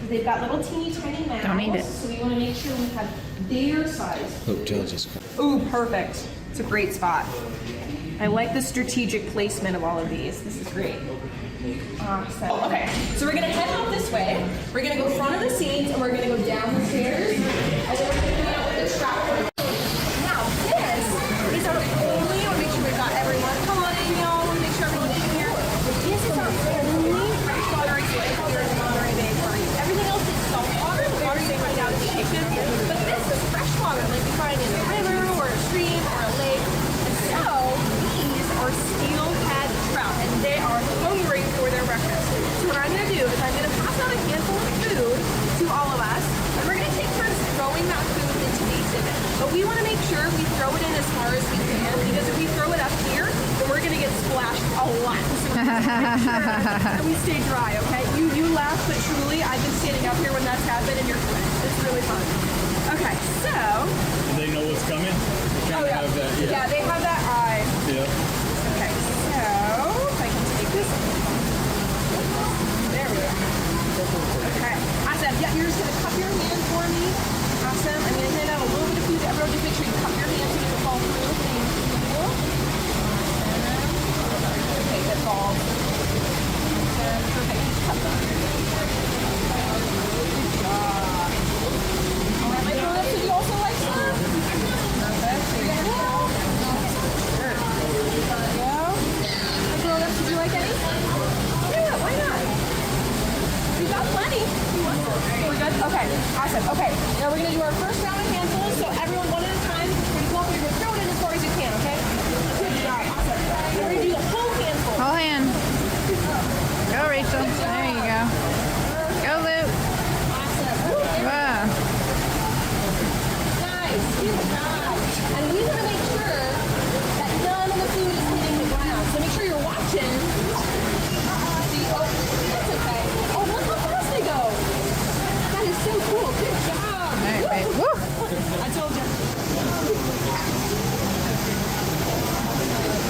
They've got little teeny tiny mouths. Don't eat it. So we want to make sure we have their size. Hotel just. Ooh, perfect. It's a great spot. I like the strategic placement of all of these. This is great. Awesome. Okay, so we're gonna head out this way. We're gonna go front of the scenes and we're gonna go down the stairs. And then we're gonna go out with the trap. Now this is our only, I wanna make sure we've got everyone. Come on in, y'all. I wanna make sure everyone's in here. This is our only freshwater exhibit here in Monterey Bay Party. Everything else is saltwater, the water you find out in the ocean. But this is freshwater, like you find in a river or a stream or a lake. And so these are steelhead trout, and they are hungry for their breakfast. So what I'm gonna do is I'm gonna pass out a handful of food to all of us, and we're gonna take turns throwing that food into the exhibit. But we wanna make sure we throw it in as far as we can, because if we throw it up here, then we're gonna gonna get splashed a lot. So make sure that we stay dry, okay? You laugh, but truly, I've been standing up here when that's happened, and you're fine. It's really fun. Okay, so. Do they know what's coming? Oh yeah. Have that, Yeah, they have that eye. Yeah. Okay, so if I can take this. There we go. Okay, awesome. Yeah, you're just gonna cup your hand for me. Awesome. I'm gonna hand out a little bit of food to everyone. Just make sure you cup your hand so it doesn't fall through. Thank you. Awesome. Okay, good ball. Awesome. Perfect. Just cup them. Good job. All right, my grown-ups, would you also like some? Perfect. Here you go. Sure. There we go. My grown-ups, would you like any? Yeah, why not? We got plenty. We're good? Okay, awesome. Okay, now we're gonna do our first round of handfuls. So everyone, one at a time. You're gonna throw it in as far as you can, okay? Good job. Awesome. We're gonna do the whole handful. Whole hand. Go, Rachel. There you go. Go, Luke. Awesome. Wow. Nice. Good job. And we want to make sure that none of the food is hitting the ground. So make sure you're watching. See, oh, that's okay. Oh, look how fast they go. That is so cool. Good job. All right, wait. Woo. I told you.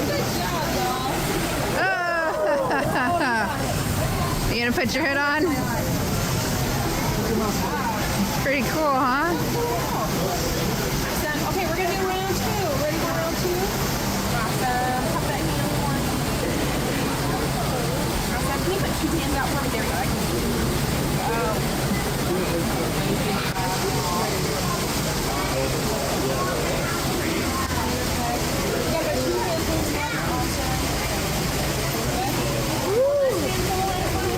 Good job, y'all. You gonna put your hood on? Pretty cool, huh? Awesome. Okay, we're gonna do round two. Ready for round two? Awesome. Pop that hand for me. Awesome. Can you put two hands out for me? There we go. I can see.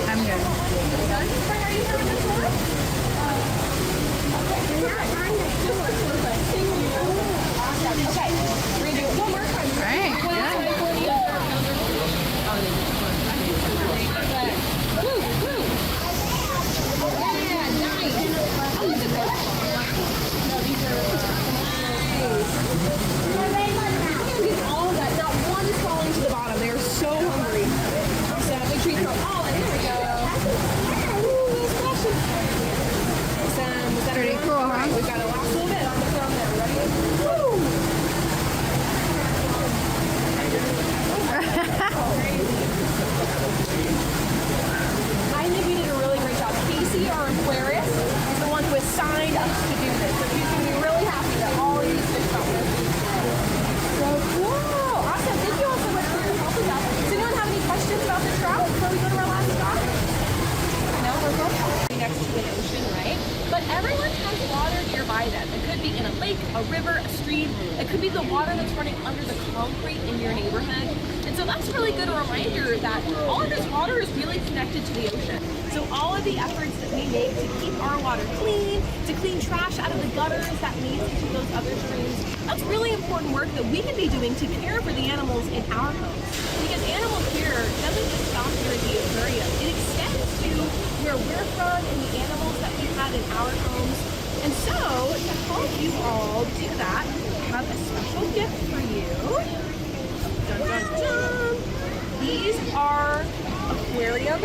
I'm good. Are you having this one? Awesome. Okay. We're gonna do it one more time. All right. Woo, woo. Yeah, nice. Oh, look at that. No, these are nice. Look at all of that. Not one is falling to the bottom. They are so hungry. Awesome. Make sure you throw all in. Here we go. Ooh, little splashes. Awesome. Was that Pretty everyone? cool, huh? All right, we've got a last little bit. I'm gonna throw them there. Ready? Woo! I think we did a really great job. Casey, our Aquarius, is the one who assigned us to do this. So she's going to be really happy that all of these fish got this. So cool. Awesome. Thank you all so much for your help with that. Does anyone have any questions about the trout before we go to our last stop? No, we're good. Next to an ocean, right? But everyone has water nearby them. It could be in a lake, a river, a stream. It could be the water that's running under the concrete in your neighborhood. And so that's really good a reminder that all of this water is really connected to the ocean. So all of the efforts that we make to keep our water clean, to clean trash out of the gutters that leads into those other streams, that's really important work that we can be doing to care for the animals in our homes. Because animal care doesn't just stop here at the aquarium. It extends to where we're from and the animals that we have in our homes. And so, to help you all do that, I have a special gift for you. Dun, dun, dun. These are aquarium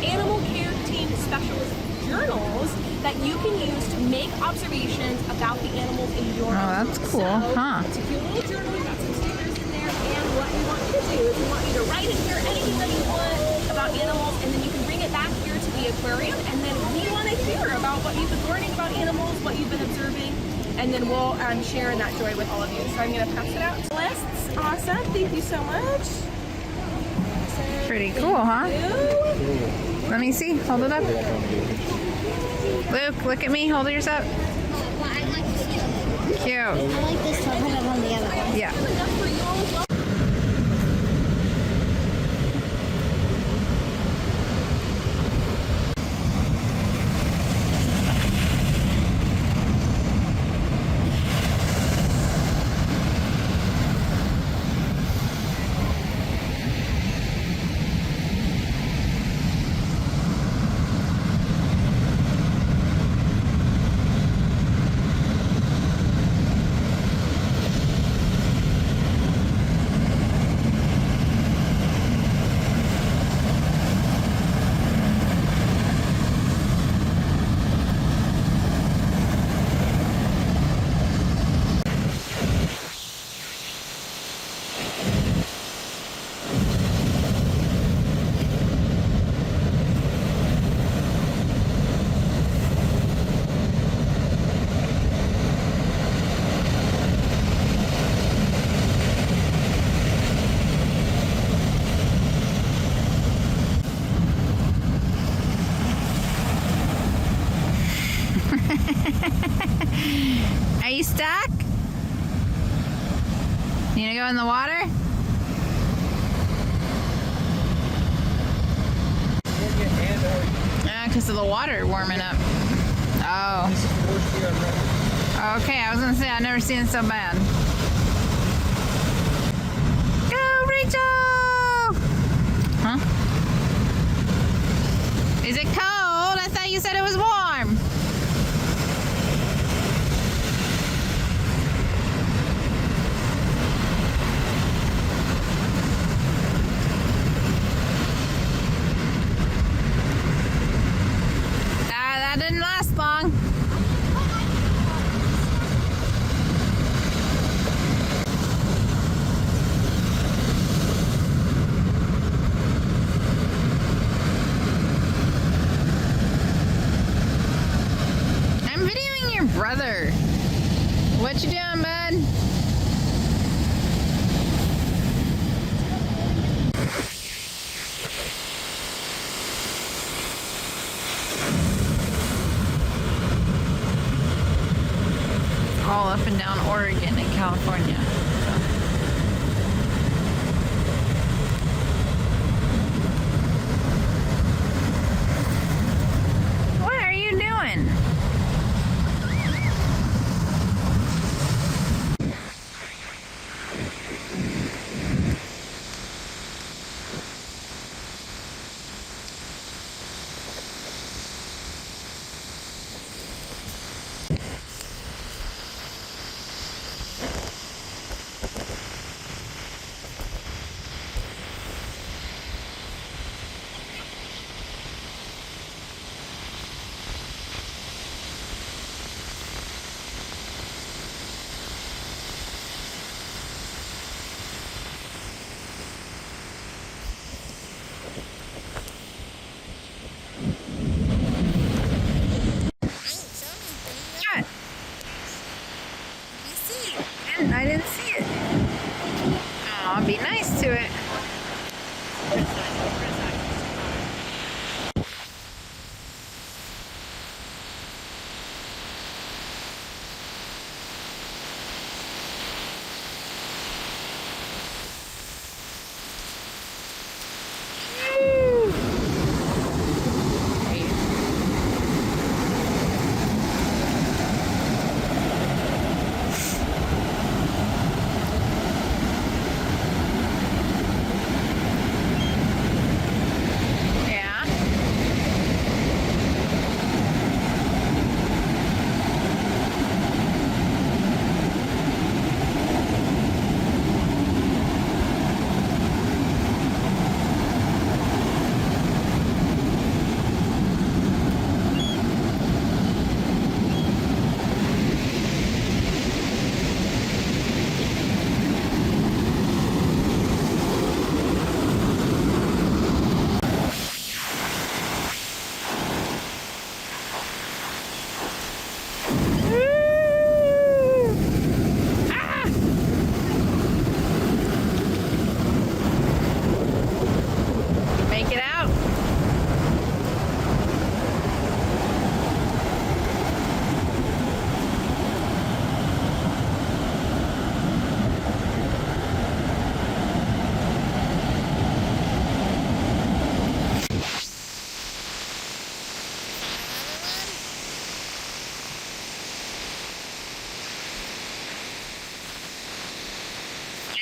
animal care team specialist journals that you can use to make observations about the animals in your Oh, home. that's cool, huh? It's a cute little journal. We've got some stickers in there, and what we want you to do is we want you to write in here anything that you want about animals, and then you can bring it back here to the aquarium, and then we want to hear about what you've been learning about animals, what you've been observing, and then we'll share in that joy with all of you. So I'm going to pass it out to lists. Awesome. Thank you so much. Pretty cool, huh? Let me see. Hold it up. Luke, look at me. Hold yours up. Cute. I like this to put it on the other one. Yeah. stuck? You gonna go in the water? Yeah, because of the water warming up. Oh. Okay, I was gonna say I've never seen it so bad. Go, Rachel! Huh? Is it cold? I thought you said it was warm. That didn't last long. I'm videoing your brother. What you doing, bud? All up and down Oregon and California. What are you doing? I didn't see it. Aw, be nice to it.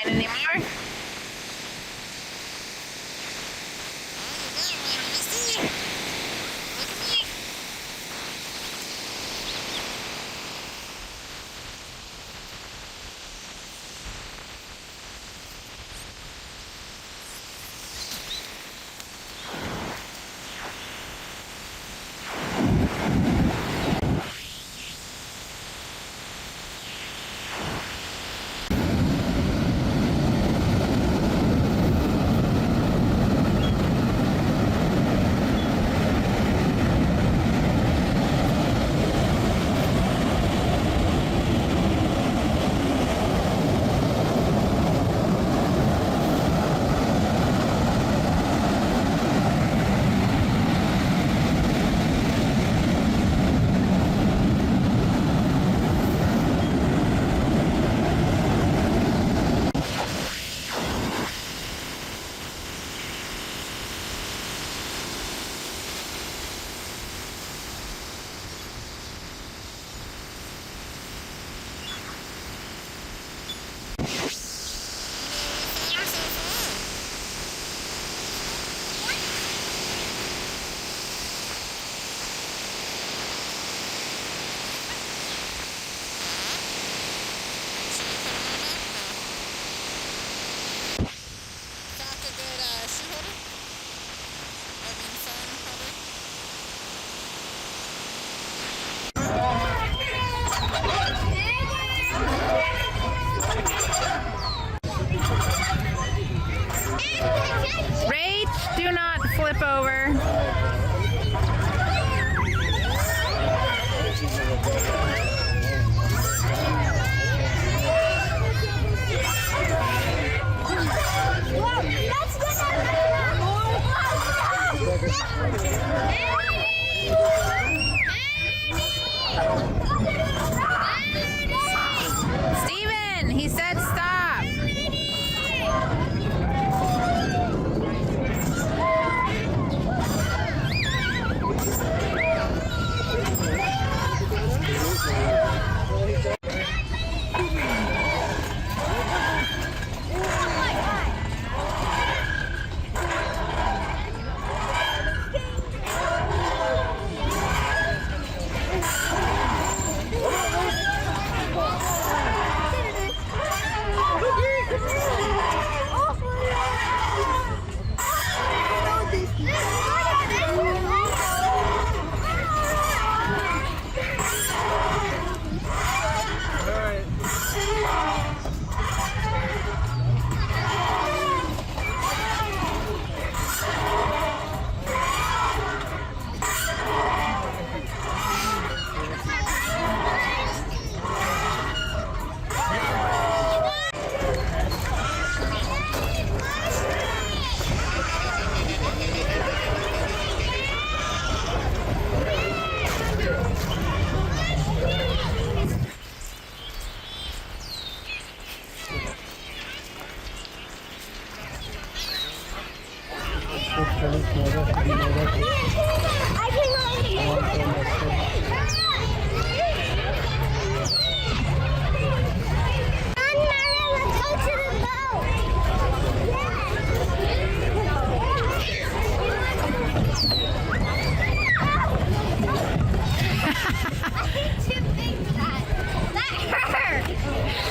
Anymore?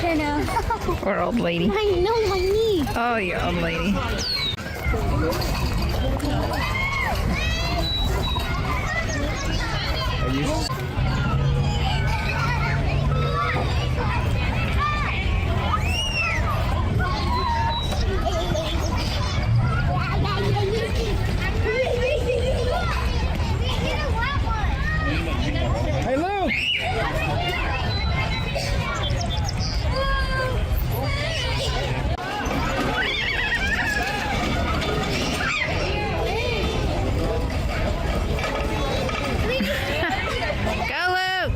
I know. Poor old lady. I know my knee. Oh, your old lady. Are you? Hey, Luke! Go, Luke!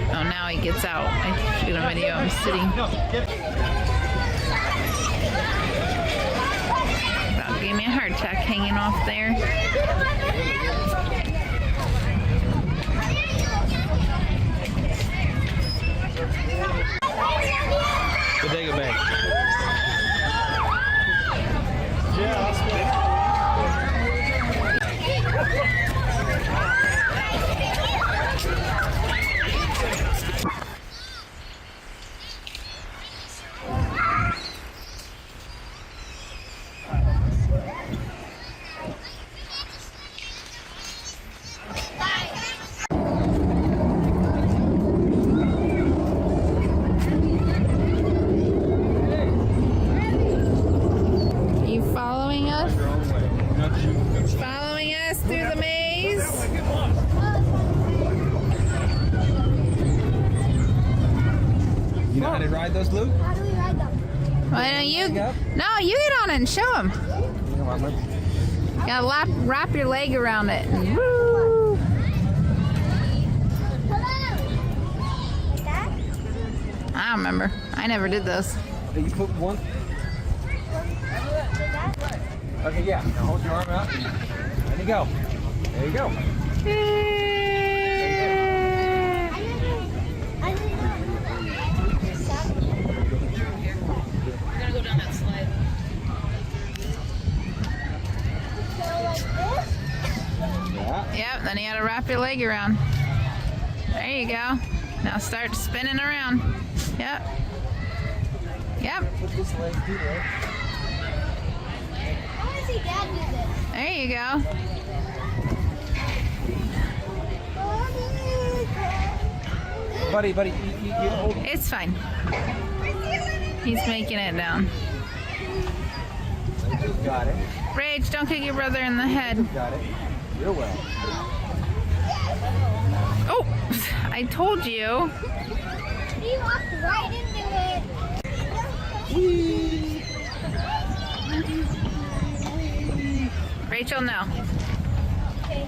Oh, now he gets out. I shoot a video. I'm sitting. About gave me a heart attack hanging off there. So take it back. Are you following us? Following us through the maze? You know how to ride those, Luke? How do we ride them? Why don't you? No, you get on it and show them. Gotta wrap your leg around it. And woo! I don't remember. I never did those. You put one. Okay, yeah. Now hold your arm out. There you go. There you go. We're gonna go down that slide. Yeah. Yep, then you gotta wrap your leg around. There you go. Now start spinning around. Yep. Yep. Put this leg through there. I want to see Dad do this. There you go. Buddy, you hold it. It's fine. He's making it down. Got it. Rage, don't kick your brother in the head. Got it. Real well. Oh, I told you. He walked right into it. Rachel, no. Okay.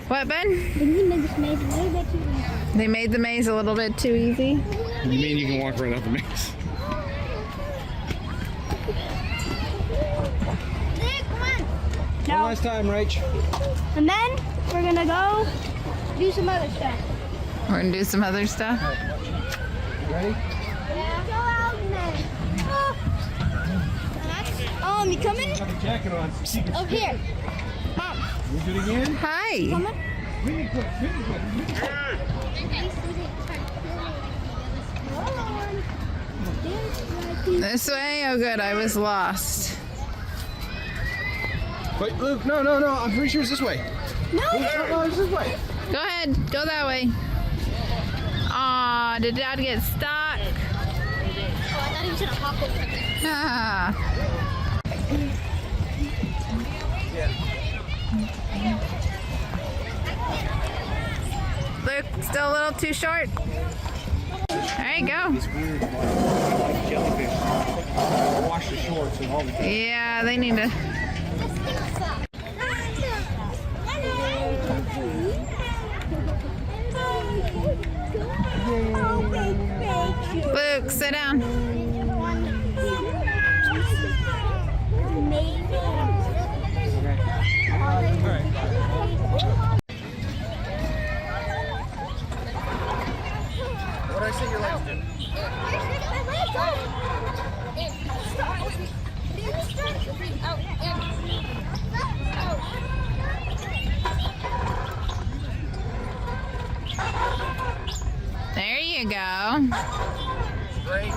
What, Ben? They made this maze a little bit too easy. They made the maze a little bit too easy. You mean you can walk right out the maze? Come on. One last time, Rach. And then we're gonna go do some other stuff. We're gonna do some other stuff. Ready? Yeah. Go out and then. You coming? Got the jacket on. Over here. Mom. You do it again? Hi. Coming? Really quick, really quick, really quick. This way? Oh good, I was lost. Wait, Luke, no. I'm pretty sure it's this way. No. No, it's this way. Go ahead, go that way. Aw, did Dad get stuck? Oh, I thought he was gonna hop over. Ah. Luke, still a little too short. There you go. It's weird, like jellyfish. Wash the shorts and all the things. Yeah, they need to. Luke, sit down. What did I say your legs did? There you go. Great.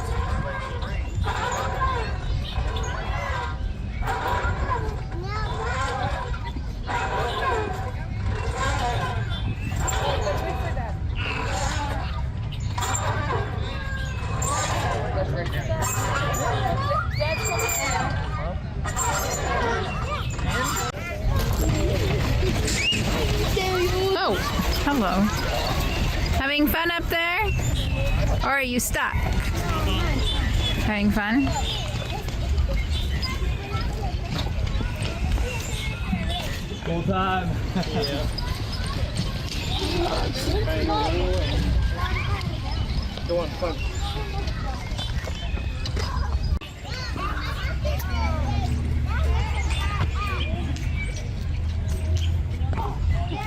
Oh, hello. Having fun up there? Or are you stuck? Having fun? Full time. Yeah. Go on, fun.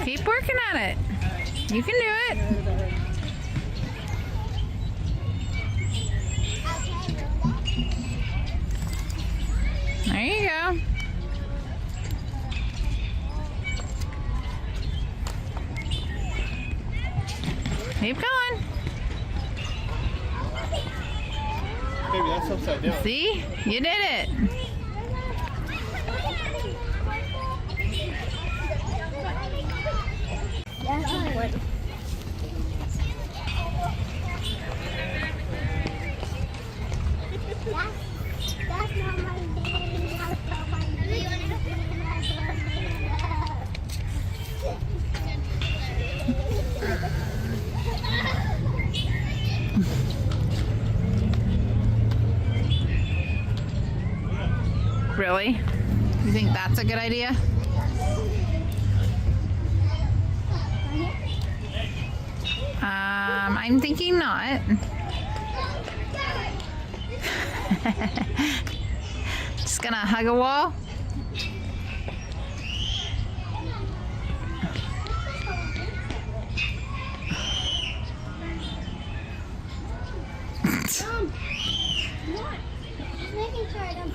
Keep working at it. You can do it. There you go. Keep going. Baby, that's upside down. See? You did it. That's not my name. That's not my Really? You think that's a good idea? I'm thinking not. Just gonna hug a wall.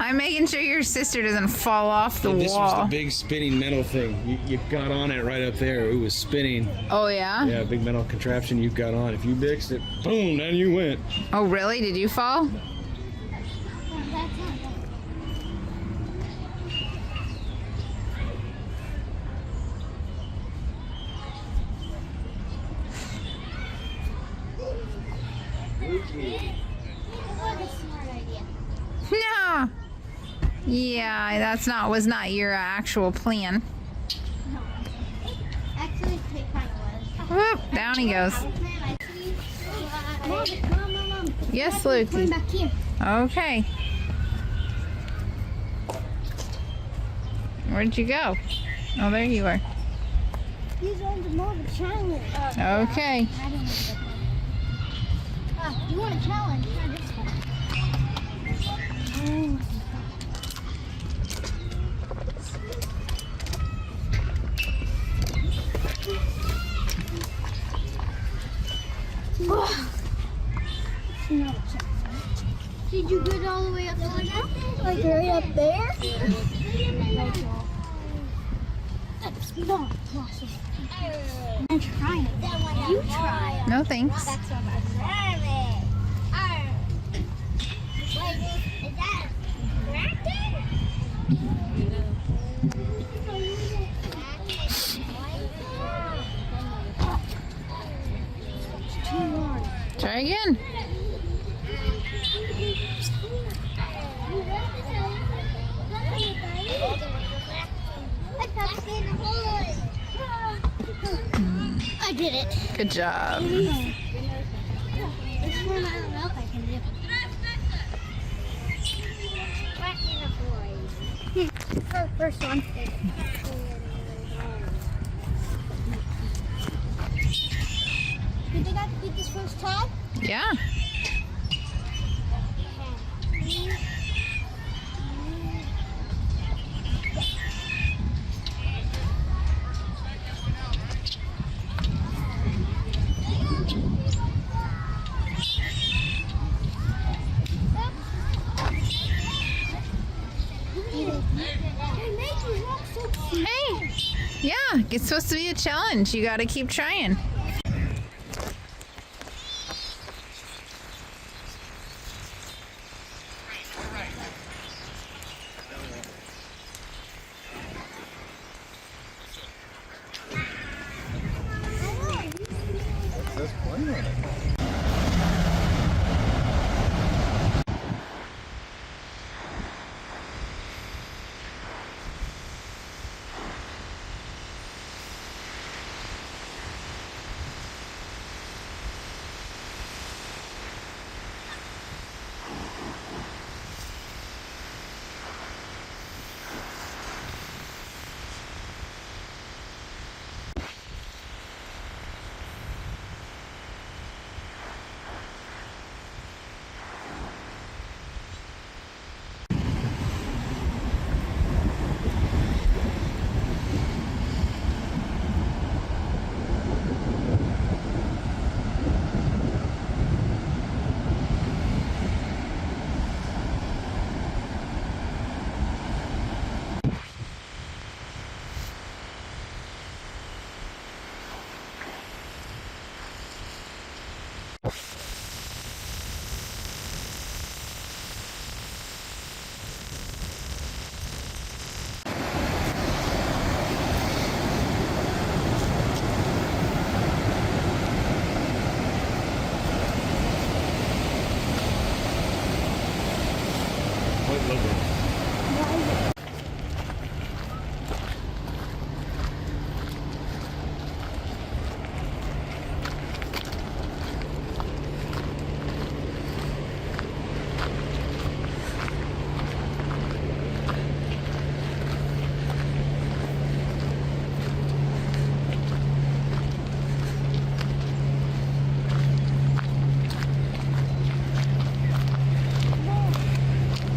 I'm making sure your sister doesn't fall off the This wall. was the big spinning metal thing. You got on it right up there. It was spinning. Oh yeah? Yeah, big metal contraption you got on. If you mixed it, boom, down you went. Oh really? Did you fall? No. Yeah, that's not was not your actual plan. Actually, it kind of was. Whoop, down he goes. Mom. Yes, Coming Lukey. back here. Okay. Where'd you go? Oh, there you are. These ones are more of a challenge. Okay. I don't know. You want a challenge? Try this one. Did you get all the way up there? Like right up there? That's not possible. I'm trying. You try. No thanks. That's what I'm Wait, is that connected? Try again. I did it. Good job. This one I don't know if I can do. First one. You think I can get this first time? Yeah. Hey, yeah, it's supposed to be a challenge. You gotta keep trying. That's plenty on it.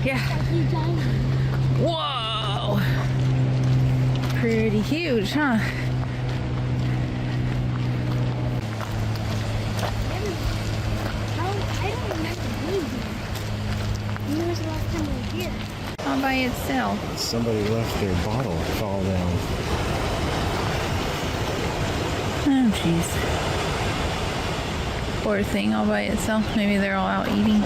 Yeah. Whoa. Pretty huge, huh? I don't remember being here. When was the last time we were here? All by itself. Somebody left their bottle fall down. Oh, jeez. Poor thing all by itself. Maybe they're all out eating.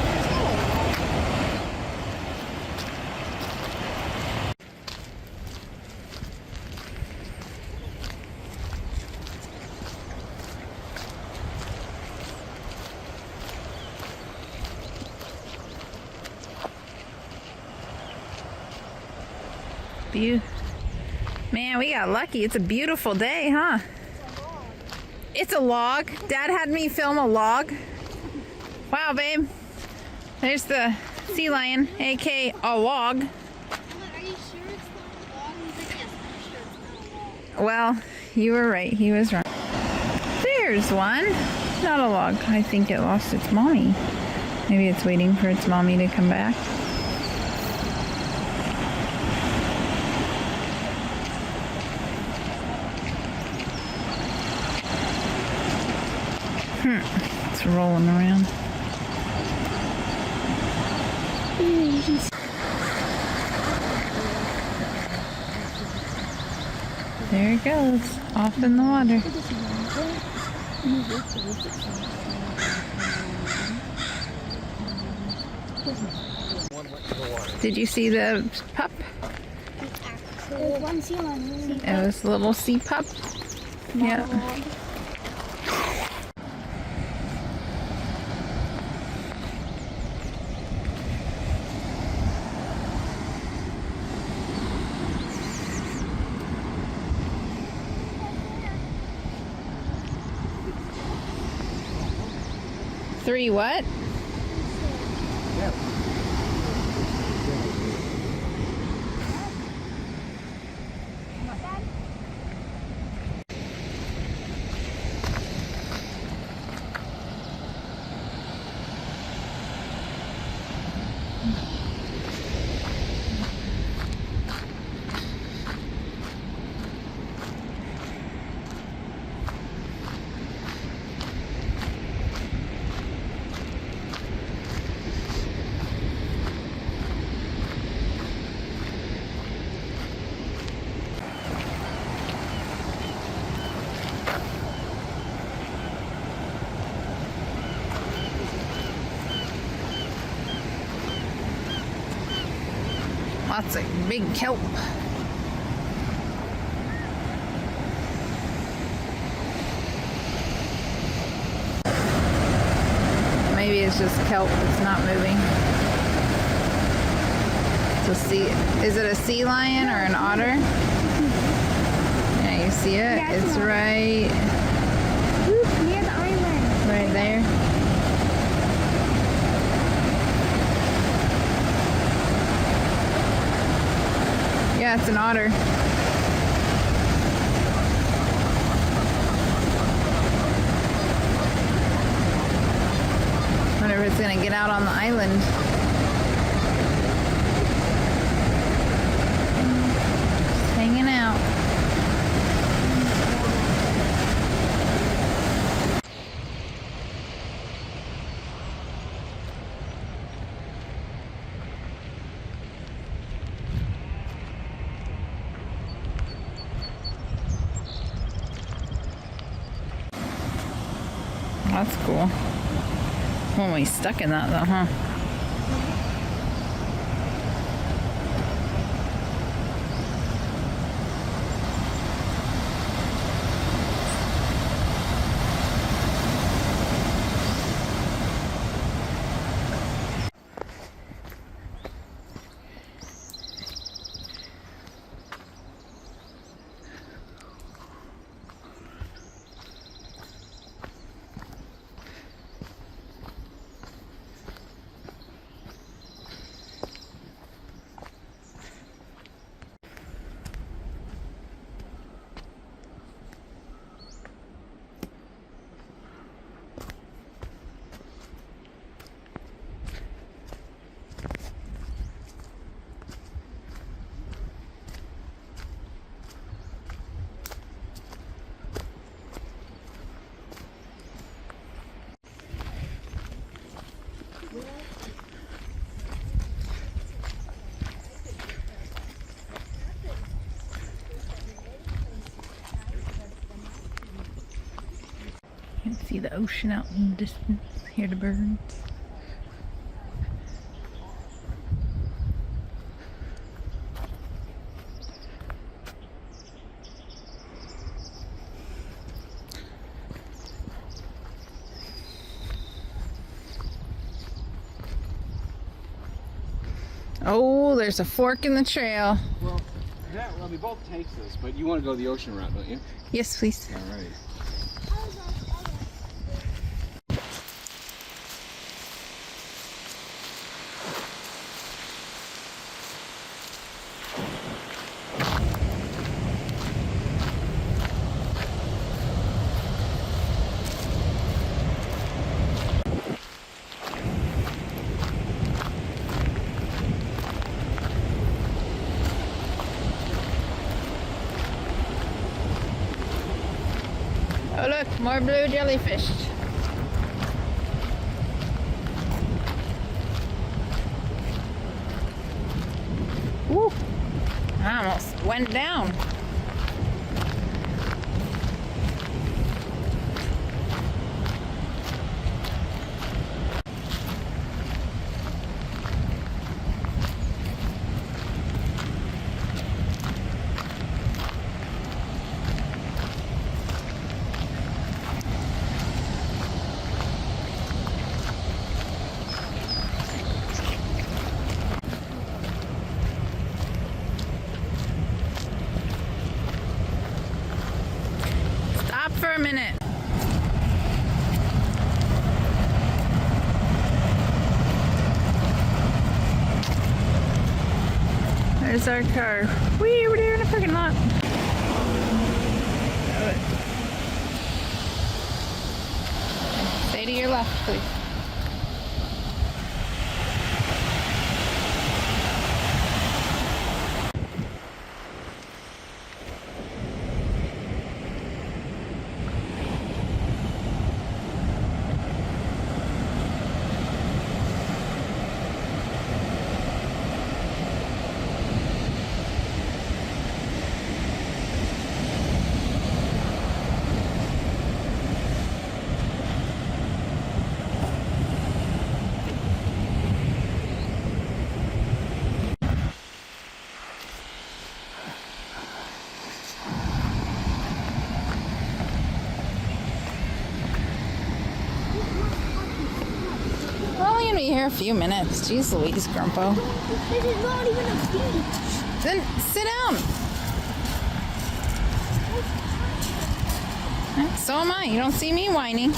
Man, we got lucky. It's a beautiful day, huh? It's a log. Dad had me film a log. Wow, babe. There's the sea lion, aka a log. Are you sure it's not a log? He's like, yes, I'm sure it's not a log. Well, you were right. He was wrong. There's one. Not a log. I think it lost its mommy. Maybe it's waiting for its mommy to come back. It's rolling around. There it goes, off in the water. Did you see the pup? There's one sea lion. It was a little sea pup. Yeah. Three what? Lots of big kelp. Maybe it's just kelp that's not moving. So see, is it a sea lion or an otter? Yeah, you see it? Yeah, it's right near the island. Right there. Yeah, it's an otter. Wonder if it's gonna get out on the island. Just hanging out. That's cool. Won't be stuck in that though, huh? You can see the ocean out in the distance. Hear the birds. Oh, there's a fork in the trail. Well, we both take this, but you want to go the ocean route, don't you? Yes, please. All right. look, more blue jellyfish. Woo! I almost went down. For a minute. There's our car. Wee, over there in the parking lot. Stay to your left, please. We're only gonna be here a few minutes. Jeez Louise, Grumpo. This is not even a beach. Then sit down. So am I. You don't see me whining.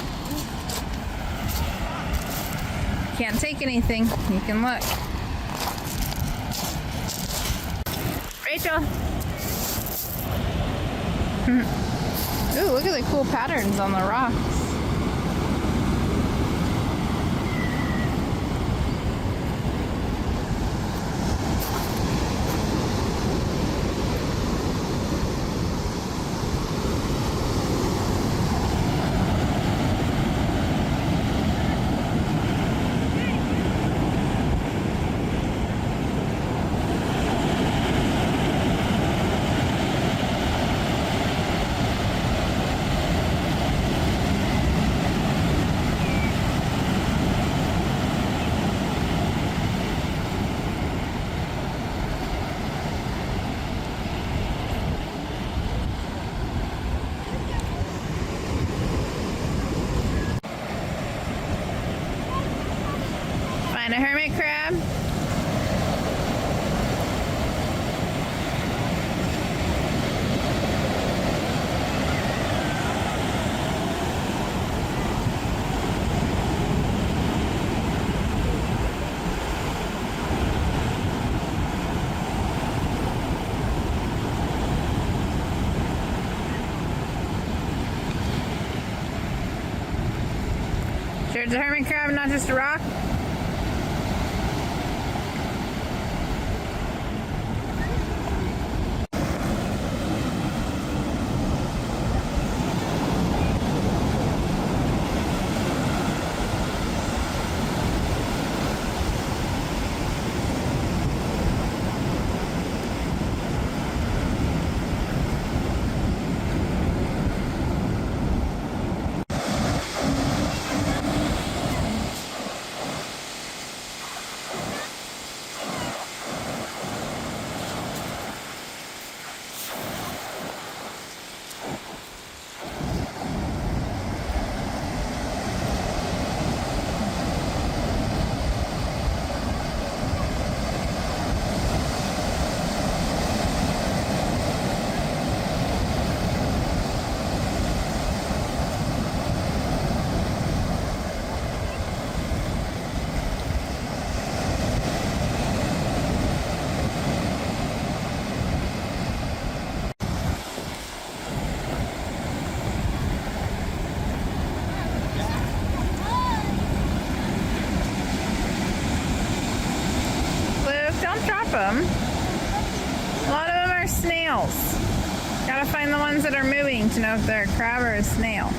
Can't take anything. You can look. Rachel. Ooh, look at the cool patterns on the rocks. Find a hermit crab. Sure it's a hermit crab, not just a rock? Them. A lot of them are snails. Gotta find the ones that are moving to know if they're a crab or a snail.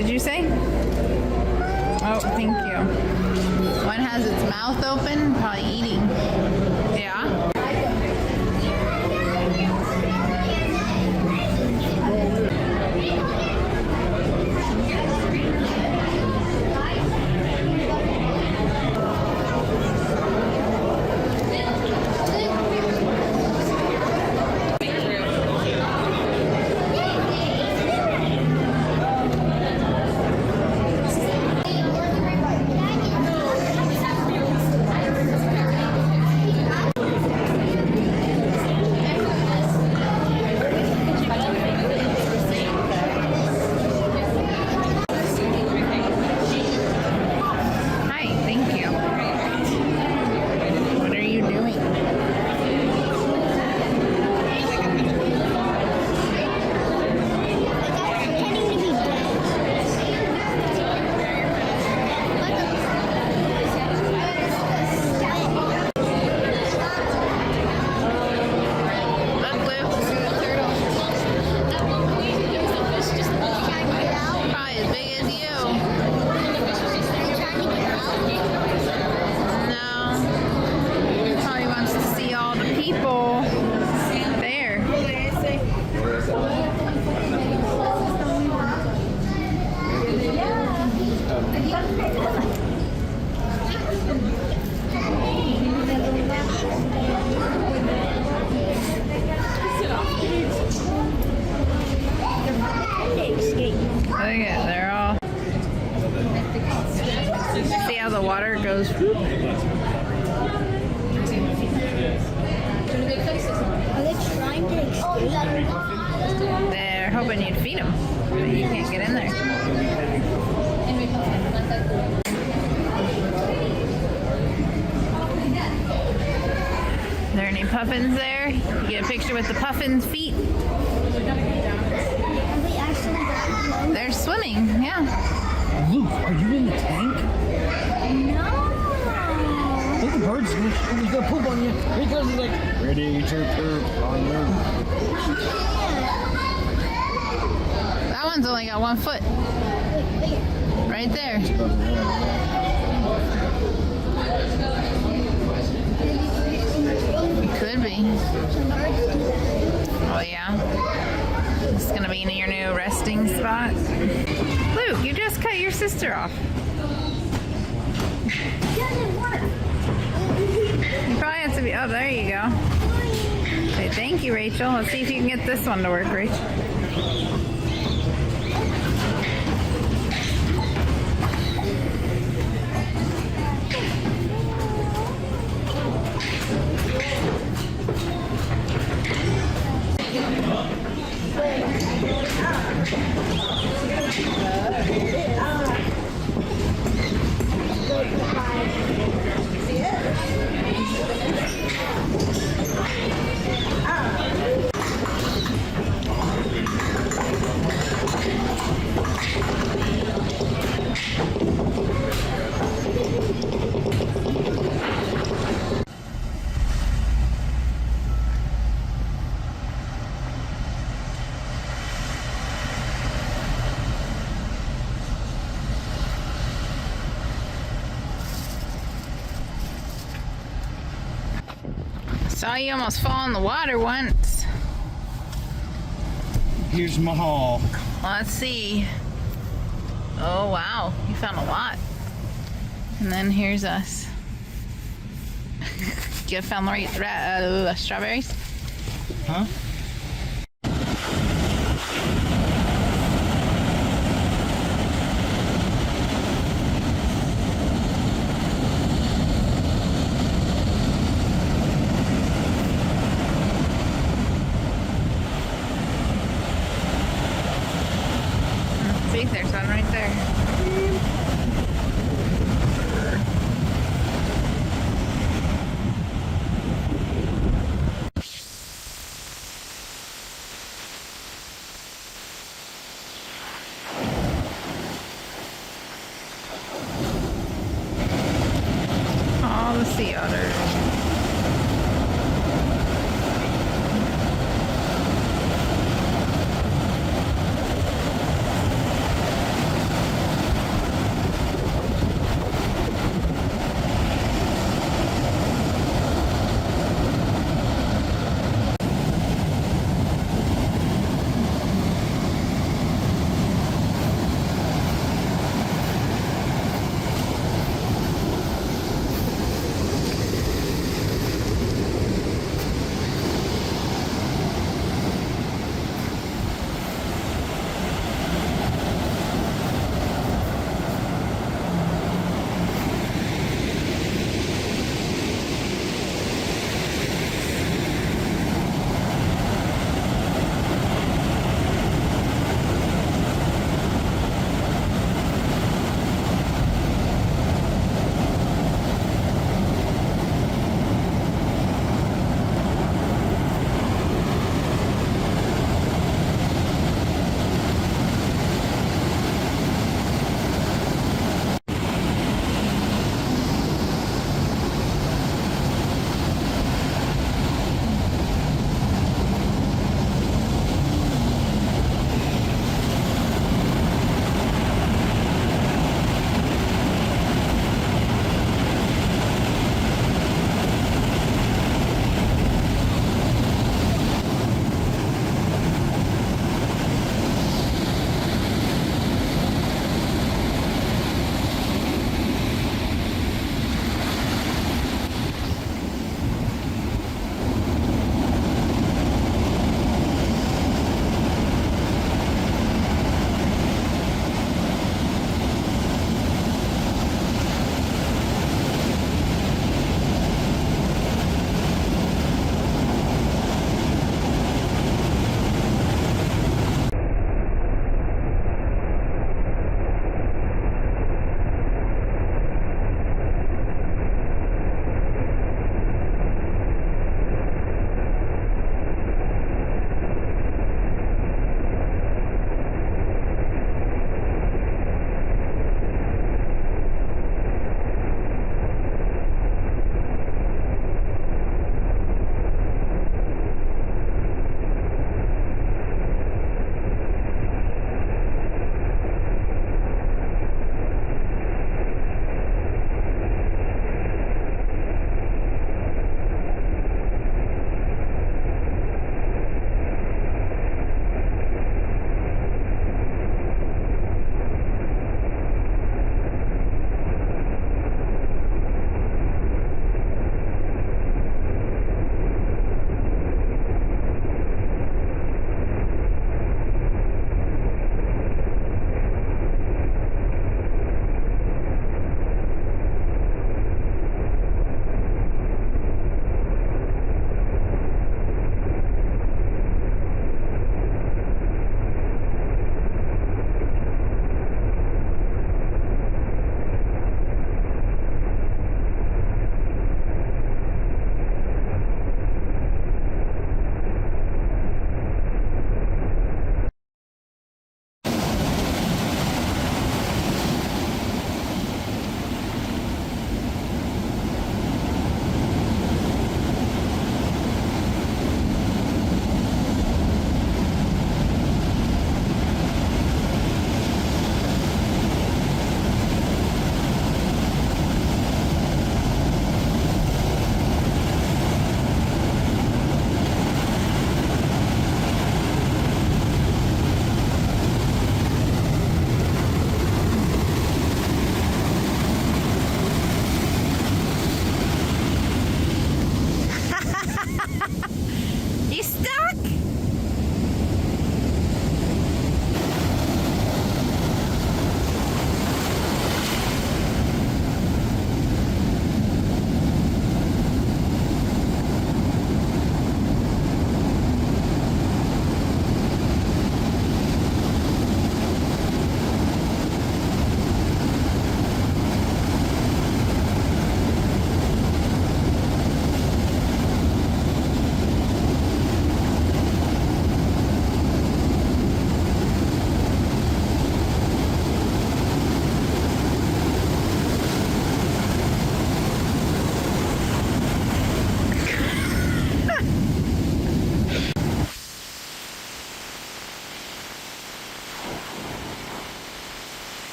did you say? Oh, thank you. One has its mouth open, probably eating. Yeah. They're all. See how the water goes. Whoop. Are they trying to escape? They're hoping you'd feed them, but you can't get in there. Are there any puffins there? You get a picture with the puffin's feet? They're swimming, yeah. Luke, are you in the tank? No. Look, the bird's gonna poop on you. Here he goes, he's like, ready to poop on you. That one's only got 1 foot. Right there. Could be. Oh yeah. This is gonna be your new resting spot. Luke, you just cut your sister off. You probably have to be. Oh, there you go. Say thank you, Rachel. Let's see if you can get this one to work, Rachel. Saw you almost fall in the water once. Here's my haul. Let's see. Oh wow, you found a lot. And then here's us. You found the right strawberries? Huh? See, there's one right there. All the sea otters.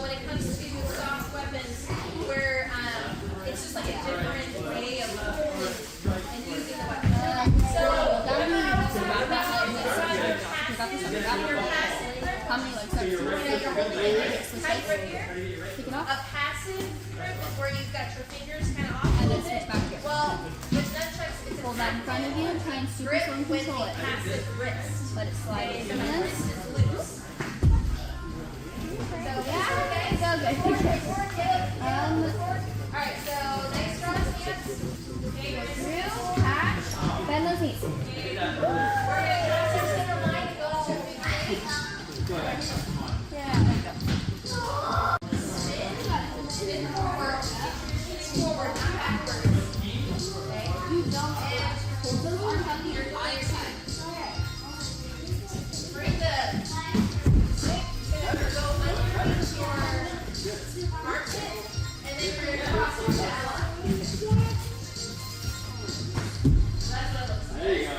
when it comes to soft weapons, where it's just like a different way of and using the weapon. So what about how many like steps? You're holding it tight right here. Take it off. A passive grip is where you've got your fingers kind of off. And then switch back here. Well, with nunchucks, it's hold that in front of you and try and super slow and control it. Passive wrist. Let it slide in your hands. Wrist is loose. So yeah, okay. So good. Alright, so nice strong stance. Okay, go through, catch, bend those knees. We're gonna cross our center line and go all the way back. Yeah. Spin forward. Spin forward, not backwards. Okay. And hold those arms up here on your side. Bring the stick to go underneath your armpit, and then we're gonna cross your down. That's what it looks like. There you go.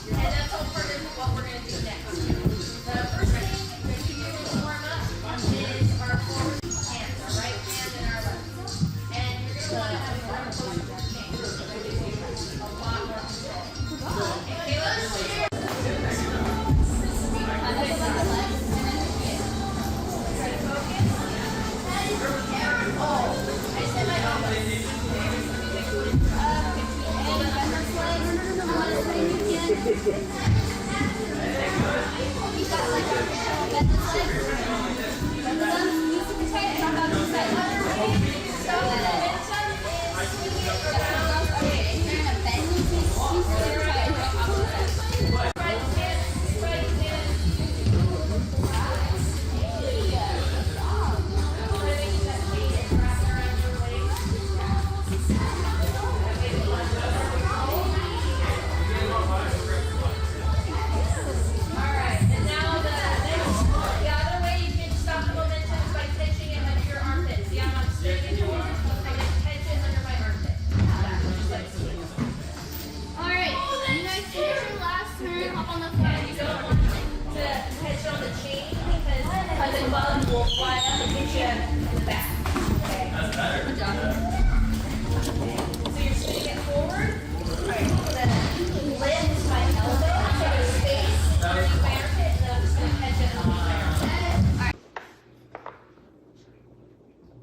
And that's all part of what we're going to do next. The first thing that we do to warm up is our forward hands, our right hand and our left. And you're going to want to have more closer to the chain. A lot more control. Okay, let's do it. Try to focus. Oh, I said my elbows.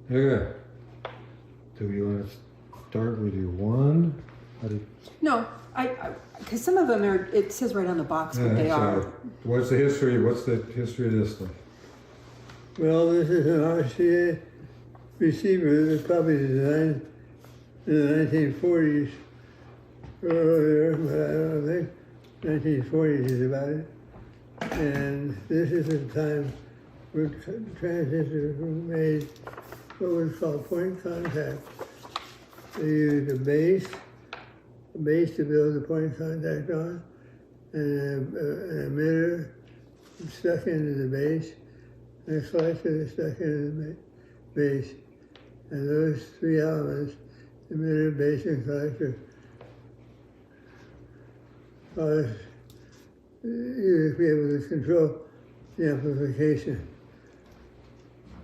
Okay. Do you want to start with your one? No, because some of them are, it says right on the box what they are. What's the history? What's the history of this stuff? Well, this is an RCA receiver that was probably designed in the 1940s or earlier, but I don't think 1940s is about it. And this is the time where transistors were made what was called point contact. They used a base to build the point contact on, and an emitter stuck into the base, and a collector stuck into the base. And those three elements, emitter, base, and collector, cause you to be able to control the amplification.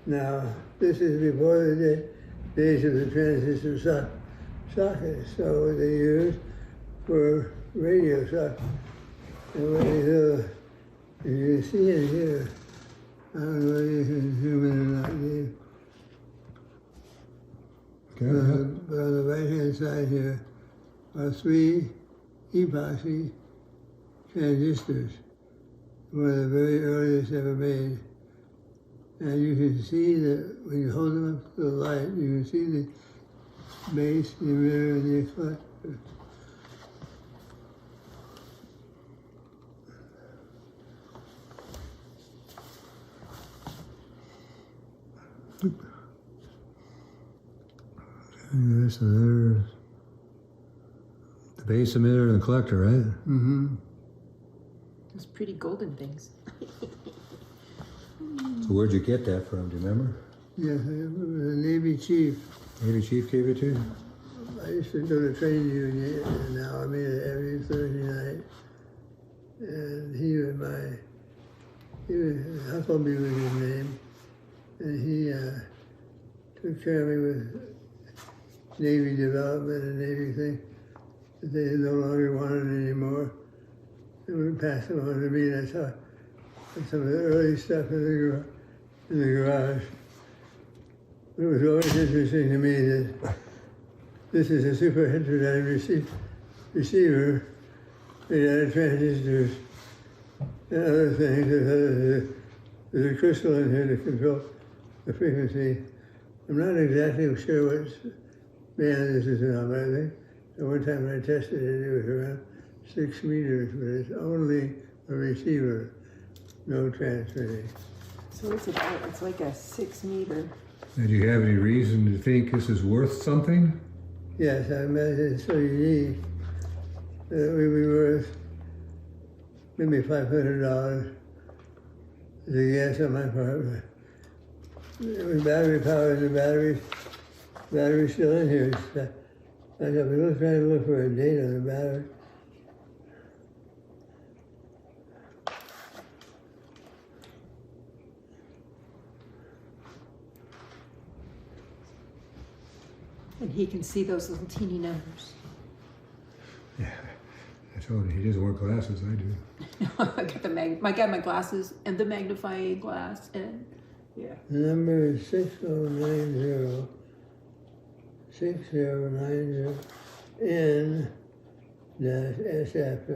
Now, this is before the days of the transistor sockets, so what they used were radio sockets. And what they do, if you see it here, I don't know whether you can zoom in or not, Dave. Okay. But on the right-hand side here are three epoxy transistors, one of the very earliest ever made. And you can see that when you hold them up to the light, you can see the base, the emitter, and the collector. Okay, so there's the base emitter and the collector, right? Mm-hmm. Those pretty golden things. So where'd you get that from? Do you remember? Yes, the Navy chief. Navy chief gave it to you? I used to go to training union, and now I meet it every Thursday night. Huckabee was his name, and he took care of me with Navy development and Navy thing that they no longer wanted anymore. And we passed them on to me, and I saw some of the early stuff in the garage. It was always interesting to me that this is a super heterodyne receiver made out of transistors and other things. There's a crystal in here to control the frequency. I'm not exactly sure what band this is on, but I think the one time I tested it, it was around 6 meters, but it's only a receiver, no transmitting. So it's like a 6 meter. And do you have any reason to think this is worth something? Yes, I imagine it's so unique that it would be worth maybe $500 as a guess on my part. It was battery powered, and the battery's still in here. I was trying to look for a date on the battery. And he can see those little teeny numbers. Yeah, I told you, he doesn't wear glasses, I do. I got my glasses and the magnifying glass and yeah. The number is 6090, 6090 N-SF.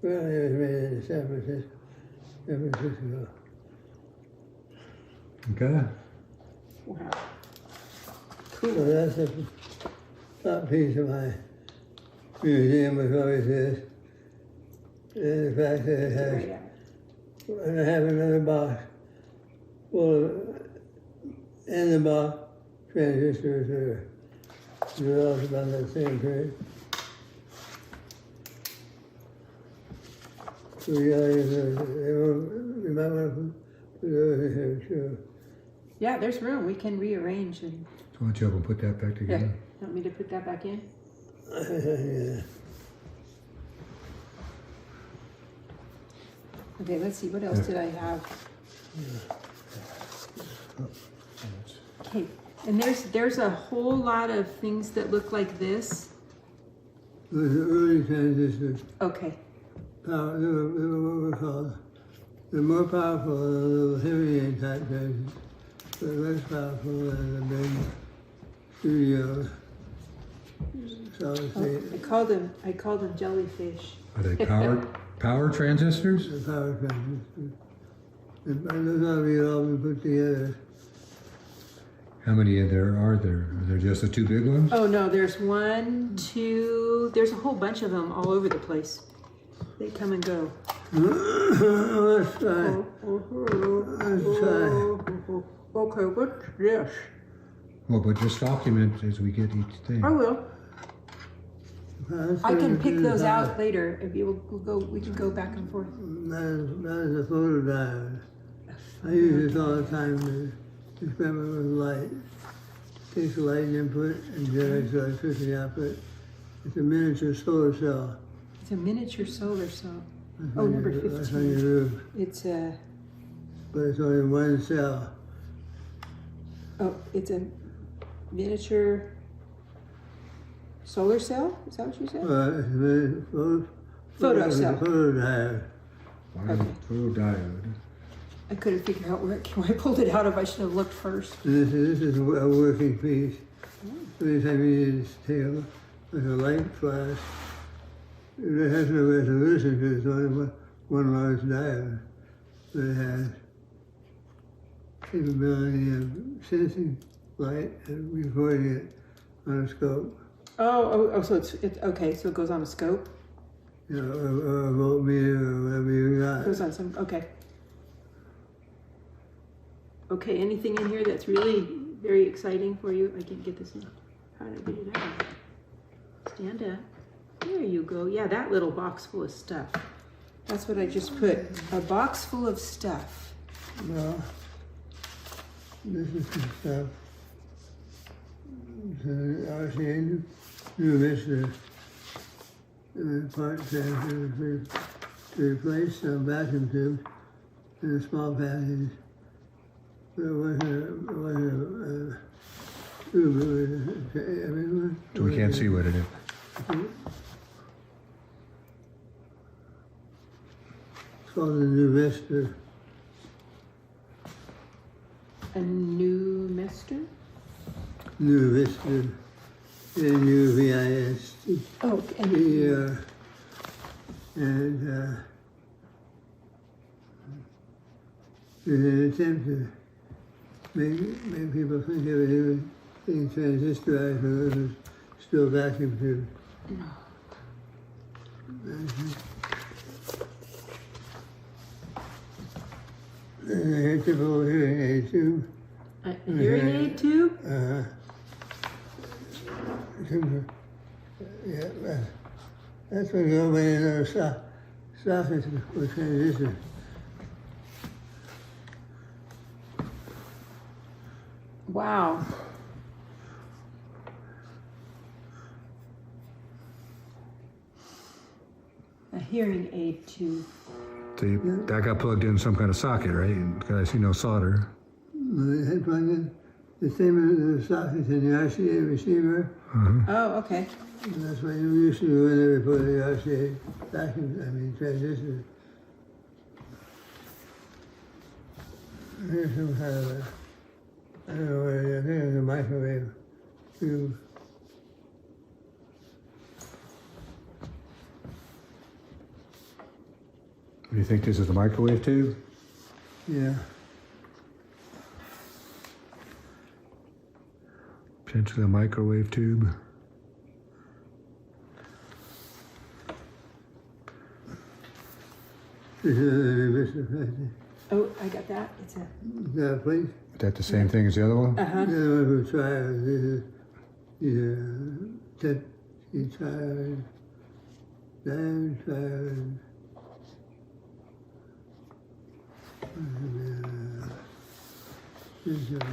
Well, it was made in San Francisco. Okay. Wow. Cool. So that's a top piece of my museum, was always this. And the fact that it has, and I have another box full of, in the box, transistors that are developed about that same period. So you might want to put those in here too. Yeah, there's room. We can rearrange and. So why don't you help him put that back together? Yeah. Want me to put that back in? Yeah. Okay, let's see. What else did I have? Okay, and there's a whole lot of things that look like this. Those are early transistors. Okay. Power, they're what we call, they're more powerful than the little heavy type transistors, but less powerful than the big studio solid state. I called them jellyfish. Are they power transistors? The power transistors. And those ought to be all been put together. How many are there? Are there just the two big ones? Oh no, there's one, two, there's a whole bunch of them all over the place. They come and go. Let's try. Let's try. Okay, what's this? Well, but just document as we get each thing. I will. I can pick those out later. If you will go, we can go back and forth. That is a photodiode. I use this all the time to experiment with light. Takes a light input and generates electricity output. It's a miniature solar cell. It's a miniature solar cell. Oh, number 15. That's on your roof. It's a. But it's only one cell. Oh, it's a miniature solar cell? Is that what you said? It's a photo cell. Photodiode. Okay. Photodiode. I couldn't figure out where I pulled it out of. I should have looked first. This is a working piece. Every time you need to take a light flash, it has no resolution because it's only one large diode, but it has capability of sensing light and recording it on a scope. Oh, so it's okay. So it goes on a scope. You know, or a voltmeter or whatever you got. It goes on some. Okay. Okay. Anything in here that's really very exciting for you? I can't get this in. How did I get it out? Stand up. There you go. Yeah, that little box full of stuff. That's what I just put. A box full of stuff. Well, this is some stuff. So RCA New Vista part transfer to replace some vacuum tubes in a small package. There wasn't a tube. Everyone. So we can't see what it is. It's called a new Vista. A new mister? New Vista. N-U-V-I-S-T. Oh, And in an attempt to make people think of it as being transistorized when it was still vacuum tube. A typical hearing aid tube. A hearing aid tube? Yeah, that's when you open another socket for transition. Wow. A hearing aid tube. So that got plugged in some kind of socket, right? Because I see no solder. They had plugged in the same as the sockets in the RCA receiver. Oh, okay. And that's what you used to do whenever you put the RCA vacuum, transistor. Here's some kind of I don't know what it is. I think it's a microwave tube. Do you think this is the microwave tube? Yeah. Potentially a microwave tube. This is another Vista package. Oh, I got that. It's a. That please? Is that the same thing as the other one? The other one for trials. These are Pepsi trials, diamond trials.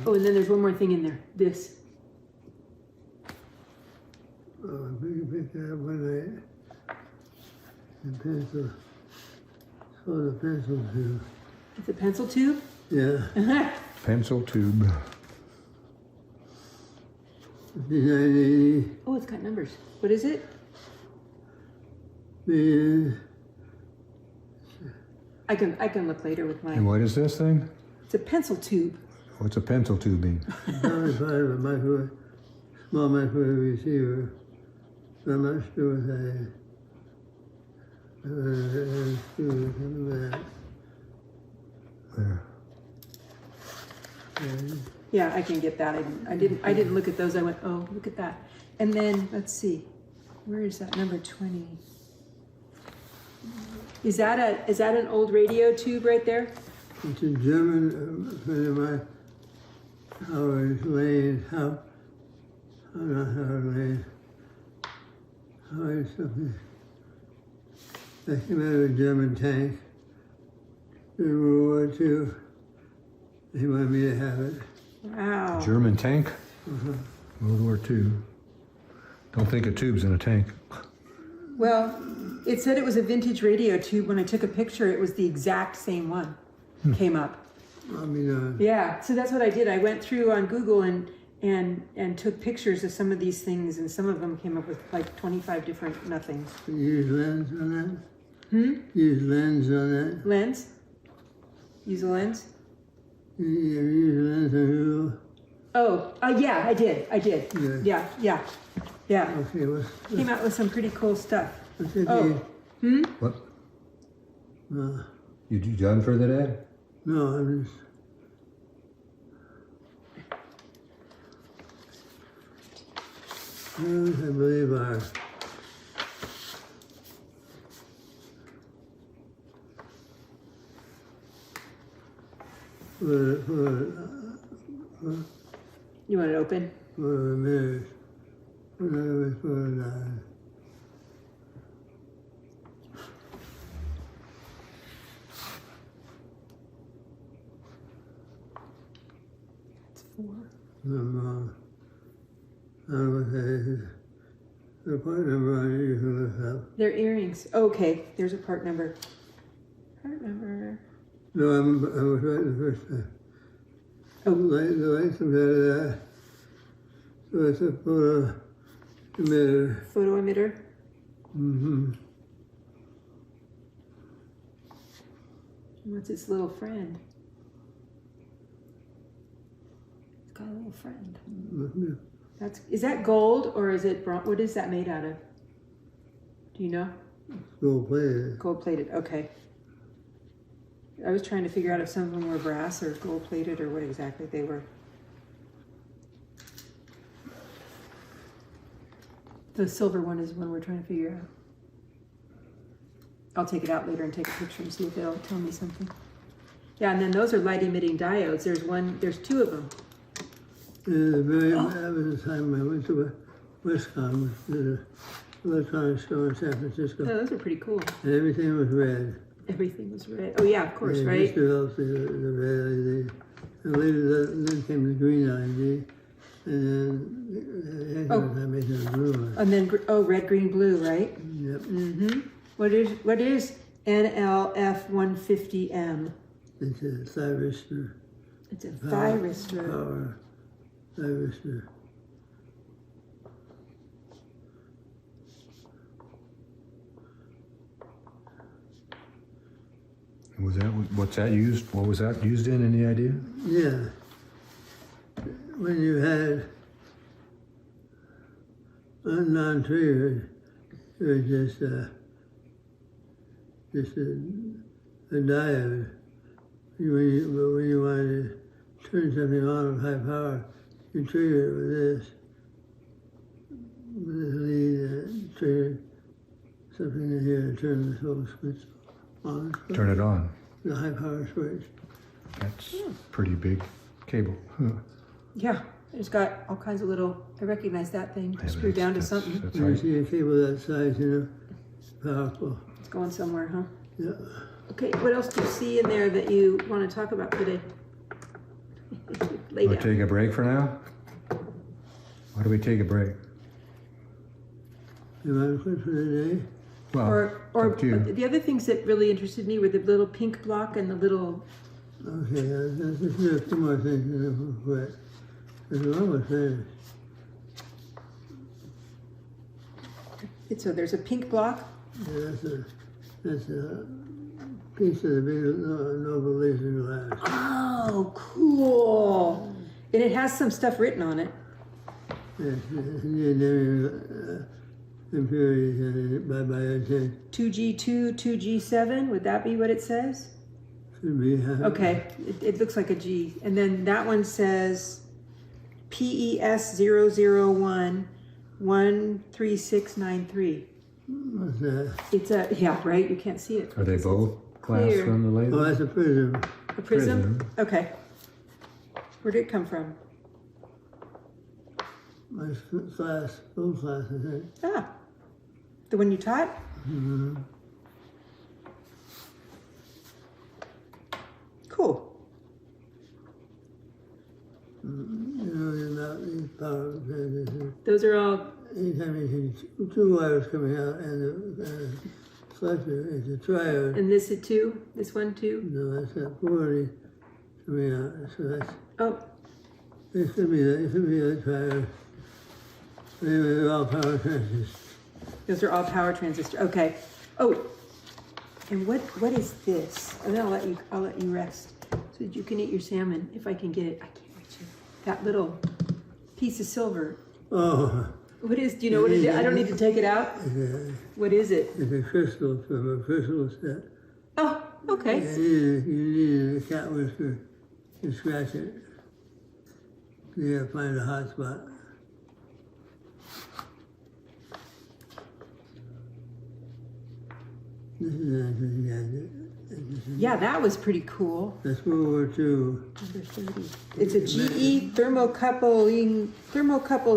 Oh, and then there's one more thing in there. This. Oh, I picked that up one night. And pencil. It's called a pencil tube. It's a pencil tube? Yeah. Pencil tube. 5980. Oh, it's got numbers. What is it? I can look later with my. And what is this thing? It's a pencil tube. What's a pencil tube mean? Probably part of a microwave, small microwave receiver. I'm not sure what that is. There. Yeah, I can get that. I didn't look at those. I went, oh, look at that. And then let's see, where is that number 20? Is that an old radio tube right there? It's a German friend of mine, Howard Lane. Not Howard Lane. Howard something. That came out of a German tank in World War II. He wanted me to have it. Wow. German tank? World War II. Don't think of tubes in a tank. Well, it said it was a vintage radio tube. When I took a picture, it was the exact same one. Came up. Yeah, so that's what I did. I went through on Google and took pictures of some of these things, and some of them came up with like 25 different nothings. You use lens on that? Use lens on that? Lens? Use a lens? You use a lens on Google? Oh, yeah, I did. Yeah. Yeah. Okay, came out with some pretty cool stuff. What? You done for the day? No, I'm just. I believe our. You want it open? For a minute. It's 4. I don't know what that is. The part number on it you can look up. They're earrings. Okay, there's a part number. Part number. No, I was right the first time. Oh. The light comes out of that. So it's a photo emitter. Photo emitter. Mm-hmm. What's its little friend? It's got a little friend. Mm-hmm. Is that gold or is it bronze? What is that made out of? Do you know? Gold plated. Gold plated, okay. I was trying to figure out if some of them were brass or gold plated or what exactly they were. The silver one is one we're trying to figure out. I'll take it out later and take a picture and see if they'll tell me something. Yeah, and then those are light emitting diodes. There's two of them. That was the time I went to Westcom, the electronics store in San Francisco. Oh, those are pretty cool. And everything was red. Everything was red. Oh yeah, of course, They right? just developed the red LED. And later then came the green LED. And then I made the blue one. And then red, green, blue, right? Yep. Mm-hmm. What is NLF150M? It's a thyristor. It's a thyristor. Power thyristor. What's that used? What was that used in? Any idea? Yeah. When you had a non-triggered, it was just a diode. When you wanted to turn something on with high power, you trigger it with this lead, trigger something in here to turn this whole switch on. Turn it on. The high power switch. That's pretty big cable. Huh. Yeah, it's got all kinds of little. I recognize that thing. Screw down to something. That's You right. see a cable that size, powerful. It's going somewhere, huh? Yeah. Okay, what else do you see in there that you want to talk about today? Lay Want down. to take a break for now? Why do we take a break? You want to quit for the day? Well, Or up to you. the other things that really interested me were the little pink block and the little. Okay, let's just do a few more things and then we'll quit. It's almost finished. There's a pink block. Yeah, that's a piece of the big noble laser glass. Oh, cool! And it has some stuff written on it. Yes, near impurities in it by biotin. 2G2, 2G7. Would that be what it says? Should be. Okay, it looks like a G. And then that one says PES001 13693. What's that? It's yeah, right? You can't see it. Are they both glass clear. from the laser? Oh, that's a prism. A prism? Okay. Where did it come from? My class, full class, I think. Ah, the one you taught? Mm-hmm. Cool. About these power transistors. Those are all. Anytime you see two wires coming out and the selector is a triode. And this is two? This one too? No, that's a 40 coming out. So that's. Oh. It should be a triode. Anyway, they're all power transistors. Those are all power transistors. Okay. Oh, and what is this? And then I'll let you rest so that you can eat your salmon if I can get it. I can't reach it. That little piece of silver. Oh. What is? Do you know what it is? I don't need to take it out. What is it? It's a crystal from a crystal set. Oh, okay. You need a cat whisker to scratch it. You gotta find a hot spot. This is actually gadget. Yeah, that was pretty cool. That's World War II. It's a GE thermocouple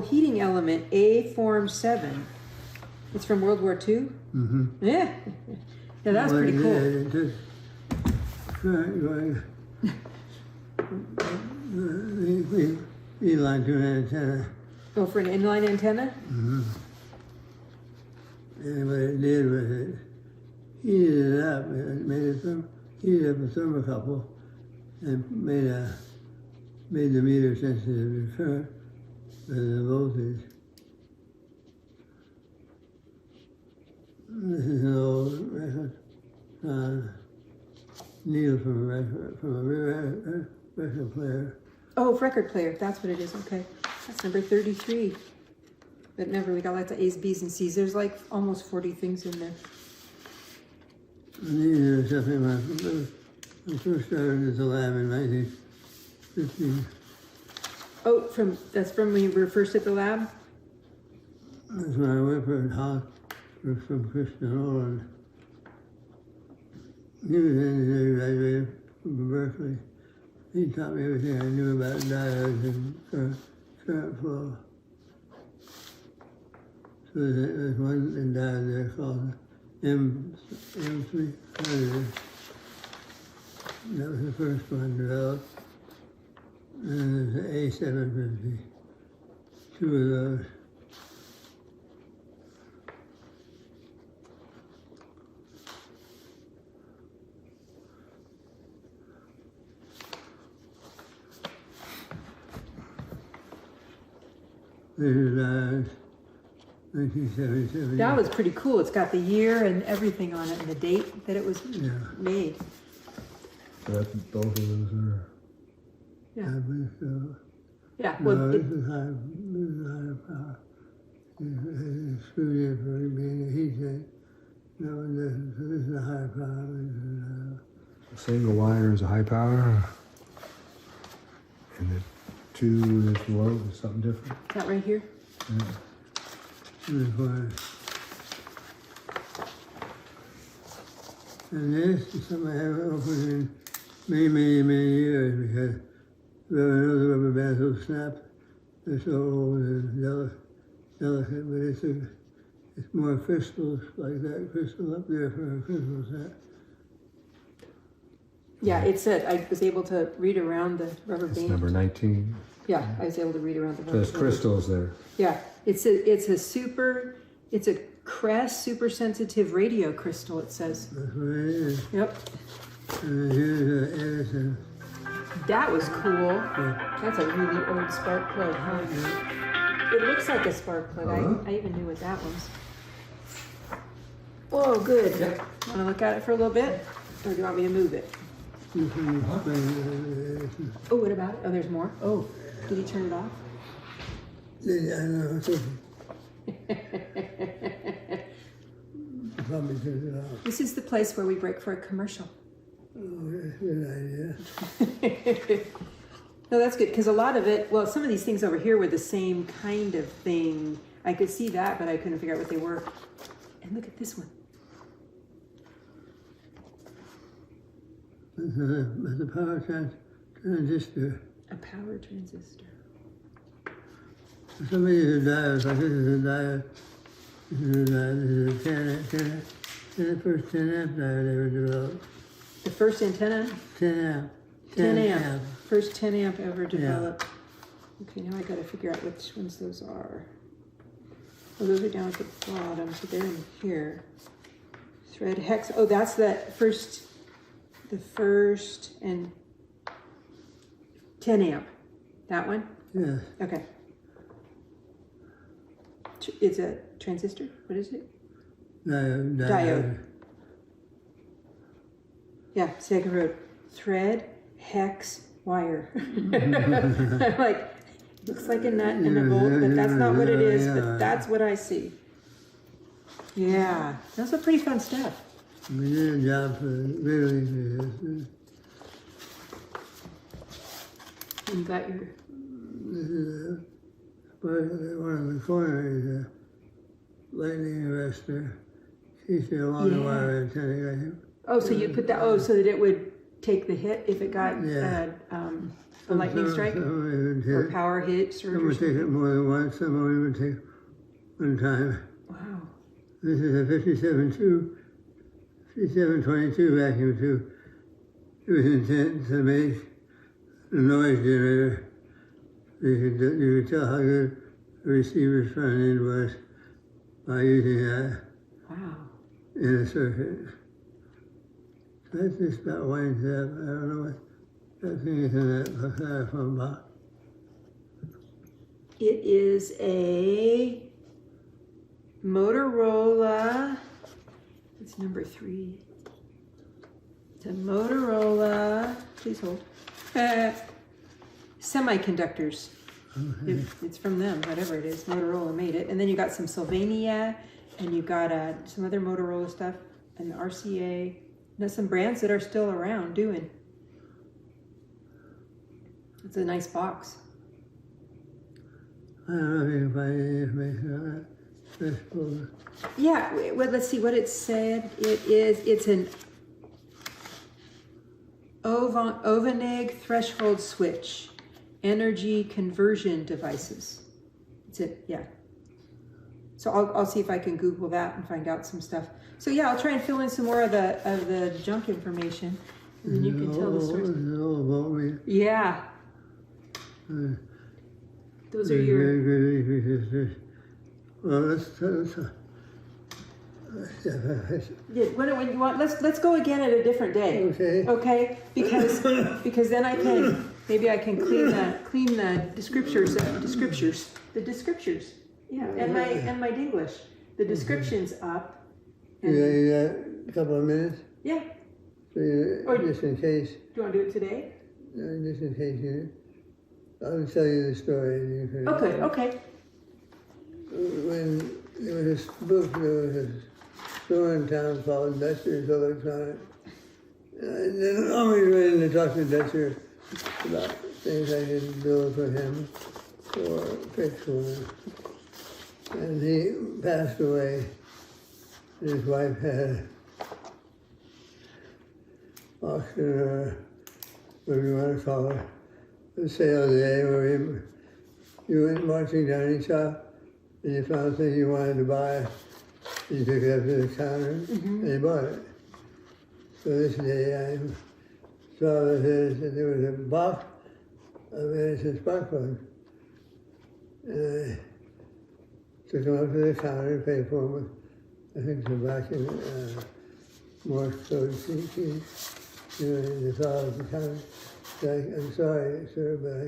heating element, A form 7. It's from World War II? Mm-hmm. Yeah. Yeah, that's pretty cool. It just current going. Inline to an antenna. Oh, for an inline antenna? Mm-hmm. And what it did was it heated it up and it made it heated up a thermocouple and made the meter sensitive to current and the voltage. This is an old record. Needle from a record player. Oh, record player. That's what it is. Okay. That's number 33. But never, we got lots of A's, B's, and C's. There's like almost 40 things in there. These are something I first started as a lab in 1915. Oh, that's from when you were first at the lab? That's when I went for a talk from Christian Oland. He was an engineer graduate from Berkeley. He taught me everything I knew about diodes and current flow. So there's one diode there called M300. That was the first one developed. And there's an A750. Two of those. There's 1977. That was pretty cool. It's got the year and everything on it and the date that it was made. So that's what both of those are. Yeah. I believe so. Yeah. No, Well, this is higher power. It's screwed in for being a heat sink. No, this is a high power. A single wire is a high power, and the two is low is something different. that right here? Yeah. And this is something I haven't opened in many years because the rubber bands will snap. They're so old and delicate, but it's more crystals like that crystal up there for a crystal set. Yeah, it said I was able to read around the rubber It's band. number 19. Yeah, I was able to read around the rubber There's crystals there. Yeah, it's a Crest super sensitive radio crystal, it says. That's what it is. Yep. And here's Edison. That was cool. That's a really old spark plug, huh? It looks like a spark plug. I even knew what that was. Oh, good. Want to look at it for a little bit? Or do you want me to move it? Oh, what about it? Oh, there's more? Oh, did he turn it off? Yeah, I know. It's okay. Probably turned it off. This is the place where we break for a commercial. Oh, that's a good idea. No, that's good, because a lot of it, well, some of these things over here were the same kind of thing. I could see that, but I couldn't figure out what they were. And look at this one. It's a power transistor. A power transistor. Some of these are diodes, like this is a diode. This is a diode. This is the first 10 amp diode ever developed. The first antenna? 10 amp. 10 amp. First 10 amp ever developed. Yeah. Okay, now I gotta figure out which ones those are. Oh, those are down at the bottom, so they're in here. Thread hex. Oh, that's the first and 10 amp. That one? Yes. Okay. It's a transistor? What is it? Diode. Yeah, second road. Thread, hex, wire. I'm like, looks like a nut and a bolt, but that's not what it is, but that's what I see. Yeah, that's some pretty fun stuff. We did a job for really. You got your... This is one of the corner is a lightning arrestor. She's a long wire antenna. Oh, so you put that, so that it would take the hit if it got a lightning strike? Or power hits? Some would take it more than once, some only would take one time. Wow. This is a 5722 vacuum tube. It was intended to make a noise generator. You could tell how good the receiver's front end was by using that in a circuit. That just about winds up. I don't know what that thing is in that styrofoam box. It is a Motorola. It's number 3. It's a Motorola. Please hold. Semiconductors. It's from them, whatever it is. Motorola made it. And then you got some Sylvania, and you got some other Motorola stuff, and RCA. There's some brands that are still around doing. It's a nice box. I don't know if you can find any information on that. This folder. Yeah, well, let's see what it said. It's an Ovaneg threshold switch, energy conversion devices. That's it, yeah. So I'll see if I can Google that and find out some stuff. So yeah, I'll try and fill in some more of the junk information, and then you can tell the stories. Yeah. Those are your. Well, let's Yeah, when you want, let's go again at a different day. Okay. Okay, because then I can maybe I can clean the scriptures. Yeah, and my English. The descriptions up. And you got a couple of minutes? Yeah. So just in case. Do you want to do it today? Just in case I'll tell you the story. Okay. When there was this book, there was a store in town called Dutcher's Electronics. And then always ready to talk to Dutcher about things I could build for him or fix for him. And he passed away. His wife had auction, or whatever you want to call it, a sale day where you went marching down each shop and you found something you wanted to buy, and you took it up to the counter and you bought it. So this day I saw that there was a box of innocent spark plugs. And I took them up to the counter and paid for them with, I think, tobacco, Morse code CT, in the file at the counter. So I'm sorry, sir, but I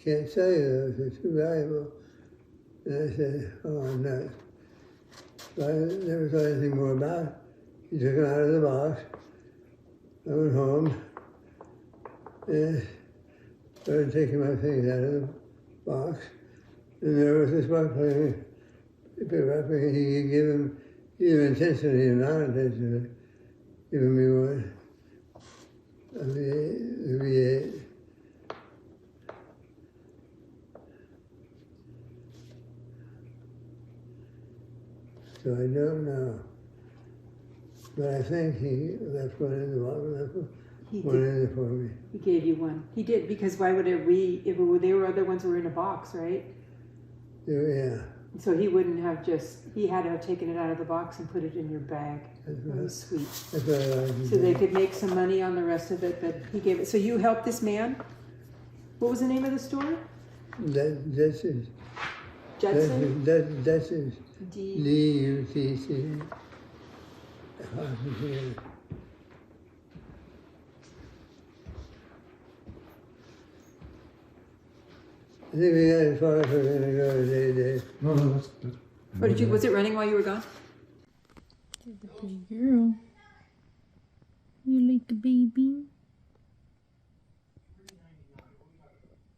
can't sell you those, they're too valuable. And I said, oh, I'm nuts. So I never thought anything more about it. He took them out of the box. I went home and started taking my things out of the box. And there was this spark plug. He picked it up and he could give him, either intentionally or non-intentionally, giving me one of the V8. So I don't know. But I think he left one in the bottom, left one in there for me. He gave you one. He did, because why would they were other ones that were in a box, right? Yeah. So he wouldn't have he had to have taken it out of the box and put it in your bag. That was sweet. That's what I like. So they could make some money on the rest of it, but he gave it. So you helped this man? What was the name of the store? Duchess. Judson? Duchess. D-U-T-C. I think we got as far as we're going to go today, Dave. No, that's good. Was it running while you were gone? There's a pretty girl. You like a baby?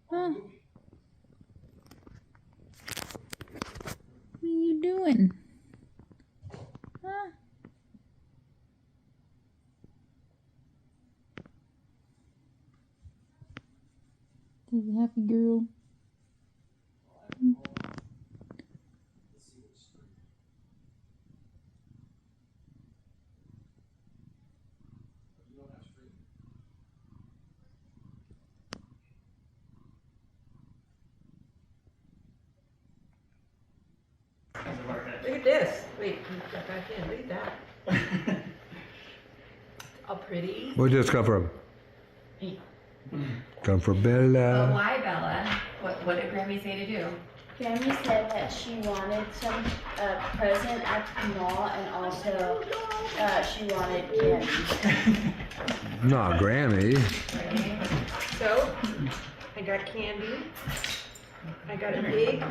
Huh? What are you doing? Huh? There's a happy girl. Look at this. Wait, got back in. Look at that. All pretty. Where'd this come from? Come from Bella. Well, why, Bella? What did Grammy say to do? Grammy said that she wanted some present at the mall, and also she wanted candy. No, Grammy. So, I got candy. I got a pig.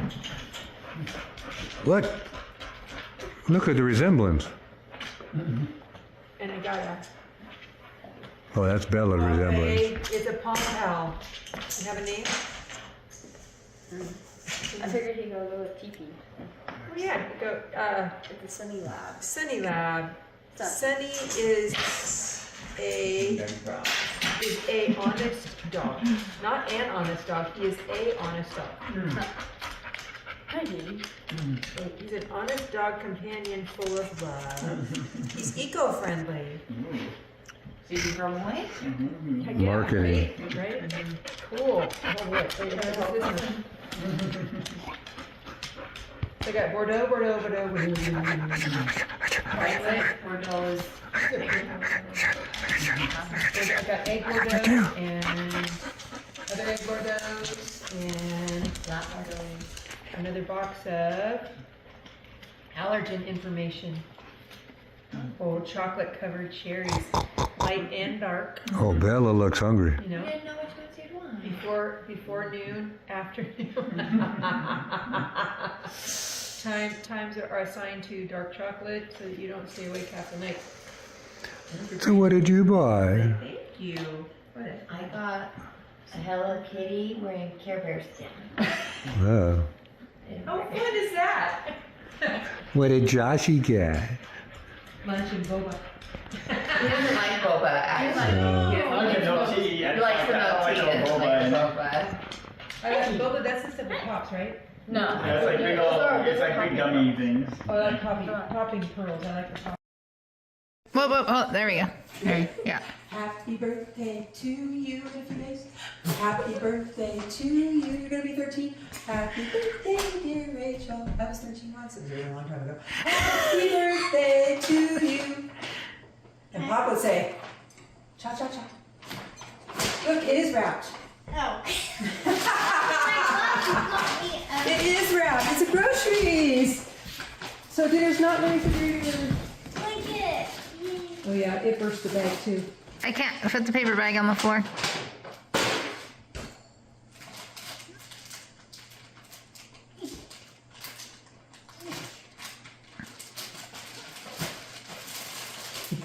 Look. Look at the resemblance. And I got a. Oh, that's Bella's resemblance. It's a pom pal. You have a name? I figured he'd go with TP. Oh yeah, go. It's the Sunny Lab. Sunny Lab. Sunny is a honest dog. Not an honest dog. He is a honest dog. Honey. He's an honest dog companion full of love. He's eco-friendly. Did you throw him away? Heck yeah, Marketing. right? Cool. Oh, wait, this one. So I got Bordeaux. Violet, Bordeaux is. So I got egg Bordeaux and other egg Bordeaux and Not Bordeaux. another box of allergen information. Oh, chocolate covered cherries, light and dark. Oh, Bella looks hungry. You know, didn't know which ones you'd want. before noon, afternoon. Times are assigned to dark chocolate so that you don't stay awake half the night. So what did you buy? Thank you. What? I got a Hello Kitty wearing Care Bear skin. Oh. How fun is that? What did Joshy get? Lunch and boba. He doesn't like boba, actually. No. I know tea. He likes the milk tea, doesn't like the boba. I got boba. That's the stuff that pops, right? No. Yeah, it's like big old, it's like big gummy things. Oh, I like popping pearls. I like the pop. Whoa, oh, there we go. There, yeah. Happy birthday to you in a few days. Happy birthday to you. You're gonna be 13. Happy birthday, dear Rachel. I was 13 once. It was a really long time ago. Happy birthday to you. And Pop would say, cha cha cha. Look, it is wrapped. Oh. It is wrapped. It's a groceries. So dinner's not in the refrigerator. Like it. Oh yeah, it burst the bag too. I can't put the paper bag on the floor.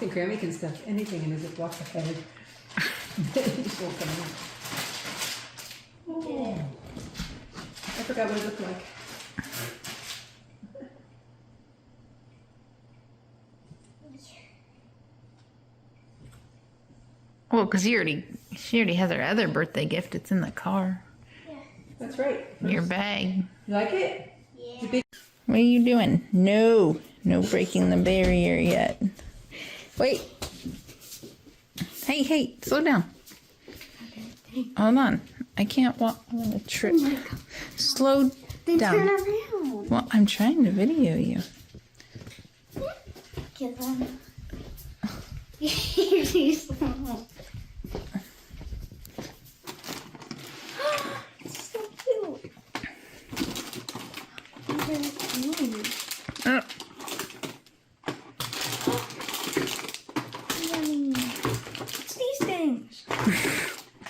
Grammy can stuff anything in a Ziploc bag. It just won't come out. Oh. I forgot what it looked like. Well, because she already has her other birthday gift. It's in the car. That's right. Your bag. You like it? Yeah. It's a big. What are you doing? No breaking the barrier yet. Wait. Hey, slow down. Hold on. I can't walk. I'm gonna trip. Oh my God. Slow Then down. turn around. Well, I'm trying to video you. Give them. You're too small. It's so cute. Yummy. What's these things?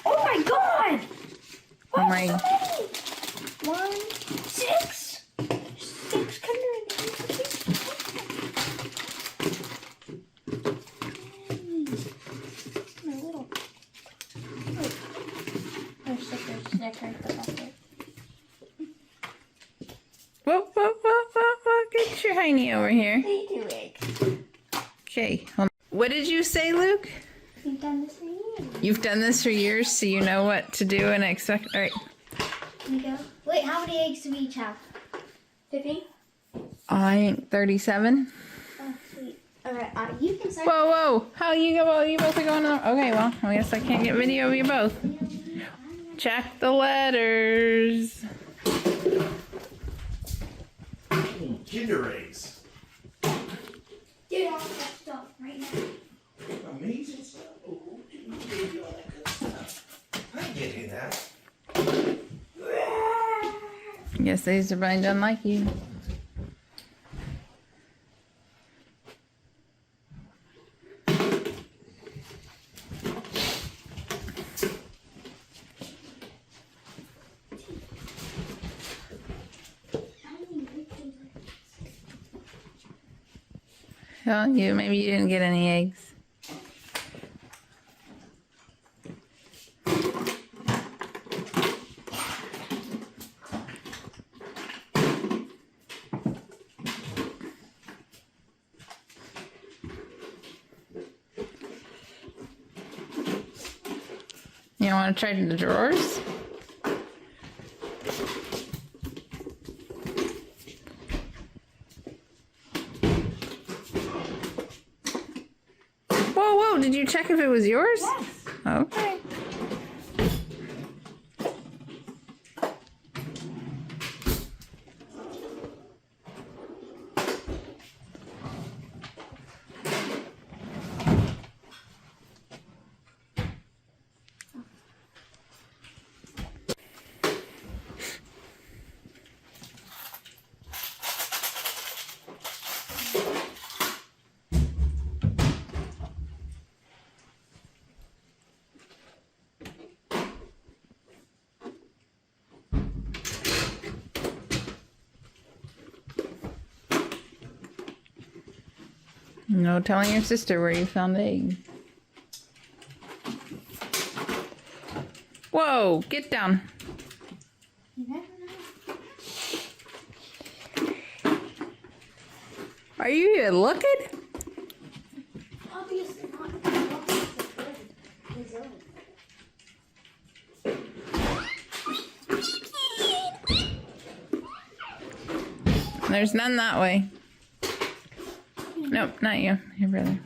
Oh my God! Oh my. 1, 6. 600. My little. There's stickers. Snickers. The bucket. Whoa. Get your hiney over here. They do it. Okay. What did you say, Luke? We've done this for years. You've done this for years, so you know what to do and expect. All right. Here we go. Wait, how many eggs do we each have? 15? I think 37. Oh, sweet. Alright, you can start. Whoa. How you both are going on? Okay, well, I guess I can't get video of you both. Check the letters. Kinder eggs. Get all that stuff right now. Amazing stuff. Oh, you gave you all that good stuff. I get you that. Guess these are blind unlike you. Well, maybe you didn't get any eggs. You want to try the drawers? Whoa, did you check if it was yours? Yes. Okay. No telling your sister where you found the egg. Whoa, get down. You never know. Are you even looking? Obviously not. There's none that way. Nope, not you. Your brother.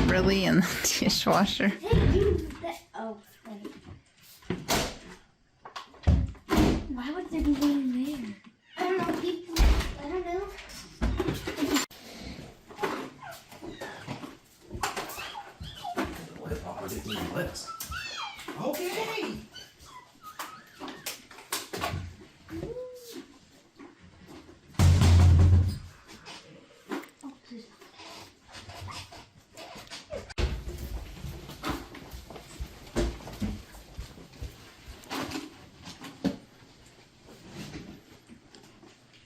Really in the dishwasher. Oh, wait. Why would there be one there? I don't know, people. I don't know. Okay.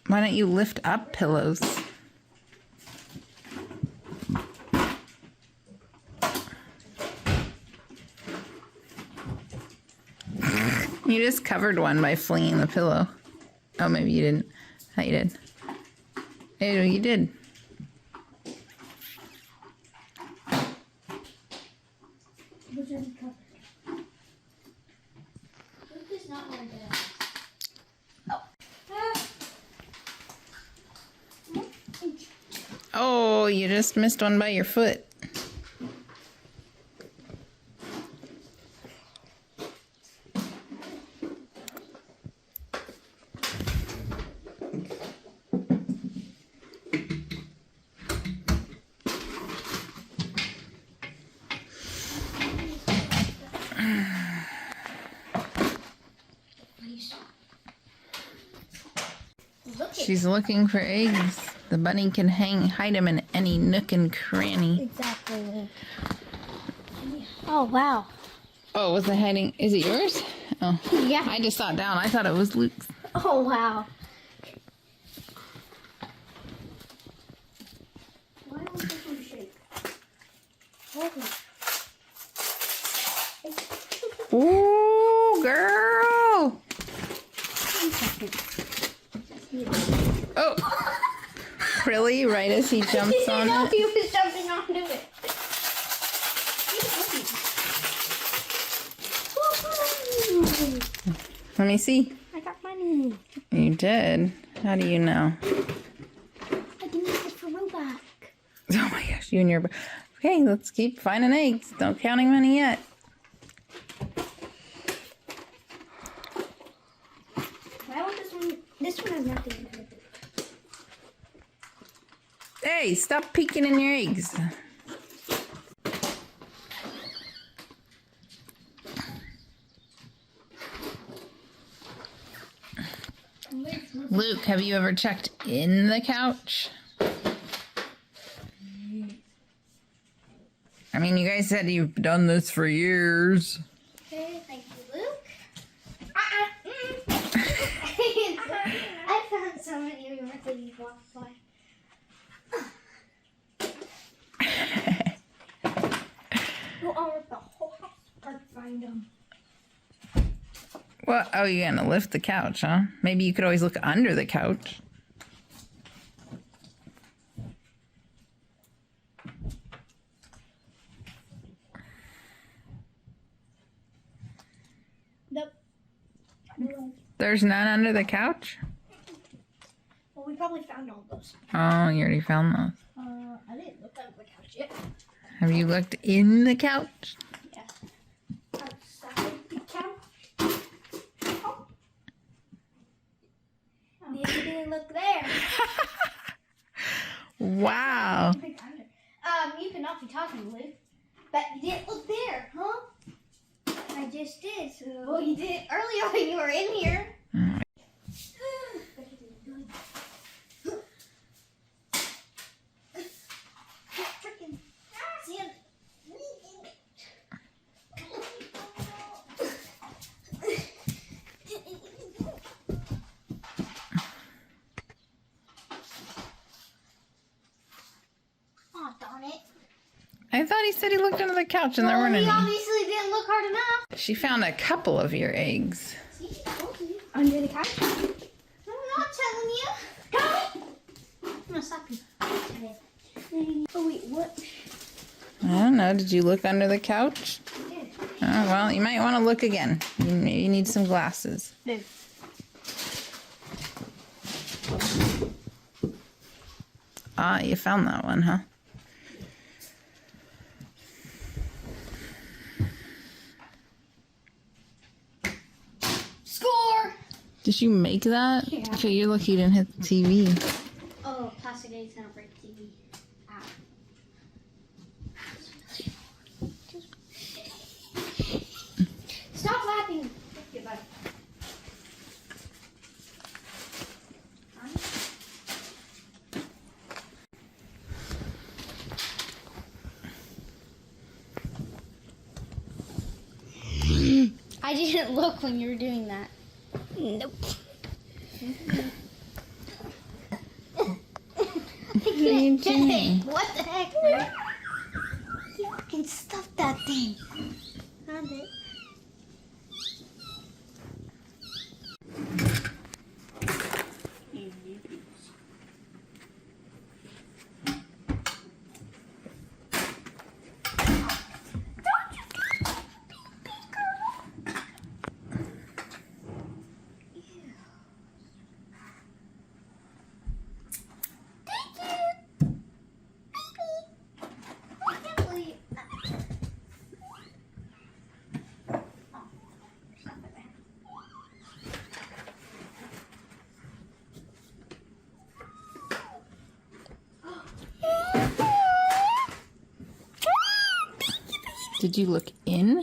Why don't you lift up pillows? You just covered one by flinging the pillow. Oh, maybe you didn't. I thought you did. Hey, you did. Was already covered. Luke is not very good at this. Oh, you just missed one by your foot. She's looking for eggs. The bunny can hide them in any nook and cranny. Exactly. Oh, wow. Oh, was it hiding? Is it yours? Oh. Yeah. I just saw it down. I thought it was Luke's. Oh, wow. Why don't this one shake? Ooh, girl. Oh. Really? Right as he jumps on No, it? he was jumping onto it. Let me see. I got money. You did? How do you know? I can use it for robot. Oh my gosh, you and your... Okay, let's keep finding eggs. Don't counting money yet. I want this one. This one has nothing in it. Hey, stop peeking in your eggs. Luke, have you ever checked in the couch? I mean, you guys said you've done this for years. Okay, thank you, Luke. I found so many Mercedes walks by. Go over the whole house or find them. Well, oh, you're gonna lift the couch, huh? Maybe you could always look under the couch. Nope. There's none under the couch? Well, we probably found all those. Oh, you already found those. I didn't look under the couch yet. Have you looked in the couch? Yeah. Outside the couch. Oh. You didn't look there. Wow. You cannot be talking, Luke. But you didn't look there, huh? I just did, so... Well, you did earlier when you were in here. Freaking... Oh, darn it. I thought he said he looked under the couch and there weren't He any. obviously didn't look hard enough. She found a couple of your eggs. See, I told you. Under the couch. No, I'm not telling you. Got it. I'm gonna stop you. Oh, wait, what? I don't know. Did you look under the couch? Yeah. Oh, well, you might want to look again. You maybe need some glasses. No. Ah, you found that one, huh? Score! Did you make that? Yeah. Okay, you're lucky you didn't hit the TV. Oh, plastic eggs gonna break the TV. Ow. Stop laughing. Okay, bye. I didn't look when you were doing that. Nope. What are you doing? What the heck, man? You fucking stuffed that thing. Found it. Did you look in?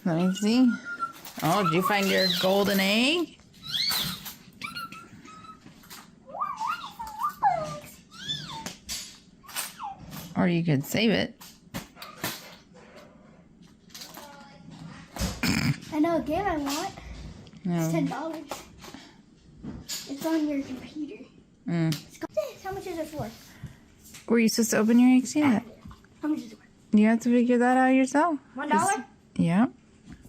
Let me see. Oh, did you find your golden egg? Or you could save it. I know, game I want. No. It's $10. It's on your computer. It's got this. How much is it for? Were you supposed to open your eggs yet? How much is it for? You have to figure that out yourself. $1? Yeah.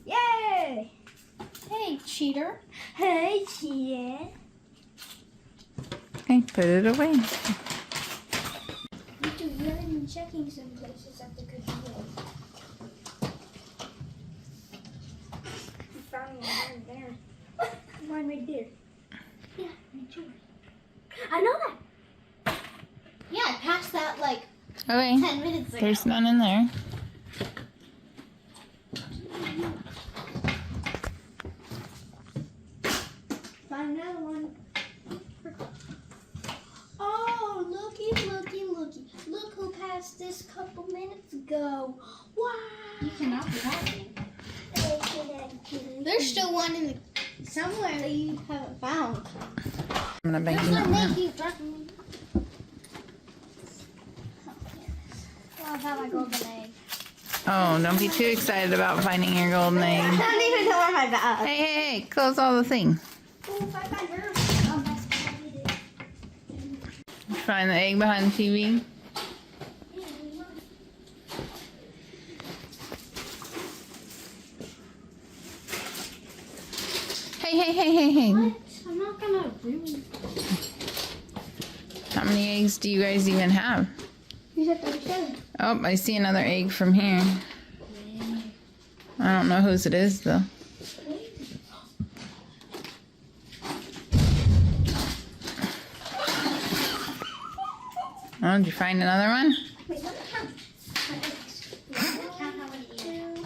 Yay! Hey, cheater. Hey, cheater. Okay, put it away. You do good in checking some places at the computer. You found me one there. One right there. Yeah, me too. I know that. Yeah, I passed that like Okay. 10 minutes ago. There's none in there. Find another one. Oh, looky. Look who passed this couple minutes ago. Wow. You cannot be hiding. There's still one in the, somewhere that you haven't found. I'm gonna bake There's it one up make now. you drop me. Oh, I found my golden egg. Oh, don't be too excited about finding your golden I egg. don't even know where my bag. Hey, close all the things. Oh, if I find her, that's what I did. Find the egg behind the TV. Hey. What? I'm not gonna ruin. How many eggs do you guys even have? You said 37. Oh, I see another egg from here. I don't know whose it is, though. Oh, did you find another one? Wait, let me count. Count how many you have.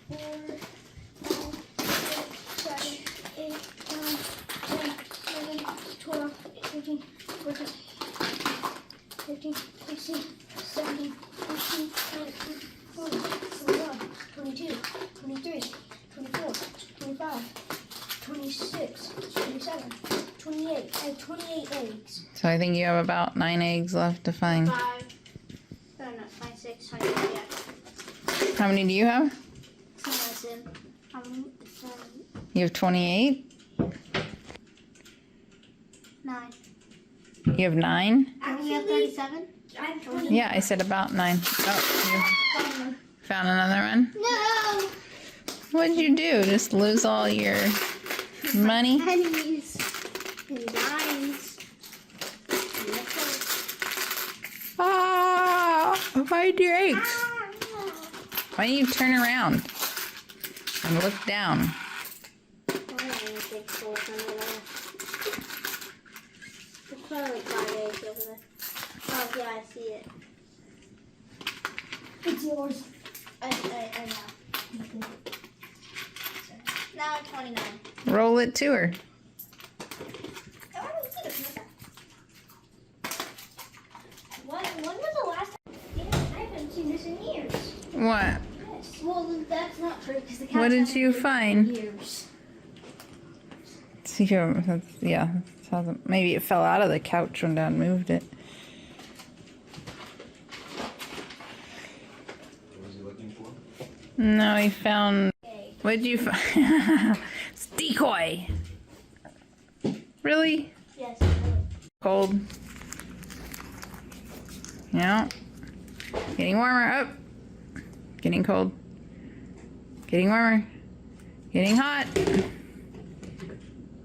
2, 3, 4, 5, 6, 7, 8, 9, 10, 11, 12, 13, 14, 15, 16, 17, 18, 19, 20, 21, 22, 23, 24, 25, 26, 27, 28. I have 28 eggs. So I think you have about 9 eggs left to find. 5, no, 5, 6, 7, yeah. How many do you have? You have 28? 9. You have 9? Actually, you have 37? I have 20. Yeah, I said about 9. Oh, you found another one? No! What'd you do? Just lose all your money? Pennies and dimes. Ah! Find your eggs. Why don't you turn around and look down? There's probably like 5 eggs over there. Oh, yeah, I see it. It's yours. I know. Now I'm 29. Roll it to her. When was the last time? Yeah, I haven't seen this in years. What? Yes. Well, that's not true because the cat. What did you find? Years. See here, yeah. Maybe it fell out of the couch when Dad moved it. What was he looking for? No, he found. What'd you find? It's decoy. Really? Yes. Cold. Yeah. Getting warmer. Up. Getting cold. Getting warmer. Getting hot.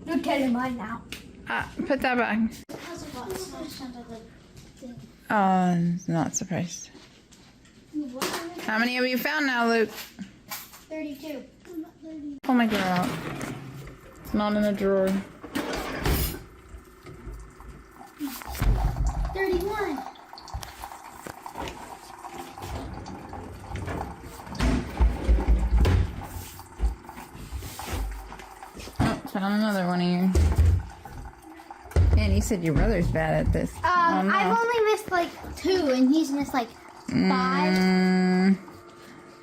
You're getting mine now. Put that back. How's it got smashed under the thing? I'm not surprised. How many have you found now, Luke? 32. Pull my drawer out. It's not in a drawer. 31. Oh, found another one here. Man, you said your brother's bad at this. Oh, no. I've only missed like 2 and he's missed like 5.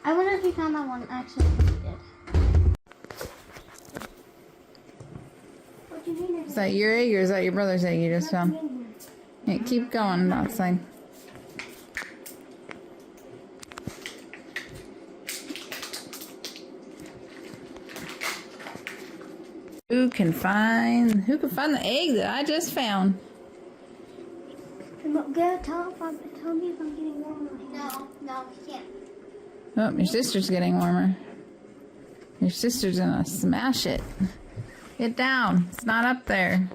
I wonder if he found that one. Actually, he did. What do you mean? Is that your egg or is that your brother's egg you just found? Yeah, keep going outside. Who can find the egg that I just found? Go tell me if I'm getting warmer. No, he can't. Oh, your sister's getting warmer. Your sister's gonna smash it. Get down. It's not up there.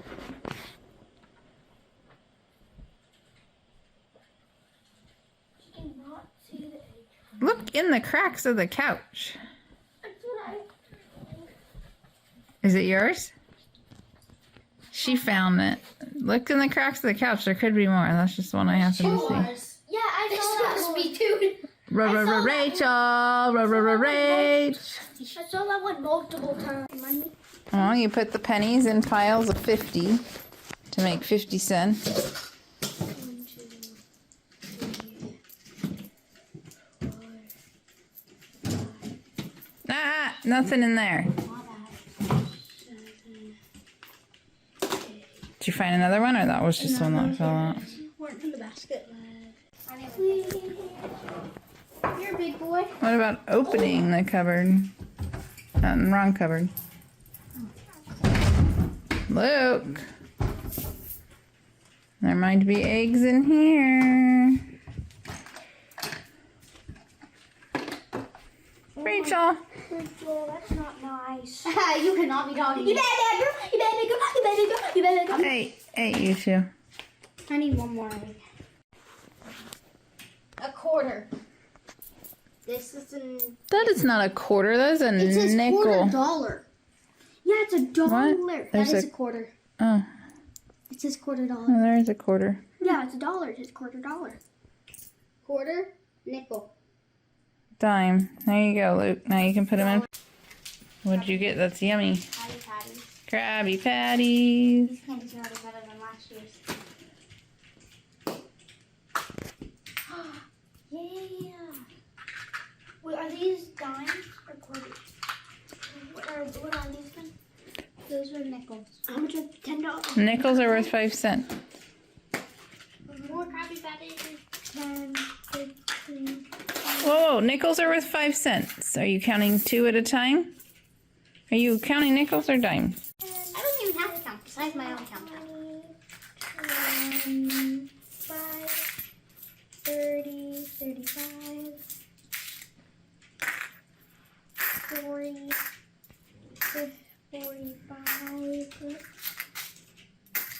She cannot see the egg. Look in the cracks of the couch. Is it yours? She found it. Look in the cracks of the couch. There could be more. That's just one I happen to see. Yeah, I saw that one. Me too. Rachel. I saw that one multiple times. Well, you put the pennies in piles of 50 to make 50 cents. 1, 2, 3, 4, 5. Nothing in there. Did you find another one, or that was just one that fell out? Weren't in the basket. You're a big boy. What about opening the cupboard? Wrong cupboard. Look. There might be eggs in here. Rachel. Rachel, that's not nice. You cannot be talking. You better go. You better go. You better go. You better go. Hey, you two. I need one more egg. A quarter. This is That is not a quarter. That is a it says nickel. $quarter. Yeah, it's $1. What? That is a quarter. Oh. It says $quarter. Oh, there is a quarter. Yeah, it's $1. It says $quarter. Quarter, nickel. Dime. There you go, Luke. Now you can put them in. What did you get? That's yummy. Patty patties. Krabby Patties. These candies are already better than last year's. Yeah. Wait, are these dimes or quarters? What are these again? Those are nickels. How much are $10? Nickels are worth 5 cents. More Krabby Patties. 10, 15. Whoa, nickels are worth 5 cents. Are you counting 2 at a time? Are you counting nickels or dimes? I don't even have to count because I have my own counter. 5, 30, 35, 40, 45,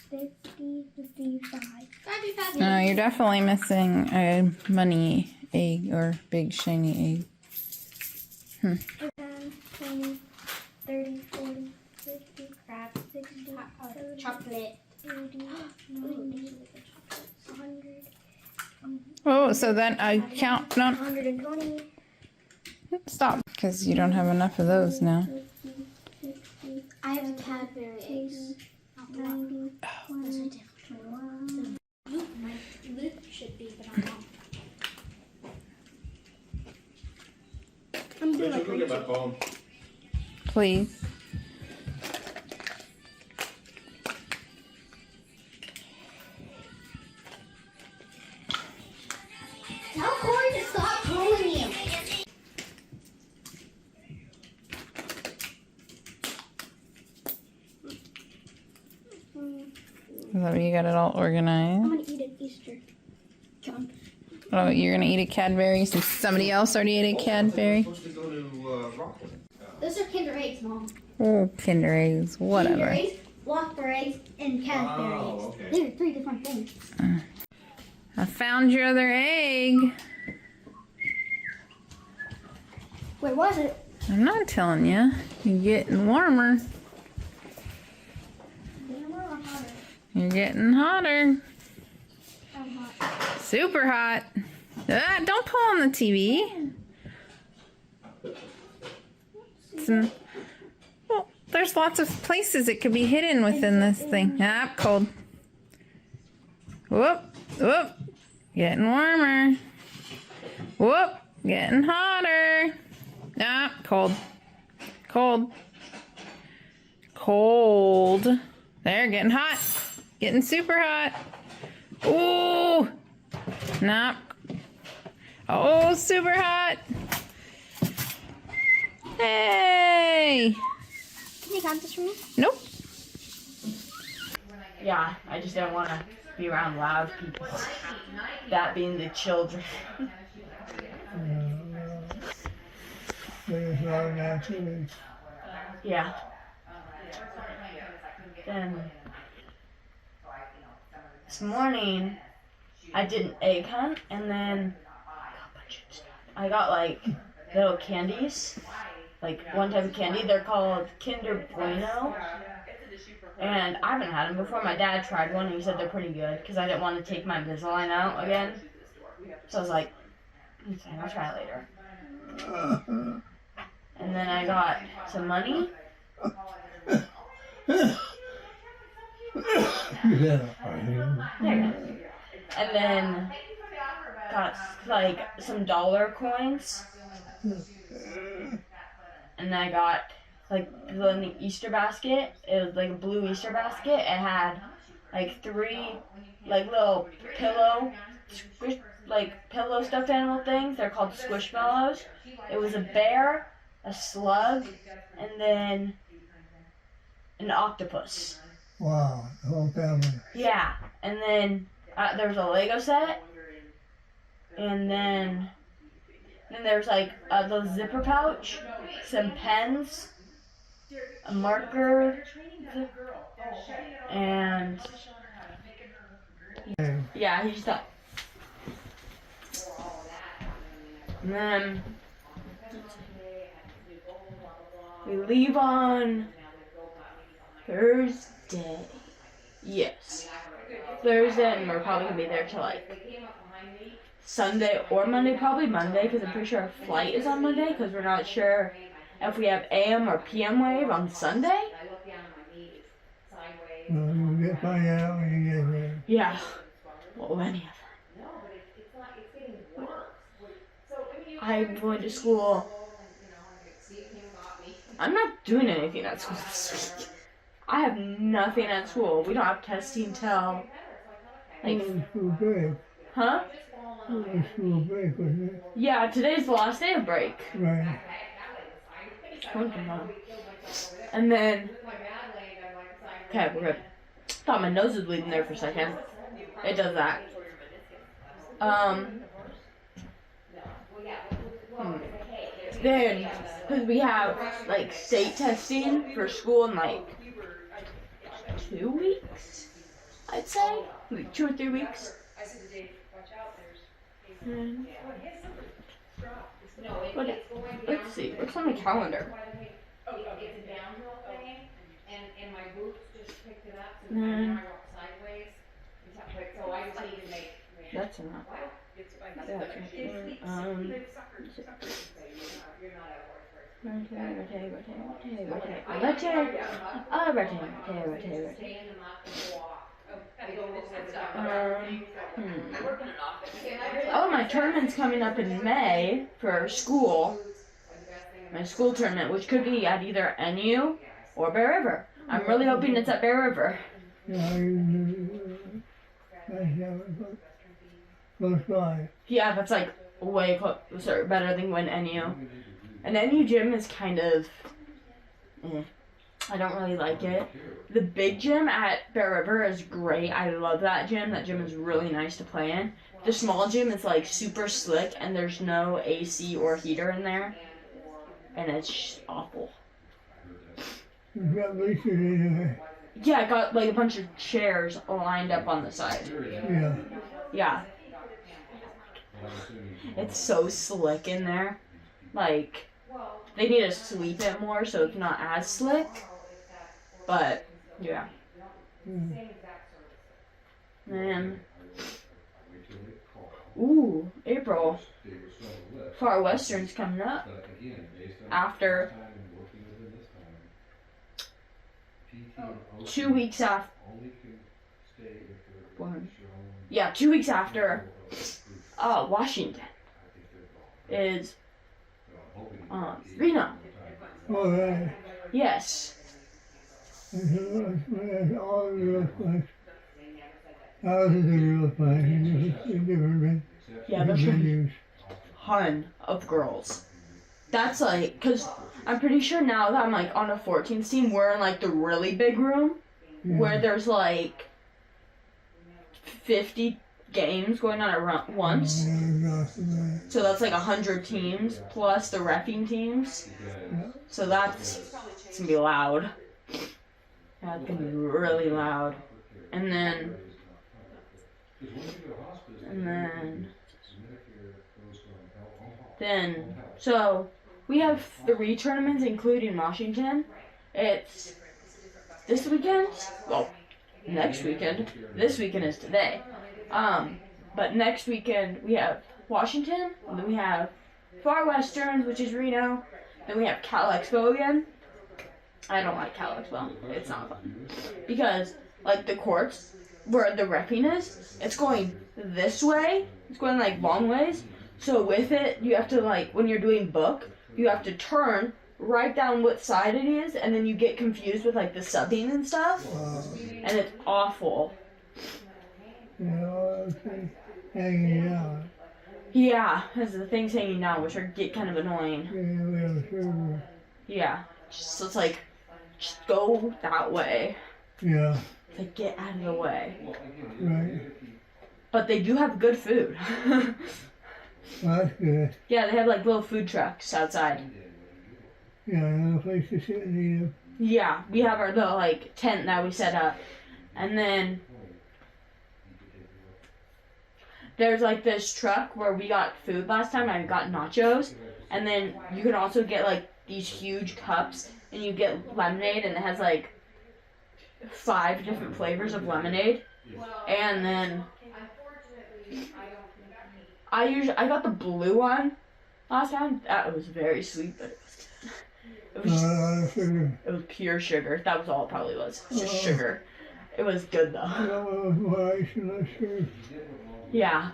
50, 55. No, you're definitely missing a money egg or big shiny egg. 10, 20, 30, 40, 50, crab, 60, chocolate, 80, 90, 100. Oh, so then I count. No, 120. stop, because you don't have enough of those now. 50, 60. I have Cadbury eggs. 90. Those are different ones. Luke should be, but I'm not. I'm doing like Go get my phone. Please. Tell Corey to stop trolling you. So you got it all I'm organized. gonna eat it Easter. John. Oh, you're gonna eat a Cadbury since somebody else already ate a Cadbury? Supposed to go to Rockland. Those are Kinder Eggs, Mom. Oh, Kinder Eggs, whatever. Kinder Eggs, Whopper Eggs, and Cadbury eggs. okay. They're 3 different things. I found your other egg. Where was it? I'm not telling you. You're getting warmer. You're getting hotter. I'm hot. Super hot. Don't pull on the TV. Well, there's lots of places it could be hidden within this thing. Ah, cold. Whoop, whoop. Getting warmer. Whoop, getting hotter. Ah, cold. Cold. Cold. There, getting hot. Getting super hot. Ooh. Nah. Oh, super hot. Hey. Can you count this for me? Nope. Yeah, I just don't want to be around loud people. That being the children. There's a lot of naturally. Yeah. Then this morning I did an egg hunt and then I got like little candies. Like one type of candy. They're called Kinder Bueno. And I haven't had them before. My dad tried one and he said they're pretty good because I didn't want to take my Invisalign out again. So I was like, okay, I'll try it later. And then I got some money. There you go. And then got like some dollar coins. And then I got like in the Easter basket. It was like a blue Easter basket. It had like 3 like little pillow stuffed animal things. They're called squishmallows. It was a bear, a slug, and then an octopus. Wow, the whole family. Yeah, and then there was a Lego set, and then there's like a little zipper pouch, some pens, a marker, and yeah, he's done. And then we leave on Thursday. Yes. Thursday, and we're probably gonna be there till like Sunday or Monday, probably Monday, because I'm pretty sure our flight is on Monday, because we're not sure if we have AM or PM wave on Sunday. Well, you'll find out when you get there. Yeah. Well, any of them. I'm going to school. I'm not doing anything at school this week. I have nothing at school. We don't have testing till like. School break. Huh? School break, wasn't it? Yeah, today's the last day of break. Right. And then. Okay, we're good. Thought my nose was bleeding there for a second. It does that. Then, because we have like state testing for school in like 2 weeks, I'd say, like 2 or 3 weeks. Let's see, what's on the calendar? That's enough. Oh, my tournament's coming up in May for school. My school tournament, which could be at either NU or Bear River. I'm really hoping it's at Bear River. Close by. Yeah, that's like way closer, better than when NU. And NU gym is kind of, I don't really like it. The big gym at Bear River is great. I love that gym. That gym is really nice to play in. The small gym is like super slick and there's no AC or heater in there. And it's just awful. You've got bleachers anyway. Yeah, I got like a bunch of chairs lined up on the side. Yeah. Yeah. It's so slick in there. Like, they need to sweep it more so it's not as slick. But, yeah. Man. Ooh, April. Far Western's coming up. After 2 weeks after. 2 weeks after Washington is Reno. Oh, right. Yes. That's all the real flags. Thousands of real flags in different Yeah, there's a ton of girls. That's like, because I'm pretty sure now that I'm like on a 14th team, we're in like the really big room where there's like 50 games going on at once. So that's like 100 teams plus the reffing teams. So it's gonna be loud. That's gonna be really loud. And then so we have 3 tournaments including Washington. It's this weekend, well, next weekend. This weekend is today. But next weekend we have Washington, and then we have Far Westerns, which is Reno. Then we have Cal Expo again. I don't like Cal Expo. It's not fun. Because, like, the courts, where the reffing is, it's going this way. It's going, like, long ways. So with it, you have to, like, when you're doing book, you have to turn, write down what side it is, and then you get confused with, like, the subbing and stuff. And it's awful. Hanging out. Yeah, because the things hanging down, which get kind of annoying. Yeah, so it's like, just go that way. Yeah. Like, get out of the way. Right. But they do have good food. Well, that's good. Yeah, they have like little food trucks outside. Yeah, no place to sit and eat them. Yeah, we have our little like tent that we set up. And then there's like this truck where we got food last time. I got nachos. And then you can also get like these huge cups and you get lemonade, and it has like 5 different flavors of lemonade. And then I got the blue one last time. That was very sweet, but it was pure sugar. That was all it probably was. Just sugar. It was good though. Yeah.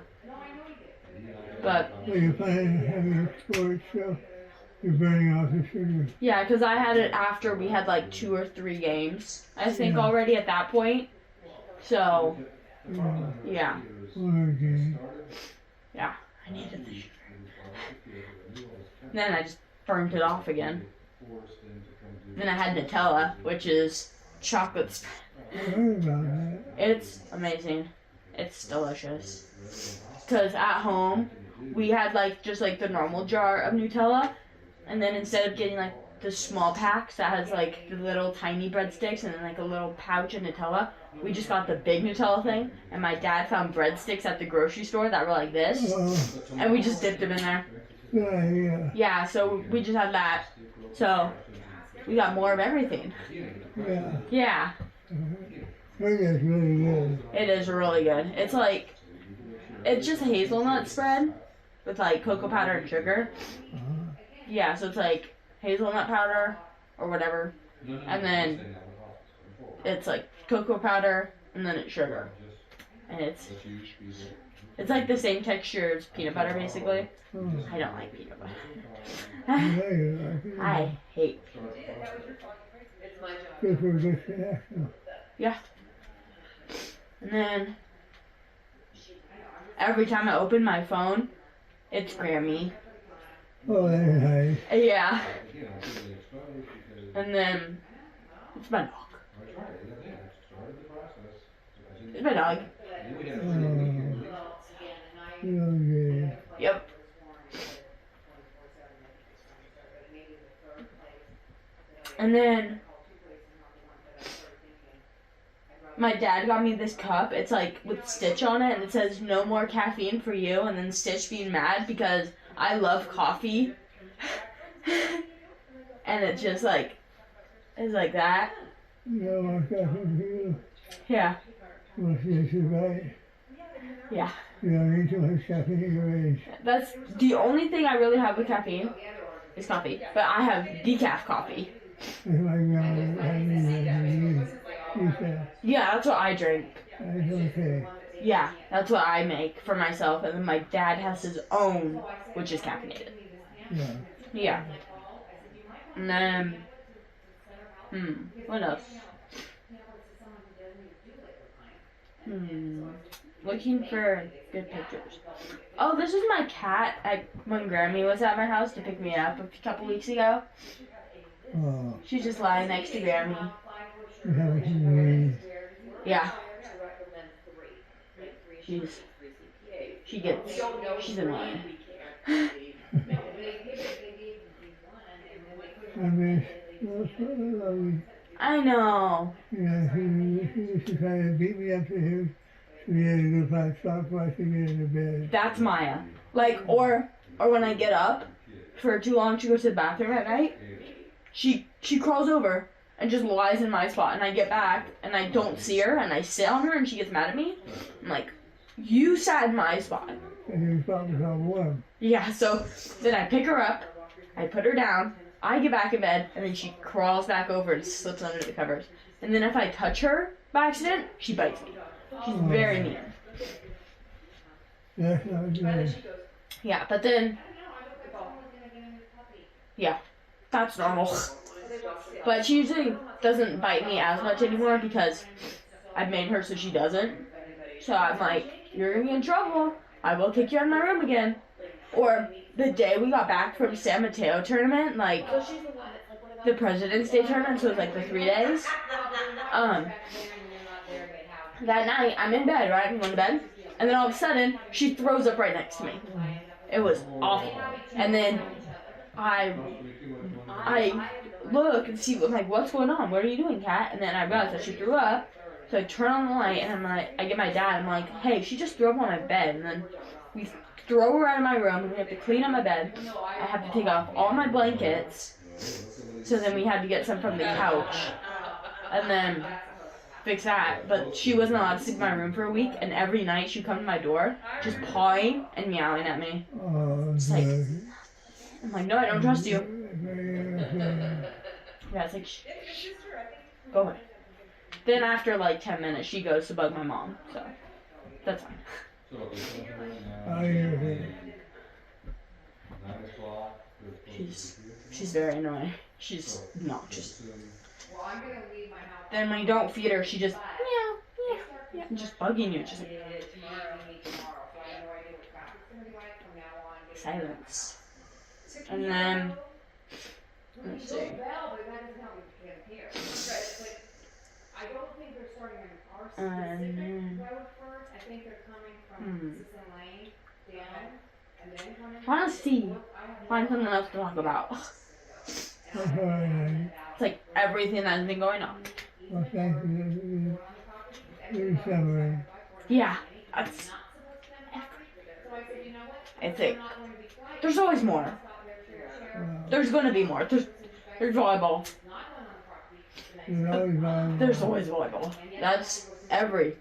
But you're planning to have your sports show. You're burning off the sugar. Yeah, because I had it after we had like 2 or 3 games, I think, already at that point. So, yeah. Yeah, I needed the sugar. Then I just burned it off again. Then I had Nutella, which is chocolate spread. It's amazing. It's delicious. Because at home, we had like just like the normal jar of Nutella. And then instead of getting like the small packs that has like the little tiny breadsticks and then like a little pouch of Nutella, we just got the big Nutella thing. And my dad found breadsticks at the grocery store that were like this. And we just dipped them in there. Yeah, so we just had that. So we got more of everything. Yeah. That is really good. It is really good. It's like, it's just hazelnut spread with like cocoa powder and sugar. Yeah, so it's like hazelnut powder or whatever, and then it's like cocoa powder and then it's sugar, and it's like the same texture as peanut butter basically. I don't like peanut butter. I hate. Yeah. And then every time I open my phone, it's Grammy. Oh, that's nice. Yeah. And then it's my dog. It's my dog. Yep. And then my dad got me this cup. It's like with Stitch on it, and it says no more caffeine for you, and then Stitch being mad because I love coffee. And it's just like, it's like that. No more caffeine for you. Yeah. Well, Stitch is right. Yeah. You don't need too much caffeine at your age. That's the only thing I really have with caffeine is coffee. But I have decaf coffee. That's my grandma had me decaf. Yeah, that's what I drink. That's okay. Yeah, that's what I make for myself, and then my dad has his own, which is caffeinated. Yeah. Yeah. And then, what else? Looking for good pictures. Oh, this is my cat when Grammy was at my house to pick me up a couple weeks ago. She's just lying next to Grammy. You haven't seen Yeah. She's annoying. I mean, lovely. I know. Yeah, she used to try to beat me up to him. So he had to go find stop watching me in the bed. That's Maya. Like, or when I get up for too long, she goes to the bathroom at night. She crawls over and just lies in my spot, and I get back and I don't see her, and I sit on her, and she gets mad at me. I'm like, you sat in my spot. And your spot was all warm. Yeah. So then I pick her up, I put her down, I get back in bed, and then she crawls back over and slips under the covers. And then if I touch her by accident, she bites me. She's very mean. That's not good. Yeah, but then, yeah, that's normal. But she usually doesn't bite me as much anymore because I've made her so she doesn't. So I'm like, you're gonna get in trouble. I will kick you out of my room again. Or the day we got back from San Mateo tournament, like the President's Day tournament, so it was like the 3 days. That night, I'm in bed, right? I'm going to bed. And then all of a sudden, she throws up right next to me. It was awful. And then I look and see, I'm like, what's going on? What are you doing, Kat? And then I realized that she threw up. So I turn on the light and I'm like, I get my dad. I'm like, hey, she just threw up on my bed. And then we throw her out of my room. And we have to clean up my bed. I have to take off all my blankets. So then we had to get some from the couch. And then fix that, but she wasn't allowed to sleep in my room for a week, and every night she'd come to my door, just pawing and meowing at me. It's like, I'm like, no, I don't trust you. Yeah, it's like, shh, go away. Then after like 10 minutes, she goes to bug my mom, so that's fine. She's very annoying. She's obnoxious. Then when you don't feed her, she just meow, just bugging you, just silence. And then let's see. I want to find something else to talk about. It's like everything that's been going on. Okay. Yeah. It's like, there's always more. There's gonna be more. There's volleyball. There's always volleyball. That's every.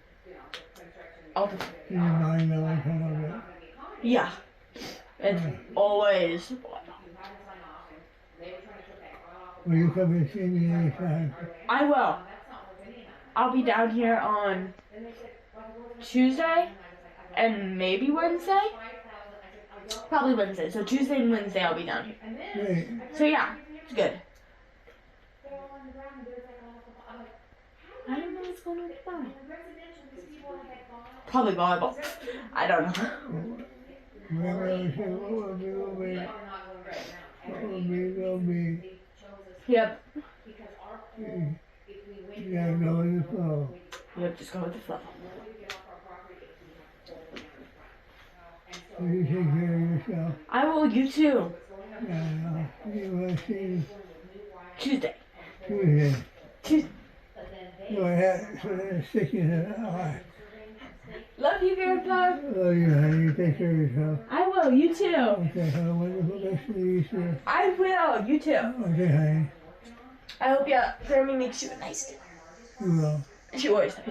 Yeah. It's always volleyball. Will you come and see me anytime? I will. I'll be down here on Tuesday and maybe Wednesday. Probably Wednesday. So Tuesday and Wednesday I'll be down here. Great. So yeah, it's good. I don't know what's going on with that. Probably volleyball. I don't know. Will be. Yep. You gotta go with the flow. Yep, just go with the flow. Will you take care of yourself? I will, you too. Yeah, you want to see Tuesday. Tuesday. Your hat sticking in the eye. Love you, Grandpa. Love you, honey. You take care of yourself. I will, you too. Okay, have a wonderful rest of the Easter. I will, you too. Okay, honey. I hope Grammy makes you a nice dinner. You will. She always does.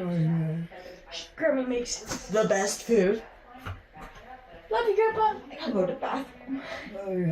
Grammy makes the best food. Love you, Grandpa. I gotta go to the bathroom. Love you,